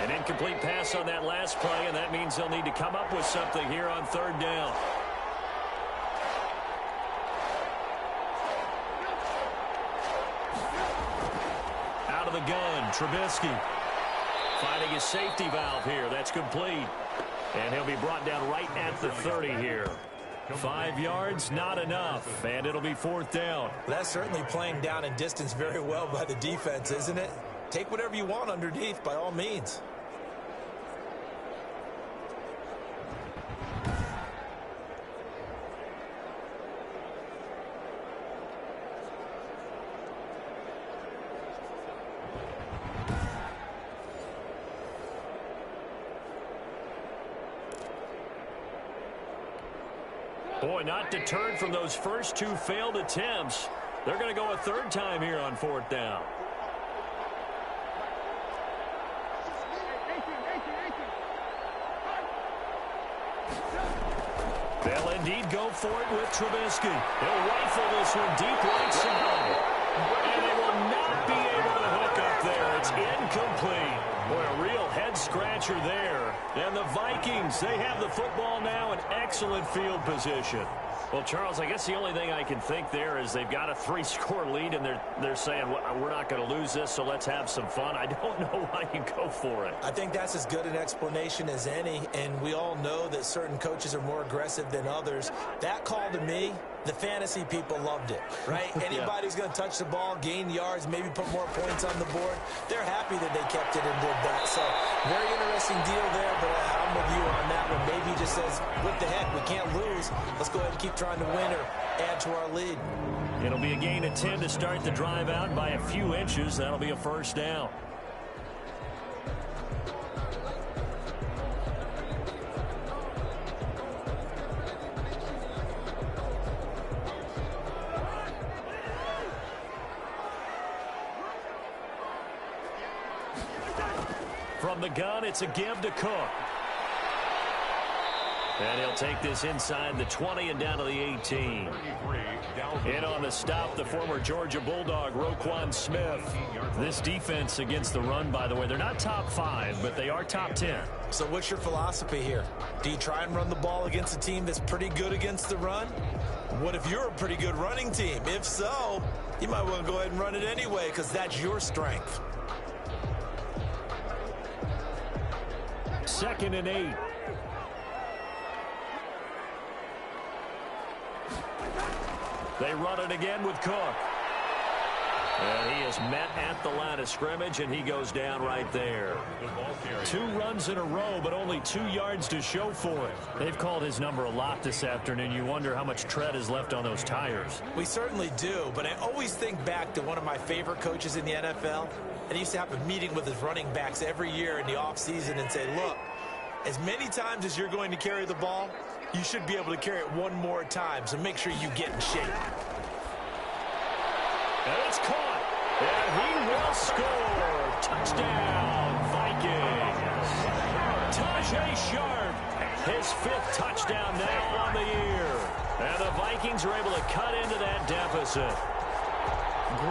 An incomplete pass on that last play, and that means they'll need to come up with something here on 3rd down. Out of the gun, Trubisky. Finding his safety valve here. That's complete. And he'll be brought down right at the 30 here. 5 yards, not enough. And it'll be 4th down. That's certainly playing down in distance very well by the defense, isn't it? Take whatever you want underneath, by all means. Boy, not deterred from those first 2 failed attempts. They're going to go a 3rd time here on 4th down. They'll indeed go for it with Trubisky. They'll rifle this one deep right side. And they will not be able to hook up there. It's incomplete. Boy, a real head-scratcher there. And the Vikings, they have the football now in excellent field position. Well, Charles, I guess the only thing I can think there is they've got a 3-score lead, and they're saying, well, we're not going to lose this, so let's have some fun. I don't know why you go for it. I think that's as good an explanation as any, and we all know that certain coaches are more aggressive than others. That call to me, the fantasy people loved it, right? Anybody's going to touch the ball, gain yards, maybe put more points on the board. They're happy that they kept it and did that. So, very interesting deal there, but I'm with you on that one. Maybe he just says, what the heck, we can't lose. Let's go ahead and keep trying to win or add to our lead. It'll be a gain of 10 to start the drive out by a few inches. That'll be a 1st down. From the gun, it's a give to Cook. And he'll take this inside the 20 and down to the 18. In on the stop, the former Georgia Bulldog, Roquan Smith. This defense against the run, by the way, they're not top 5, but they are top 10. So what's your philosophy here? Do you try and run the ball against a team that's pretty good against the run? What if you're a pretty good running team? If so, you might want to go ahead and run it anyway because that's your strength. 2nd and 8. They run it again with Cook. And he is met at the line of scrimmage, and he goes down right there. 2 runs in a row, but only 2 yards to show for it. They've called his number a lot this afternoon. You wonder how much tread is left on those tires. We certainly do, but I always think back to one of my favorite coaches in the NFL, and he used to have a meeting with his running backs every year in the offseason and say, look, as many times as you're going to carry the ball, you should be able to carry it one more time, so make sure you get in shape. And it's caught. And he will score. Touchdown, Vikings. Tajay Sharp, his 5th touchdown now on the year. And the Vikings are able to cut into that deficit.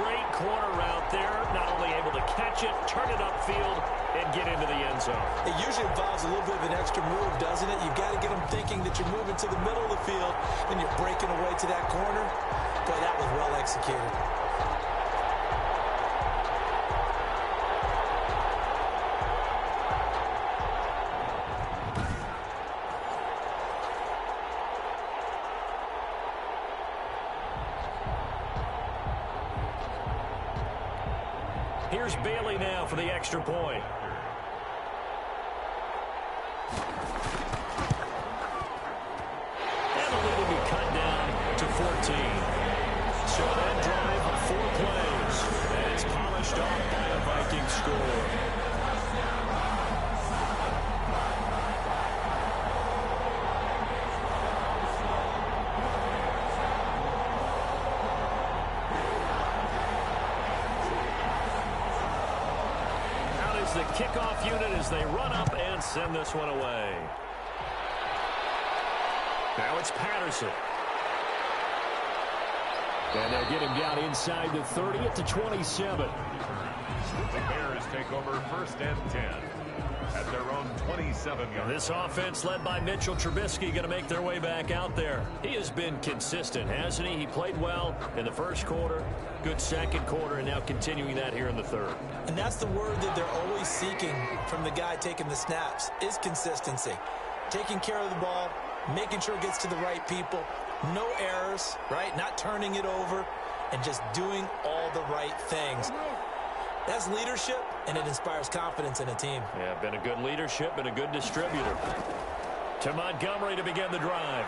Great corner route there. Not only able to catch it, turn it upfield, and get into the end zone. It usually involves a little bit of an extra move, doesn't it? You've got to get them thinking that you're moving to the middle of the field, and you're breaking away to that corner. Boy, that was well executed. Here's Bailey now for the extra point. And the lead will be cut down to 14. So that drive, 4 plays. And it's polished off by a Viking score. The kickoff unit as they run up and send this one away. Now it's Patterson. And they'll get him down inside the 30 at the 27. The Bears take over 1st and 10 at their own 27-yard. This offense led by Mitchell Trubisky going to make their way back out there. He has been consistent, hasn't he? He played well in the first quarter, good second quarter, and now continuing that here in the third. And that's the word that they're always seeking from the guy taking the snaps, is consistency. Taking care of the ball, making sure it gets to the right people, no errors, right? Not turning it over, and just doing all the right things. That's leadership, and it inspires confidence in a team. Yeah, been a good leadership and a good distributor. To Montgomery to begin the drive.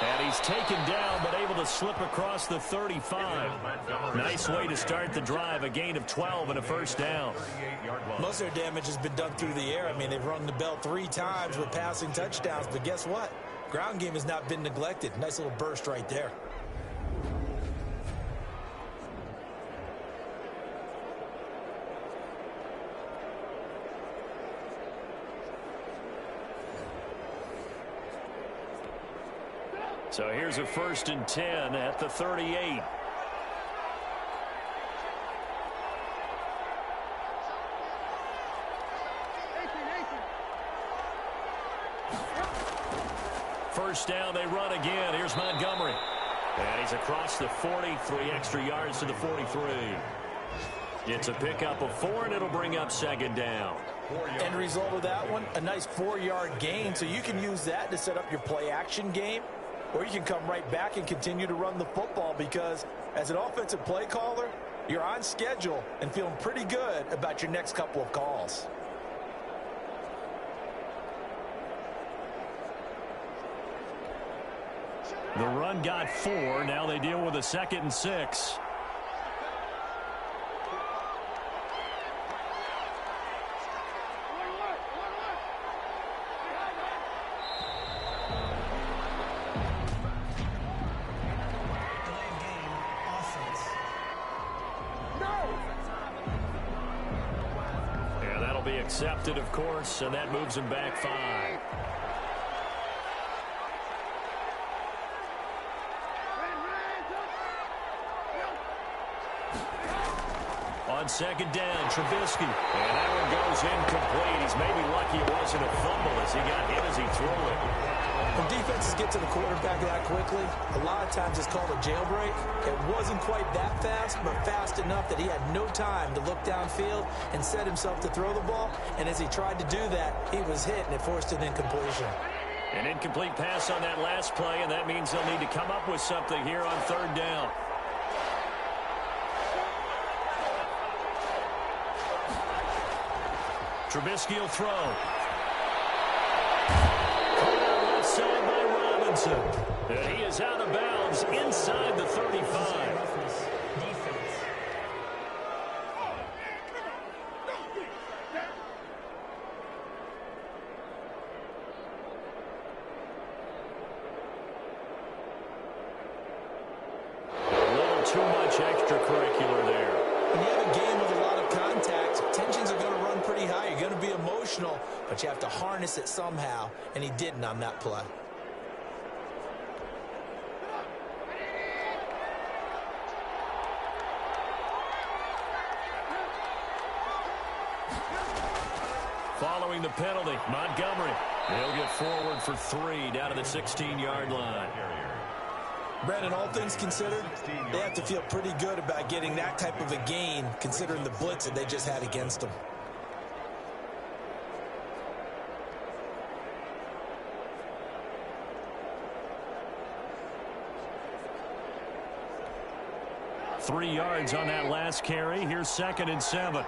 And he's taken down, but able to slip across the 35. Nice way to start the drive, a gain of 12 and a first down. Most of their damage has been done through the air. I mean, they've rung the bell 3 times with passing touchdowns, but guess what? Ground game has not been neglected. Nice little burst right there. So here's a 1st and 10 at the 38. First down, they run again. Here's Montgomery. And he's across the 40, 3 extra yards to the 43. It's a pickup of 4, and it'll bring up 2nd down. End result of that one, a nice 4-yard gain, so you can use that to set up your play-action game. Or you can come right back and continue to run the football because as an offensive play caller, you're on schedule and feeling pretty good about your next couple of calls. The run got 4. Now they deal with a 2nd and 6. Accepted, of course, and that moves him back 5. On 2nd down, Trubisky. And that one goes incomplete. He's maybe lucky it wasn't a fumble as he got hit as he threw it. When defenses get to the quarterback that quickly, a lot of times it's called a jailbreak. It wasn't quite that fast, but fast enough that he had no time to look downfield and set himself to throw the ball. And as he tried to do that, he was hit, and it forced an incompletion. An incomplete pass on that last play, and that means they'll need to come up with something here on 3rd down. Trubisky will throw. Side by Robinson. And he is out of bounds inside the 35. A little too much extracurricular there. When you have a game with a lot of contact, tensions are going to run pretty high. You're going to be emotional, but you have to harness it somehow, and he didn't on that play. following the penalty. Montgomery, he'll get forward for 3 down to the 16-yard line. Brandon, all things considered, they have to feel pretty good about getting that type of a gain considering the blitz that they just had against them. Three yards on that last carry. Here's 2nd and 7.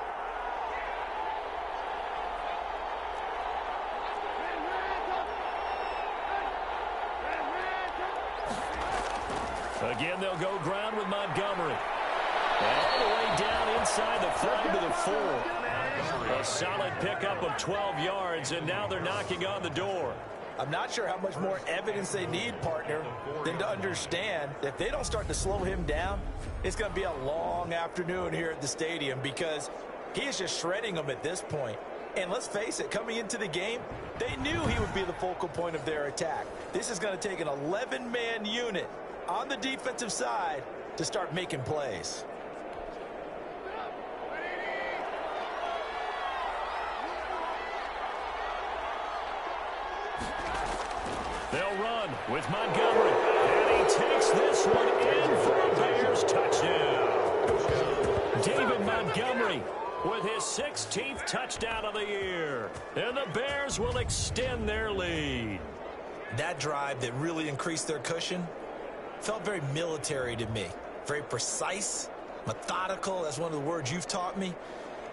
Again, they'll go ground with Montgomery. And all the way down inside the 5 to the 4. A solid pickup of 12 yards, and now they're knocking on the door. I'm not sure how much more evidence they need, partner, than to understand that if they don't start to slow him down, it's going to be a long afternoon here at the stadium because he is just shredding them at this point. And let's face it, coming into the game, they knew he would be the focal point of their attack. This is going to take an 11-man unit on the defensive side to start making plays. They'll run with Montgomery. And he takes this one in for a Bears touchdown. David Montgomery with his 16th touchdown of the year. And the Bears will extend their lead. That drive that really increased their cushion felt very military to me. Very precise, methodical. That's one of the words you've taught me.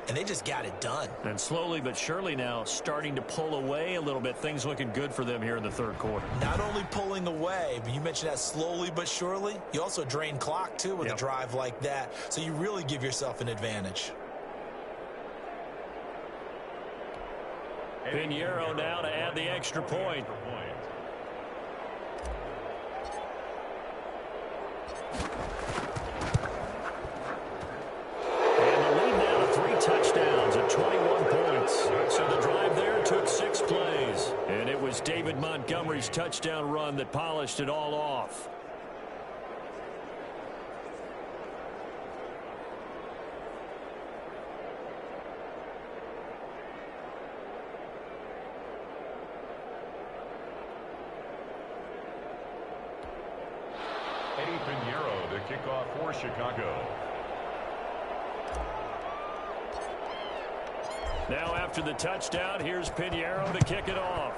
And they just got it done. And slowly but surely now starting to pull away a little bit. Things looking good for them here in the third quarter. Not only pulling away, but you mentioned that slowly but surely. You also drain clock, too, with a drive like that. So you really give yourself an advantage. Pinheiro now to add the extra point. Touchdowns at 21 points. So the drive there took 6 plays. And it was David Montgomery's touchdown run that polished it all off. Eddie Pinheiro to kick off for Chicago. Now after the touchdown, here's Pinheiro to kick it off.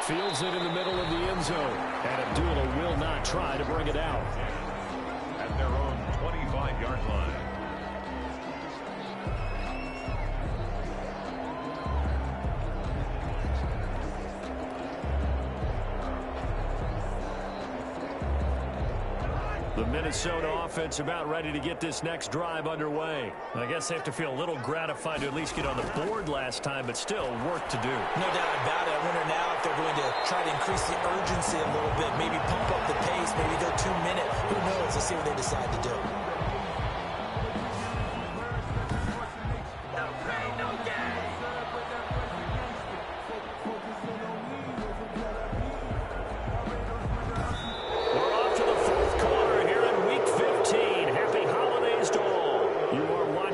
Fields it in the middle of the end zone. And Abdullah will not try to bring it out. At their own 25-yard line. The Minnesota offense about ready to get this next drive underway. I guess they have to feel a little gratified to at least get on the board last time, but still work to do. No doubt about it. I wonder now if they're going to try to increase the urgency a little bit, maybe pump up the pace, maybe go 2 minutes. Who knows? Let's see what they decide to do.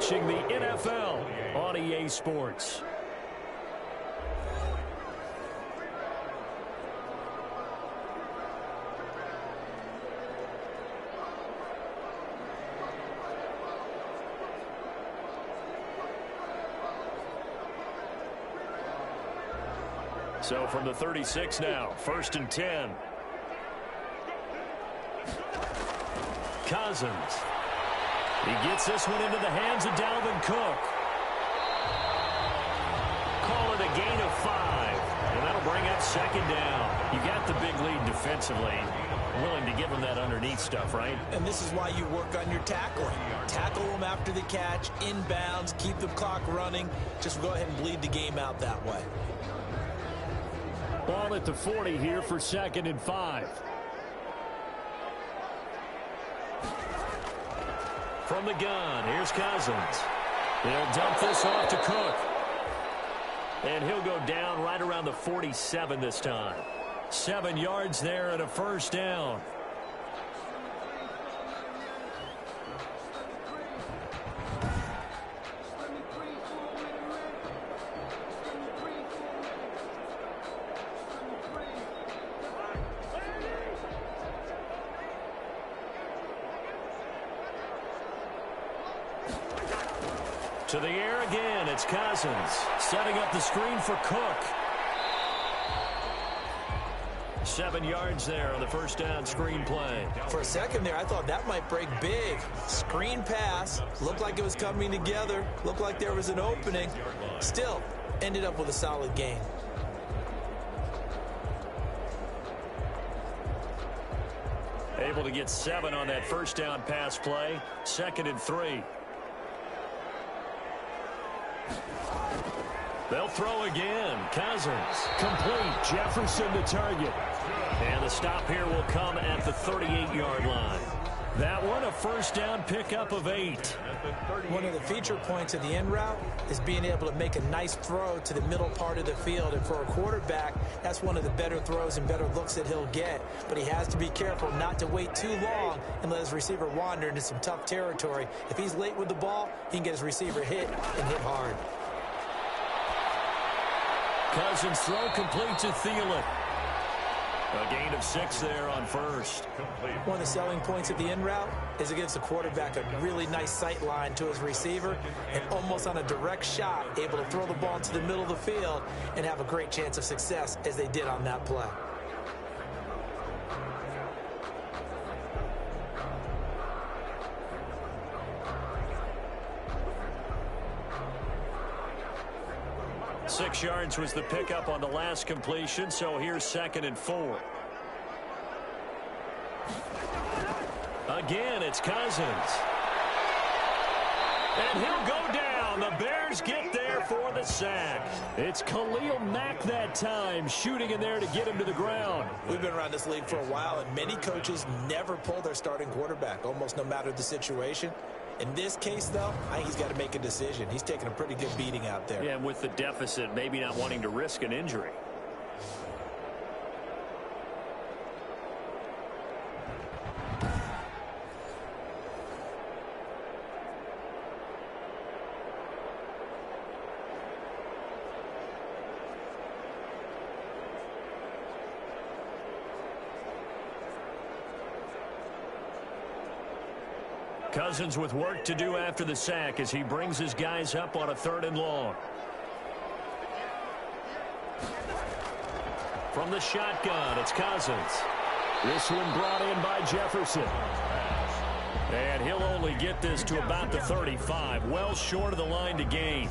The NFL on EA Sports. So from the 36 now, 1st and 10. Cousins. He gets this one into the hands of Dalvin Cook. Call it a gain of 5. And that'll bring up 2nd down. You got the big lead defensively. Willing to give him that underneath stuff, right? And this is why you work on your tackling. Tackle them after the catch, inbounds, keep the clock running. Just go ahead and bleed the game out that way. Ball at the 40 here for 2nd and 5. From the gun, here's Cousins. They'll dump this off to Cook. And he'll go down right around the 47 this time. 7 yards there and a 1st down. To the air again, it's Cousins. Setting up the screen for Cook. 7 yards there on the first down screen play. For a second there, I thought that might break big. Screen pass. Looked like it was coming together. Looked like there was an opening. Still, ended up with a solid game. Able to get 7 on that first down pass play. 2nd and 3. They'll throw again. Cousins. Complete. Jefferson the target. And the stop here will come at the 38-yard line. That one, a first down pickup of 8. One of the feature points of the end route is being able to make a nice throw to the middle part of the field. And for a quarterback, that's one of the better throws and better looks that he'll get. But he has to be careful not to wait too long and let his receiver wander into some tough territory. If he's late with the ball, he can get his receiver hit and hit hard. Cousins throw complete to Thielen. A gain of 6 there on first. One of the selling points of the in route is it gives the quarterback a really nice sight line to his receiver and almost on a direct shot able to throw the ball into the middle of the field and have a great chance of success as they did on that play. Six yards was the pickup on the last completion, so here's 2nd and 4. Again, it's Cousins. And he'll go down. The Bears get there for the sack. It's Khalil Mack that time, shooting in there to get him to the ground. We've been around this league for a while, and many coaches never pull their starting quarterback, almost no matter the situation. In this case, though, I think he's got to make a decision. He's taking a pretty good beating out there. Yeah, and with the deficit, maybe not wanting to risk an injury. Cousins with work to do after the sack as he brings his guys up on a 3rd and long. From the shotgun, it's Cousins. This one brought in by Jefferson. And he'll only get this to about the 35, well short of the line to gain.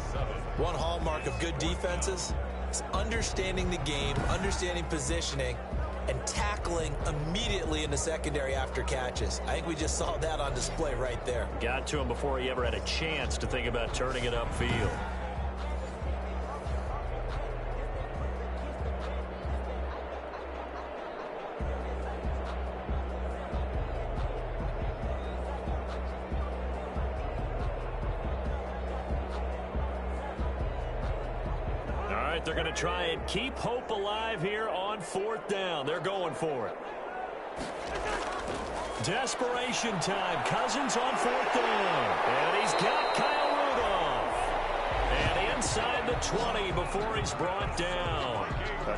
One hallmark of good defenses is understanding the game, understanding positioning, and tackling immediately in the secondary after catches. I think we just saw that on display right there. Got to him before he ever had a chance to think about turning it upfield. They're going to try and keep hope alive here on 4th down. They're going for it. Desperation time. Cousins on 4th down. And he's got Kyle Rudolph. And inside the 20 before he's brought down.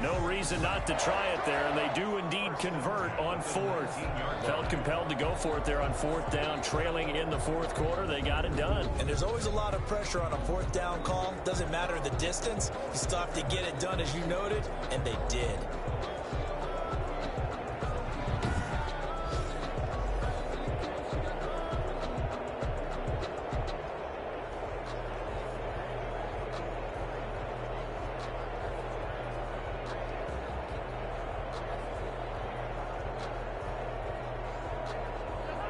No reason not to try it there, and they do indeed convert on 4th. Felt compelled to go for it there on 4th down, trailing in the 4th quarter. They got it done. And there's always a lot of pressure on a 4th down call. Doesn't matter the distance. You still have to get it done, as you noted, and they did.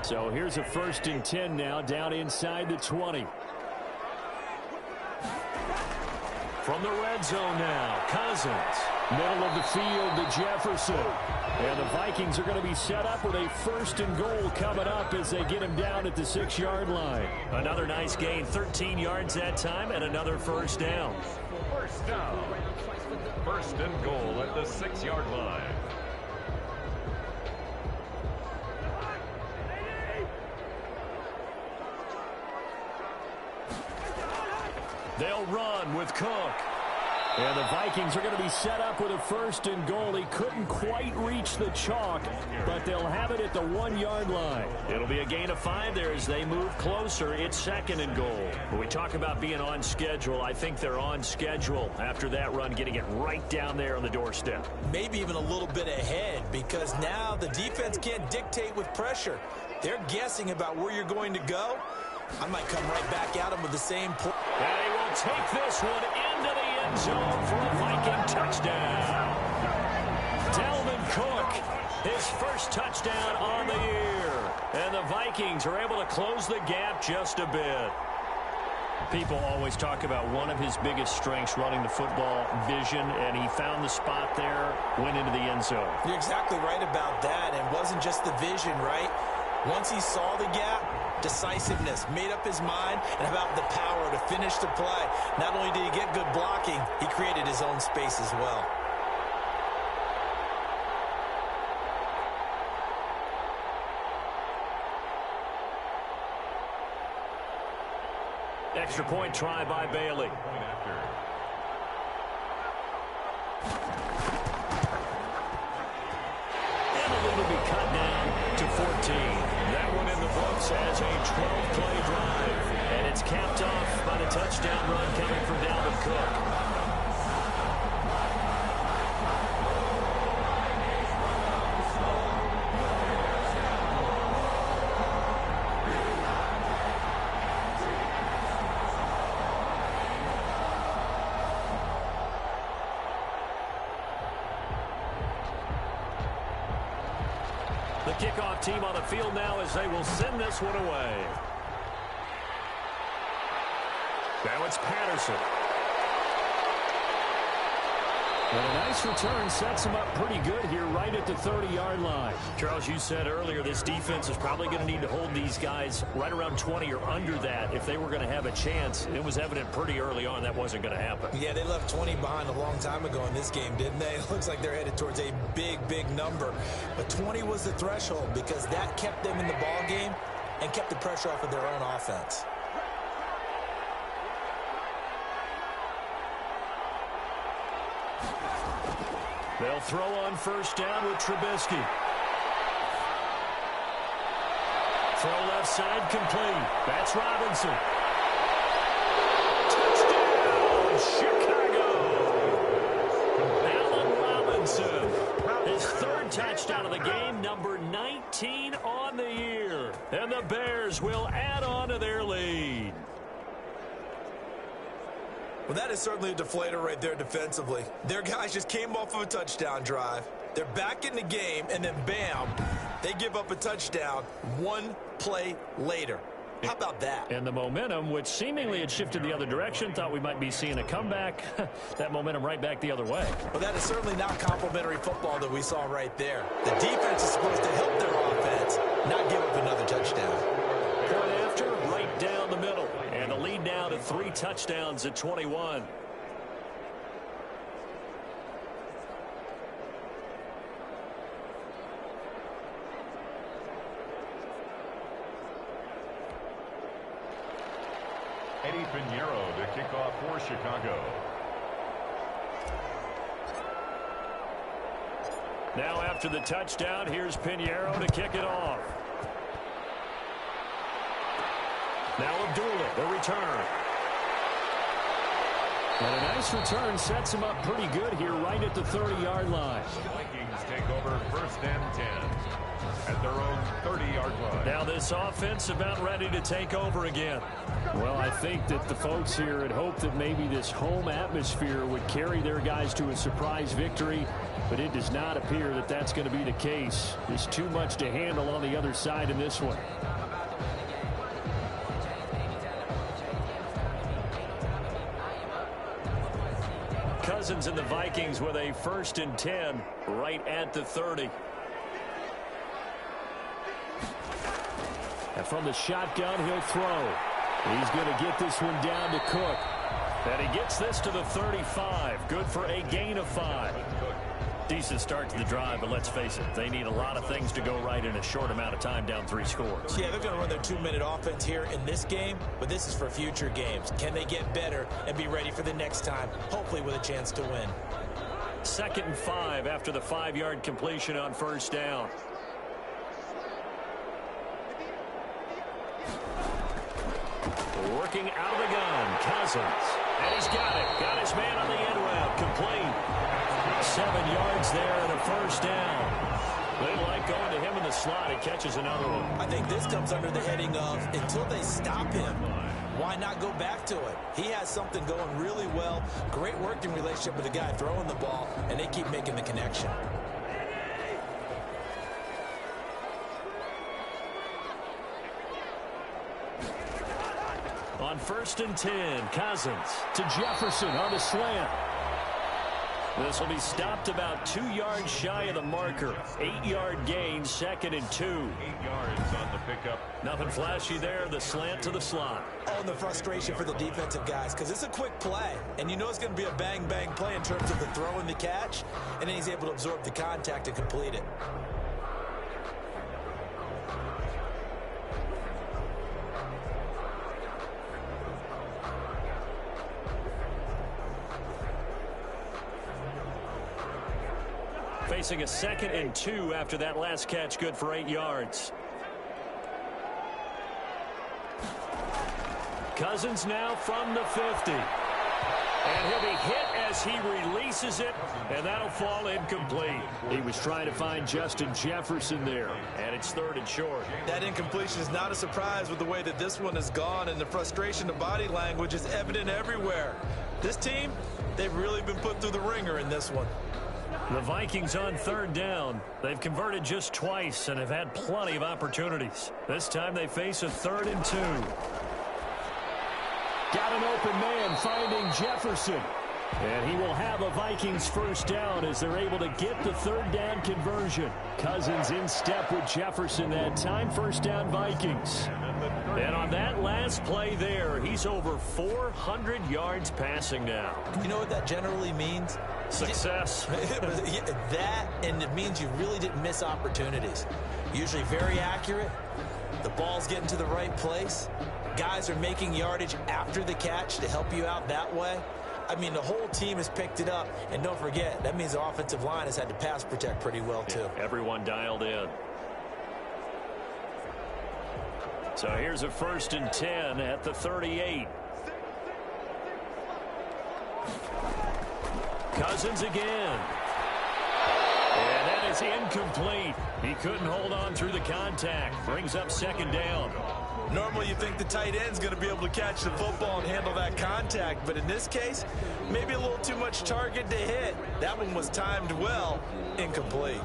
So here's a 1st and 10 now, down inside the 20. From the red zone now, Cousins. Middle of the field to Jefferson. And the Vikings are going to be set up with a 1st and goal coming up as they get him down at the 6-yard line. Another nice gain, 13 yards that time, and another 1st down. 1st down. 1st and goal at the 6-yard line. They'll run with Cook. And the Vikings are going to be set up with a 1st and goal. He couldn't quite reach the chalk, but they'll have it at the 1-yard line. It'll be a gain of 5 there as they move closer. It's 2nd and goal. When we talk about being on schedule, I think they're on schedule after that run, getting it right down there on the doorstep. Maybe even a little bit ahead, because now the defense can't dictate with pressure. They're guessing about where you're going to go. I might come right back at him with the same play. And he will take this one into the end zone for a Viking touchdown. Dalvin Cook, his first touchdown on the year. And the Vikings are able to close the gap just a bit. People always talk about one of his biggest strengths, running the football, vision, and he found the spot there, went into the end zone. You're exactly right about that, and it wasn't just the vision, right? Once he saw the gap, decisiveness, made up his mind, and about the power to finish the play. Not only did he get good blocking, he created his own space as well. Extra point try by Bailey. And a little bit cut down to 14. That one in the books as a 12-play drive. And it's capped off by the touchdown run coming from Dalvin Cook. The kickoff team on the field now as they will send this one away. Now it's Patterson. And a nice return sets him up pretty good here right at the 30-yard line. Charles, you said earlier this defense is probably going to need to hold these guys right around 20 or under that if they were going to have a chance. It was evident pretty early on that wasn't going to happen. Yeah, they left 20 behind a long time ago in this game, didn't they? It looks like they're headed towards a big, big number. But 20 was the threshold because that kept them in the ball game and kept the pressure off of their own offense. They'll throw on first down with Trubisky. Throw left side complete. That's Robinson. Touchdown, Chicago. Allen Robinson. His 3rd touchdown of the game, number 19 on the year. And the Bears will add on to their lead. Well, that is certainly a deflator right there defensively. Their guys just came off of a touchdown drive. They're back in the game, and then bam, they give up a touchdown 1 play later. How about that? And the momentum, which seemingly had shifted the other direction, thought we might be seeing a comeback. That momentum right back the other way. Well, that is certainly not complimentary football that we saw right there. The defense is supposed to help their offense, not give up another touchdown. Point after, right down the middle. And the lead now to 3 touchdowns at 21. Eddie Pinheiro to kick off for Chicago. Now after the touchdown, here's Pinheiro to kick it off. Now Abdullah, the return. And a nice return sets him up pretty good here right at the 30-yard line. The Vikings take over 1st and 10 at their own 30-yard line. Now this offense about ready to take over again. Well, I think that the folks here had hoped that maybe this home atmosphere would carry their guys to a surprise victory, but it does not appear that that's going to be the case. There's too much to handle on the other side in this one. Cousins and the Vikings with a 1st and 10 right at the 30. And from the shotgun, he'll throw. He's going to get this one down to Cook. And he gets this to the 35. Good for a gain of 5. Decent start to the drive, but let's face it, they need a lot of things to go right in a short amount of time down 3 scores. Yeah, they're going to run their 2-minute offense here in this game, but this is for future games. Can they get better and be ready for the next time, hopefully with a chance to win? 2nd and 5 after the 5-yard completion on 1st down. Working out of the gun, Cousins. And he's got it. Got his man on the end route. Complete. 7 yards there and a 1st down. They like going to him in the slot. He catches another one. I think this comes under the heading of until they stop him, why not go back to it? He has something going really well. Great working relationship with the guy throwing the ball, and they keep making the connection. On 1st and 10, Cousins to Jefferson on the slant. This will be stopped about 2 yards shy of the marker. 8-yard gain, 2nd and 2. 8 yards on the pickup. Nothing flashy there. The slant to the slot. Oh, and the frustration for the defensive guys, because it's a quick play, and you know it's going to be a bang-bang play in terms of the throw and the catch, and then he's able to absorb the contact and complete it. Facing a 2nd and 2 after that last catch, good for 8 yards. Cousins now from the 50. And he'll be hit as he releases it, and that'll fall incomplete. He was trying to find Justin Jefferson there, and it's 3rd and short. That incompletion is not a surprise with the way that this one has gone, and the frustration of body language is evident everywhere. This team, they've really been put through the ringer in this one. The Vikings on 3rd down. They've converted just twice and have had plenty of opportunities. This time they face a 3rd and 2. Got an open man finding Jefferson. And he will have a Vikings 1st down as they're able to get the 3rd down conversion. Cousins in step with Jefferson that time. 1st down Vikings. And on that last play there, he's over 400 yards passing now. You know what that generally means? Success. That, and it means you really didn't miss opportunities. Usually very accurate. The ball's getting to the right place. Guys are making yardage after the catch to help you out that way. I mean, the whole team has picked it up. And don't forget, that means the offensive line has had to pass protect pretty well, too. Everyone dialed in. So here's a 1st and 10 at the 38. Cousins again. And that is incomplete. He couldn't hold on through the contact. Brings up 2nd down. Normally you think the tight end's going to be able to catch the football and handle that contact, but in this case, maybe a little too much target to hit. That one was timed well. Incomplete.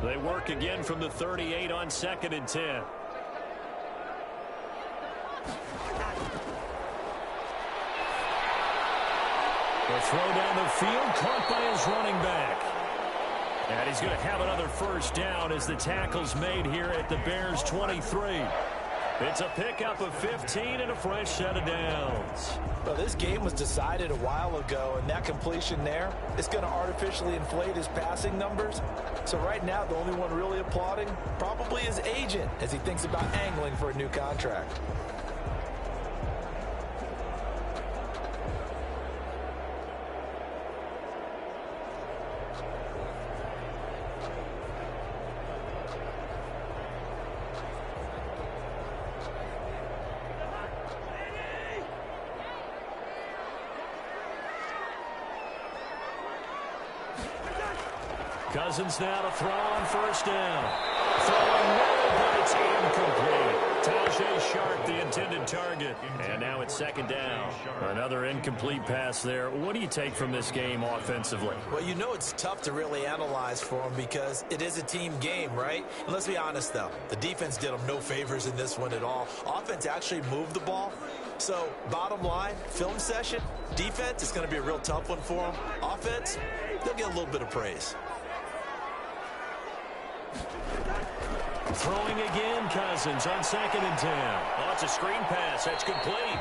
They work again from the 38 on 2nd and 10. The throw down the field, caught by his running back. And he's going to have another 1st down as the tackle's made here at the Bears' 23. It's a pickup of 15 and a fresh set of downs. Well, this game was decided a while ago, and that completion there is going to artificially inflate his passing numbers. So right now, the only one really applauding probably his agent as he thinks about angling for a new contract. Cousins now to throw on 1st down. Throwing low, but it's incomplete. Tajay Sharp, the intended target. And now it's 2nd down. Another incomplete pass there. What do you take from this game offensively? Well, you know it's tough to really analyze for them because it is a team game, right? And let's be honest, though. The defense did them no favors in this one at all. Offense actually moved the ball. So, bottom line, film session, defense is going to be a real tough one for them. Offense, they'll get a little bit of praise. Throwing again, Cousins on 2nd and 10. Oh, it's a screen pass. That's complete.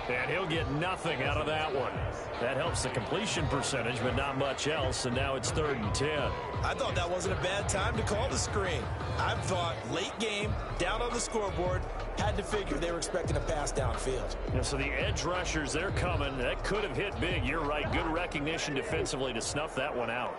And he'll get nothing out of that one. That helps the completion percentage, but not much else, and now it's 3rd and 10. I thought that wasn't a bad time to call the screen. I thought late game, down on the scoreboard, had to figure they were expecting a pass downfield. Yeah, so the edge rushers, they're coming. That could have hit big. You're right. Good recognition defensively to snuff that one out.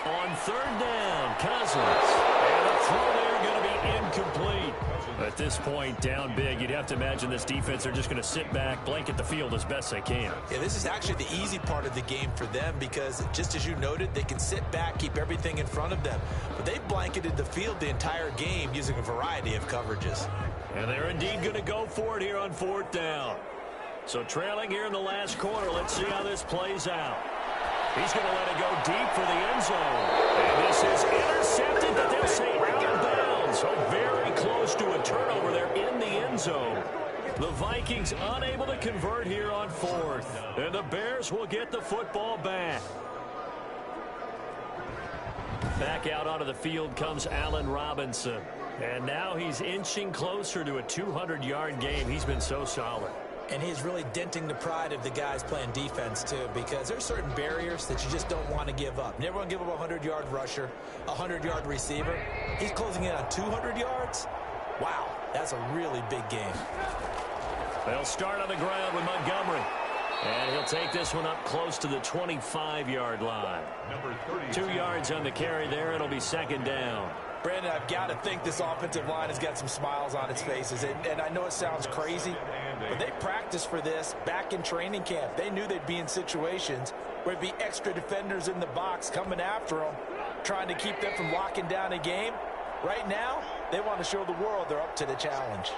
On 3rd down, Cousins. And the throw there going to be incomplete. At this point, down big, you'd have to imagine this defense are just going to sit back, blanket the field as best they can. Yeah, this is actually the easy part of the game for them because, just as you noted, they can sit back, keep everything in front of them. But they blanketed the field the entire game using a variety of coverages. And they're indeed going to go for it here on 4th down. So trailing here in the last quarter, let's see how this plays out. He's going to let it go deep for the end zone. And this is intercepted, but they'll say out of bounds. So very close to a turnover there in the end zone. The Vikings unable to convert here on 4th. And the Bears will get the football back. Back out onto the field comes Allen Robinson. And now he's inching closer to a 200-yard game. He's been so solid. And he's really denting the pride of the guys playing defense, too, because there's certain barriers that you just don't want to give up. Never want to give up a 100-yard rusher, a 100-yard receiver. He's closing in on 200 yards. Wow, that's a really big game. They'll start on the ground with Montgomery. And he'll take this one up close to the 25-yard line. 2 yards on the carry there. It'll be 2nd down. Brandon, I've got to think this offensive line has got some smiles on its faces. And I know it sounds crazy, but they practiced for this back in training camp. They knew they'd be in situations where there'd be extra defenders in the box coming after them, trying to keep them from locking down a game. Right now, they want to show the world they're up to the challenge.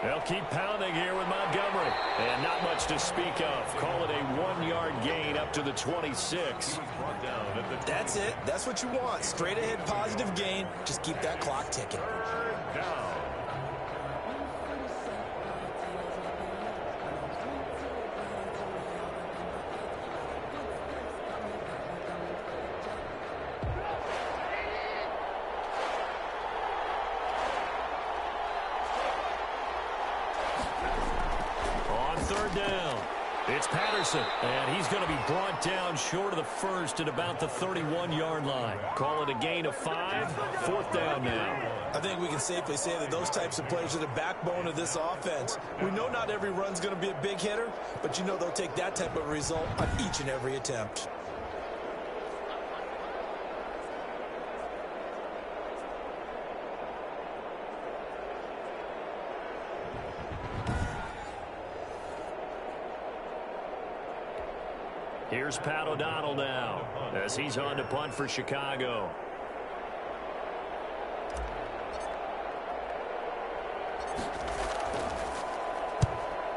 They'll keep pounding here with Montgomery. And not much to speak of. Call it a 1-yard gain up to the 26. That's it. That's what you want. Straight ahead positive gain. Just keep that clock ticking. It's Patterson, and he's going to be brought down short of the first at about the 31-yard line. Call it a gain of 5, 4th down now. I think we can safely say that those types of players are the backbone of this offense. We know not every run's going to be a big hitter, but you know they'll take that type of result on each and every attempt. Here's Pat O'Donnell now as he's on to punt for Chicago.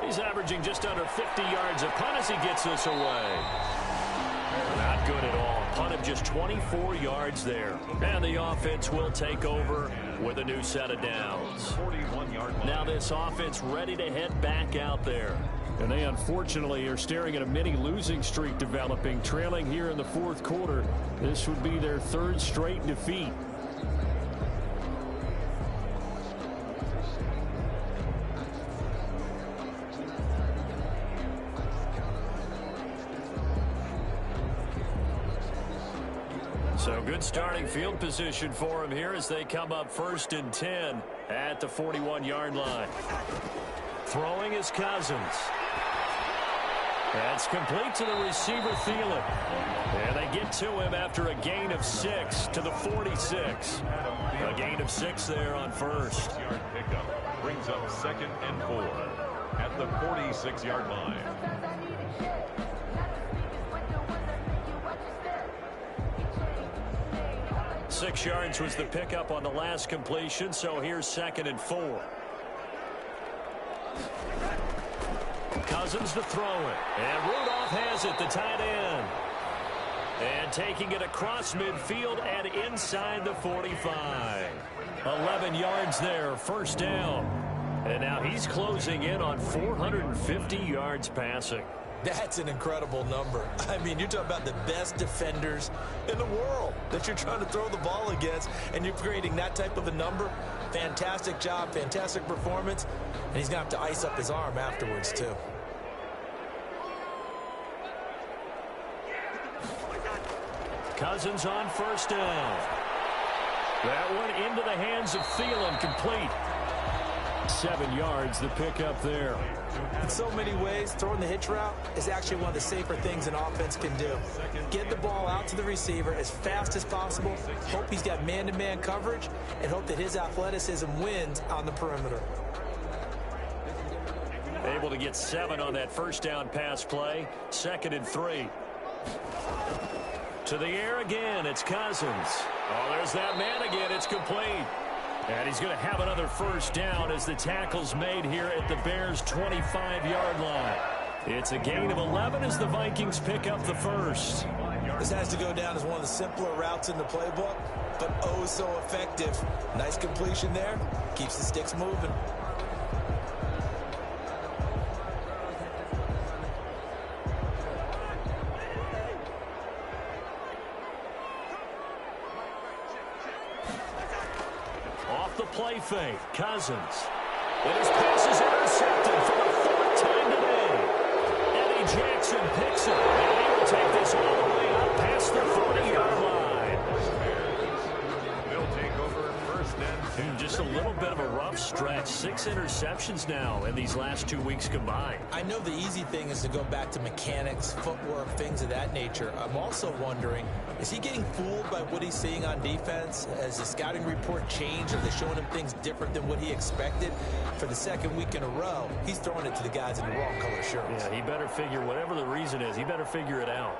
He's averaging just under 50 yards a punt as he gets this away. Not good at all. Punt of just 24 yards there. And the offense will take over with a new set of downs. Now this offense ready to head back out there. And they unfortunately are staring at a mini losing streak developing, trailing here in the 4th quarter. This would be their 3rd straight defeat. So good starting field position for them here as they come up 1st and 10 at the 41-yard line. Throwing is Cousins. That's complete to the receiver, Thielen. And they get to him after a gain of 6 to the 46. A gain of 6 there on 1st. Yard pickup brings up 2nd and 4 at the 46-yard line. 6 yards was the pickup on the last completion, so here's 2nd and 4. Cousins to throw it. And Rudolph has it, the tight end. And taking it across midfield and inside the 45. 11 yards there, 1st down. And now he's closing in on 450 yards passing. That's an incredible number. I mean, you're talking about the best defenders in the world that you're trying to throw the ball against, and you're creating that type of a number. Fantastic job, fantastic performance, and he's going to have to ice up his arm afterwards, too. Cousins on first down. That one into the hands of Thielen, complete. 7 yards, the pickup there. In so many ways, throwing the hitch route is actually one of the safer things an offense can do. Get the ball out to the receiver as fast as possible, hope he's got man-to-man coverage, and hope that his athleticism wins on the perimeter. Able to get 7 on that first down pass play. 2nd and 3. To the air again, it's Cousins. Oh, there's that man again. It's complete. And he's going to have another first down as the tackle's made here at the Bears' 25-yard line. It's a gain of 11 as the Vikings pick up the first. This has to go down as one of the simpler routes in the playbook, but oh so effective. Nice completion there. Keeps the sticks moving. Play fake. Cousins. And his pass is intercepted for the 4th time today. Eddie Jackson picks it. And he will take this all the way up past the 40-yard line. They'll take over first and 10. Just a little bit of a rough stretch. 6 interceptions now in these last 2 weeks combined. I know the easy thing is to go back to mechanics, footwork, things of that nature. I'm also wondering, is he getting fooled by what he's seeing on defense? Has the scouting report changed? Are they showing him things different than what he expected? For the 2nd week in a row, he's throwing it to the guys in the wrong color shirts. Yeah, he better figure, whatever the reason is, he better figure it out.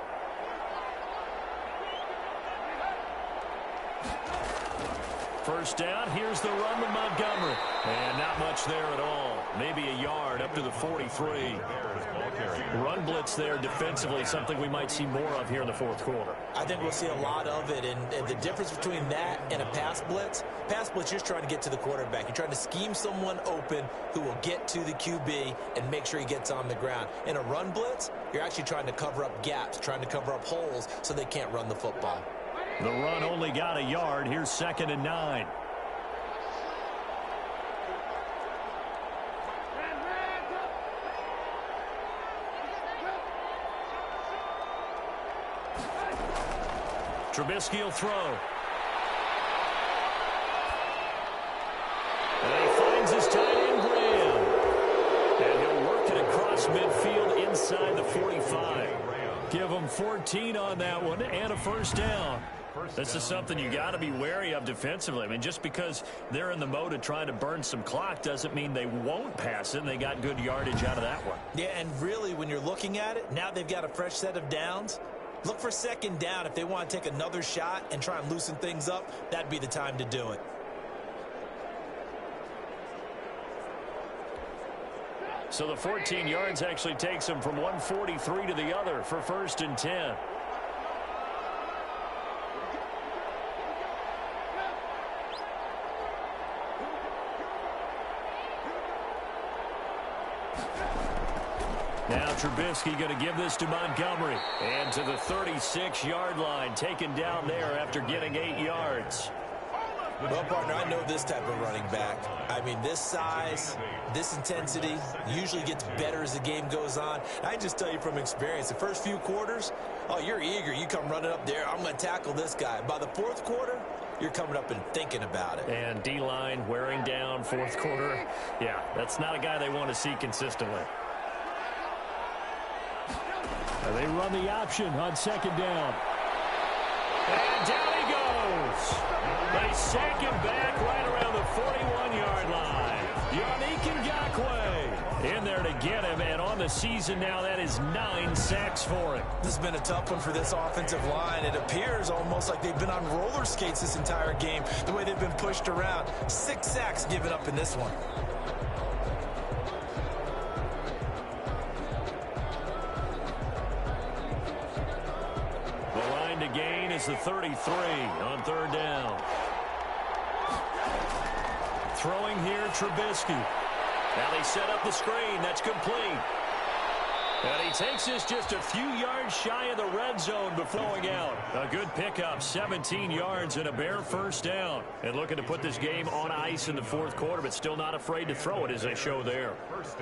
First down, here's the run with Montgomery. And not much there at all. Maybe a yard up to the 43. Run blitz there defensively, something we might see more of here in the 4th quarter. I think we'll see a lot of it, and the difference between that and a pass blitz, you're just trying to get to the quarterback. You're trying to scheme someone open who will get to the QB and make sure he gets on the ground. In a run blitz, you're actually trying to cover up gaps, trying to cover up holes so they can't run the football. The run only got a yard. Here's 2nd and 9. Trubisky will throw. And he finds his tight end, Graham. And he'll work it across midfield inside the 45. Give him 14 on that one and a first down. This is something you got to be wary of defensively. I mean, just because they're in the mode of trying to burn some clock doesn't mean they won't pass it, and they got good yardage out of that one. Yeah, and really, when you're looking at it, now they've got a fresh set of downs. Look for 2nd down. If they want to take another shot and try and loosen things up, that'd be the time to do it. So the 14 yards actually takes them from 143 to the other for 1st and 10. Now Trubisky going to give this to Montgomery. And to the 36-yard line, taken down there after getting 8 yards. Well, partner, I know this type of running back. I mean, this size, this intensity usually gets better as the game goes on. I just tell you from experience, the first few quarters, oh, you're eager. You come running up there. I'm going to tackle this guy. By the 4th quarter, you're coming up and thinking about it. And D-line wearing down 4th quarter. Yeah, that's not a guy they want to see consistently. And they run the option on 2nd down. And down he goes. They sack him back right around the 41-yard line. Yannick Ngakoue in there to get him. And on the season now, that is 9 sacks for him. This has been a tough one for this offensive line. It appears almost like they've been on roller skates this entire game, the way they've been pushed around. 6 sacks given up in this one. Gain is the 33 on 3rd down. Throwing here, Trubisky. Now they set up the screen. That's complete. And he takes this just a few yards shy of the red zone before going out. A good pickup, 17 yards and a bare first down. And looking to put this game on ice in the fourth quarter, but still not afraid to throw it as they show there.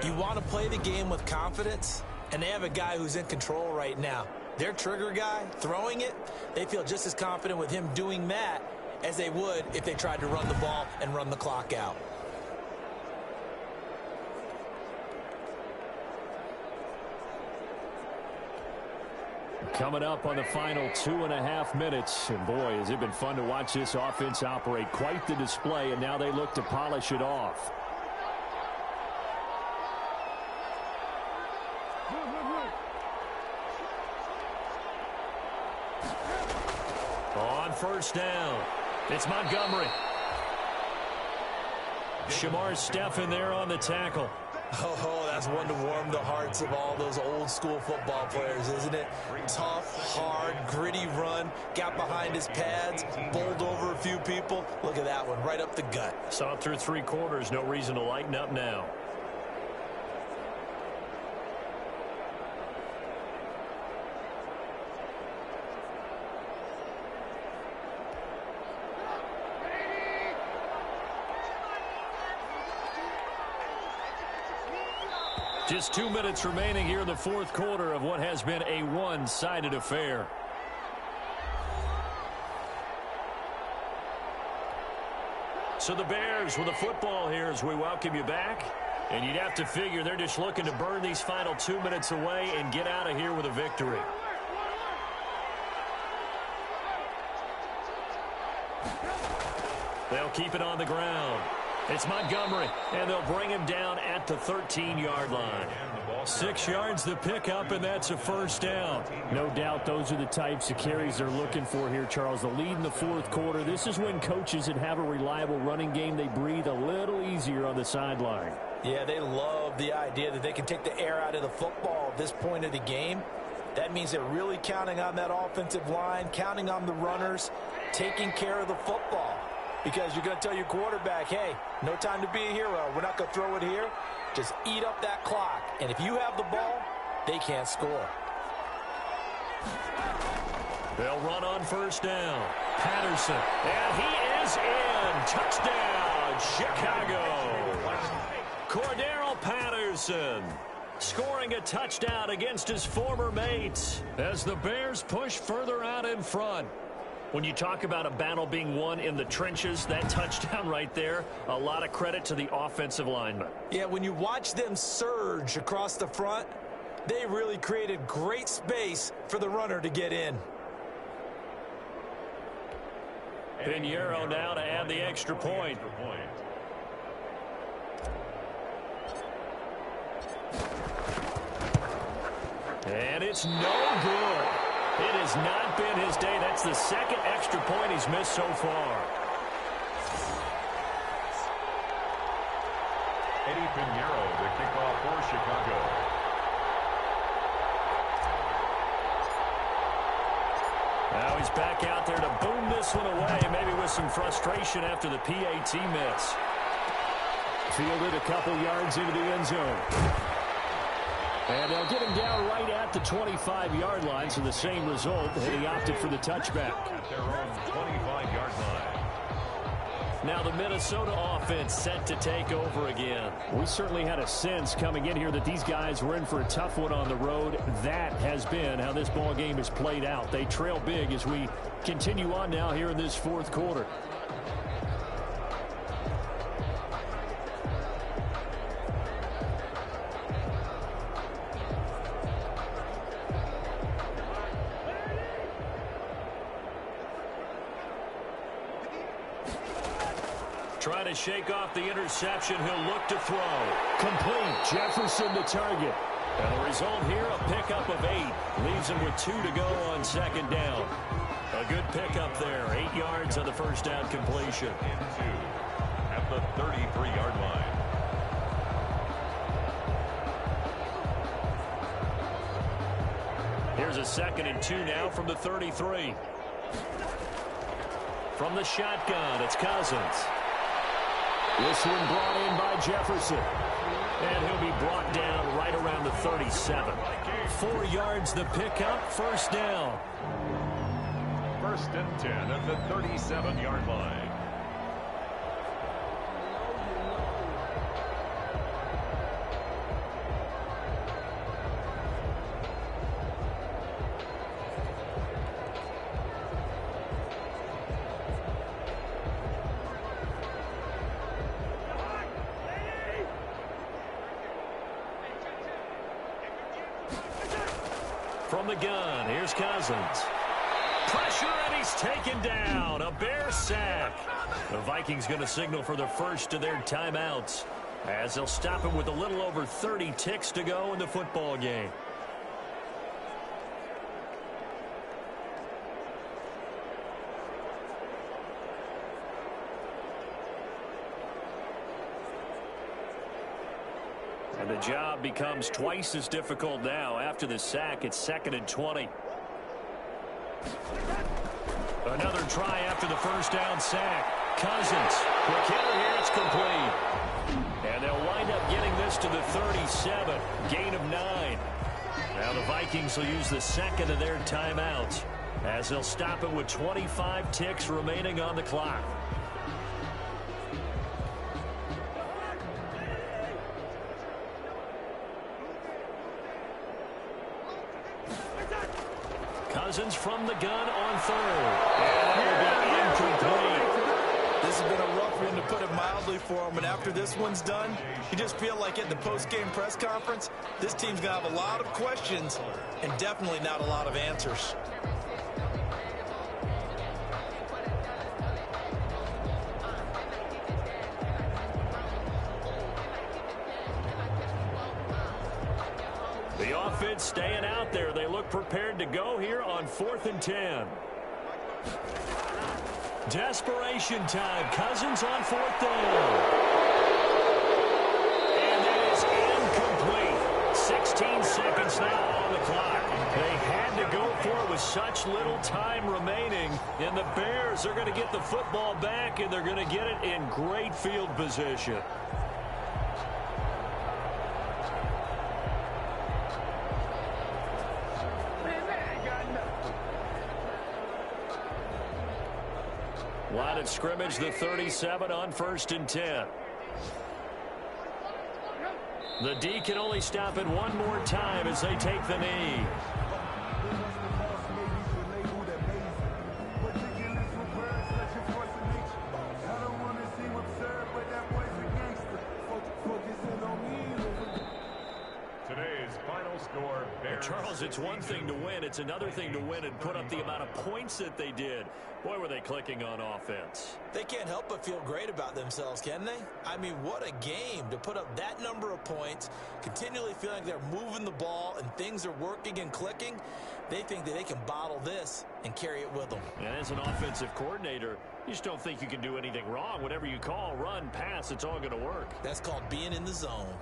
You want to play the game with confidence, and they have a guy who's in control right now. Their trigger guy, throwing it, they feel just as confident with him doing that as they would if they tried to run the ball and run the clock out. Coming up on the final 2.5 minutes. And boy, has it been fun to watch this offense operate. Quite the display, and now they look to polish it off. On first down, it's Montgomery. Shamar Stephen there on the tackle. Oh, that's one to warm the hearts of all those old school football players, isn't it? Tough, hard, gritty run, got behind his pads, bowled over a few people. Look at that one, right up the gut. Saw it through 3 quarters, no reason to lighten up now. Just 2 minutes remaining here in the fourth quarter of what has been a one-sided affair. So the Bears with the football here as we welcome you back. And you'd have to figure they're just looking to burn these final 2 minutes away and get out of here with a victory. They'll keep it on the ground. It's Montgomery, and they'll bring him down at the 13-yard line. 6 yards the pickup, and that's a first down. No doubt those are the types of carries they're looking for here, Charles. The lead in the fourth quarter. This is when coaches that have a reliable running game, they breathe a little easier on the sideline. Yeah, they love the idea that they can take the air out of the football at this point of the game. That means they're really counting on that offensive line, counting on the runners, taking care of the football. Because you're going to tell your quarterback, hey, no time to be a hero. We're not going to throw it here. Just eat up that clock. And if you have the ball, they can't score. They'll run on first down. Patterson. And he is in. Touchdown, Chicago. Cordero Patterson scoring a touchdown against his former mates as the Bears push further out in front. When you talk about a battle being won in the trenches, that touchdown right there, a lot of credit to the offensive lineman. Yeah, when you watch them surge across the front, they really created great space for the runner to get in. Pinheiro now to add the extra point. And it's no good. It has not been his day. That's the second extra point he's missed so far. Eddie Pinheiro, the kickoff for Chicago. Now he's back out there to boom this one away, maybe with some frustration after the PAT miss. Fielded a couple yards into the end zone. And they'll get him down right at the 25-yard line, so the same result, and he opted for the touchback. At their own 25-yard line. Now the Minnesota offense set to take over again. We certainly had a sense coming in here that these guys were in for a tough one on the road. That has been how this ball game has played out. They trail big as we continue on now here in this fourth quarter. Trying to shake off the interception. He'll look to throw. Complete. Jefferson the target. And the result here, a pickup of 8. Leaves him with 2 to go on second down. A good pickup there. 8 yards on the first down completion. Into at the 33-yard line. Here's a 2nd and 2 now from the 33. From the shotgun, it's Cousins. This one brought in by Jefferson. And he'll be brought down right around the 37. 4 yards the pickup, first down. 1st and 10 at the 37-yard line. From the gun, here's Cousins. Pressure, and he's taken down. A Bear sack. The Vikings going to signal for the first of their timeouts, as they'll stop him with a little over 30 ticks to go in the football game. And the job becomes twice as difficult now. After the sack, it's 2nd and 20. Another try after the first down sack. Cousins. Quick hitter here. It's complete. And they'll wind up getting this to the 37. Gain of 9. Now the Vikings will use the second of their timeouts, as they'll stop it with 25 ticks remaining on the clock. Cousins from the gun on 3rd. And that will be incomplete. This has been a rough one, to put it mildly, for him. And after this one's done, you just feel like at the post-game press conference, this team's going to have a lot of questions and definitely not a lot of answers. The offense staying out there. They look prepared to go here on 4th and 10. Desperation time. Cousins on 4th down. And that is incomplete. 16 seconds now on the clock. They had to go for it with such little time remaining. And the Bears are going to get the football back, and they're going to get it in great field position. Line of scrimmage, the 37 on 1st and 10. The D can only stop it one more time as they take the knee. Today's final score, Bears. Charles, it's one thing to win. It's another thing to win and put up the amount of points that they did. Boy, were they clicking on offense. They can't help but feel great about themselves, can they? I mean, what a game to put up that number of points, continually feeling like they're moving the ball and things are working and clicking. They think that they can bottle this and carry it with them. And as an offensive coordinator, you just don't think you can do anything wrong. Whatever you call, run, pass, it's all going to work. That's called being in the zone.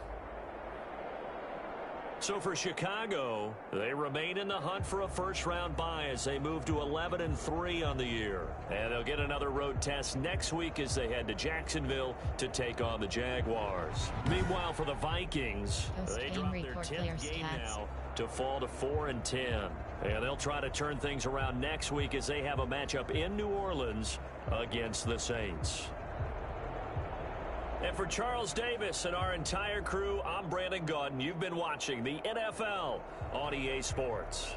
So for Chicago, they remain in the hunt for a first-round bye as they move to 11-3 on the year. And they'll get another road test next week as they head to Jacksonville to take on the Jaguars. Meanwhile, for the Vikings, they drop their 10th game now to fall to 4-10. And they'll try to turn things around next week as they have a matchup in New Orleans against the Saints. And for Charles Davis and our entire crew, I'm Brandon Gaudin. You've been watching the NFL on EA Sports.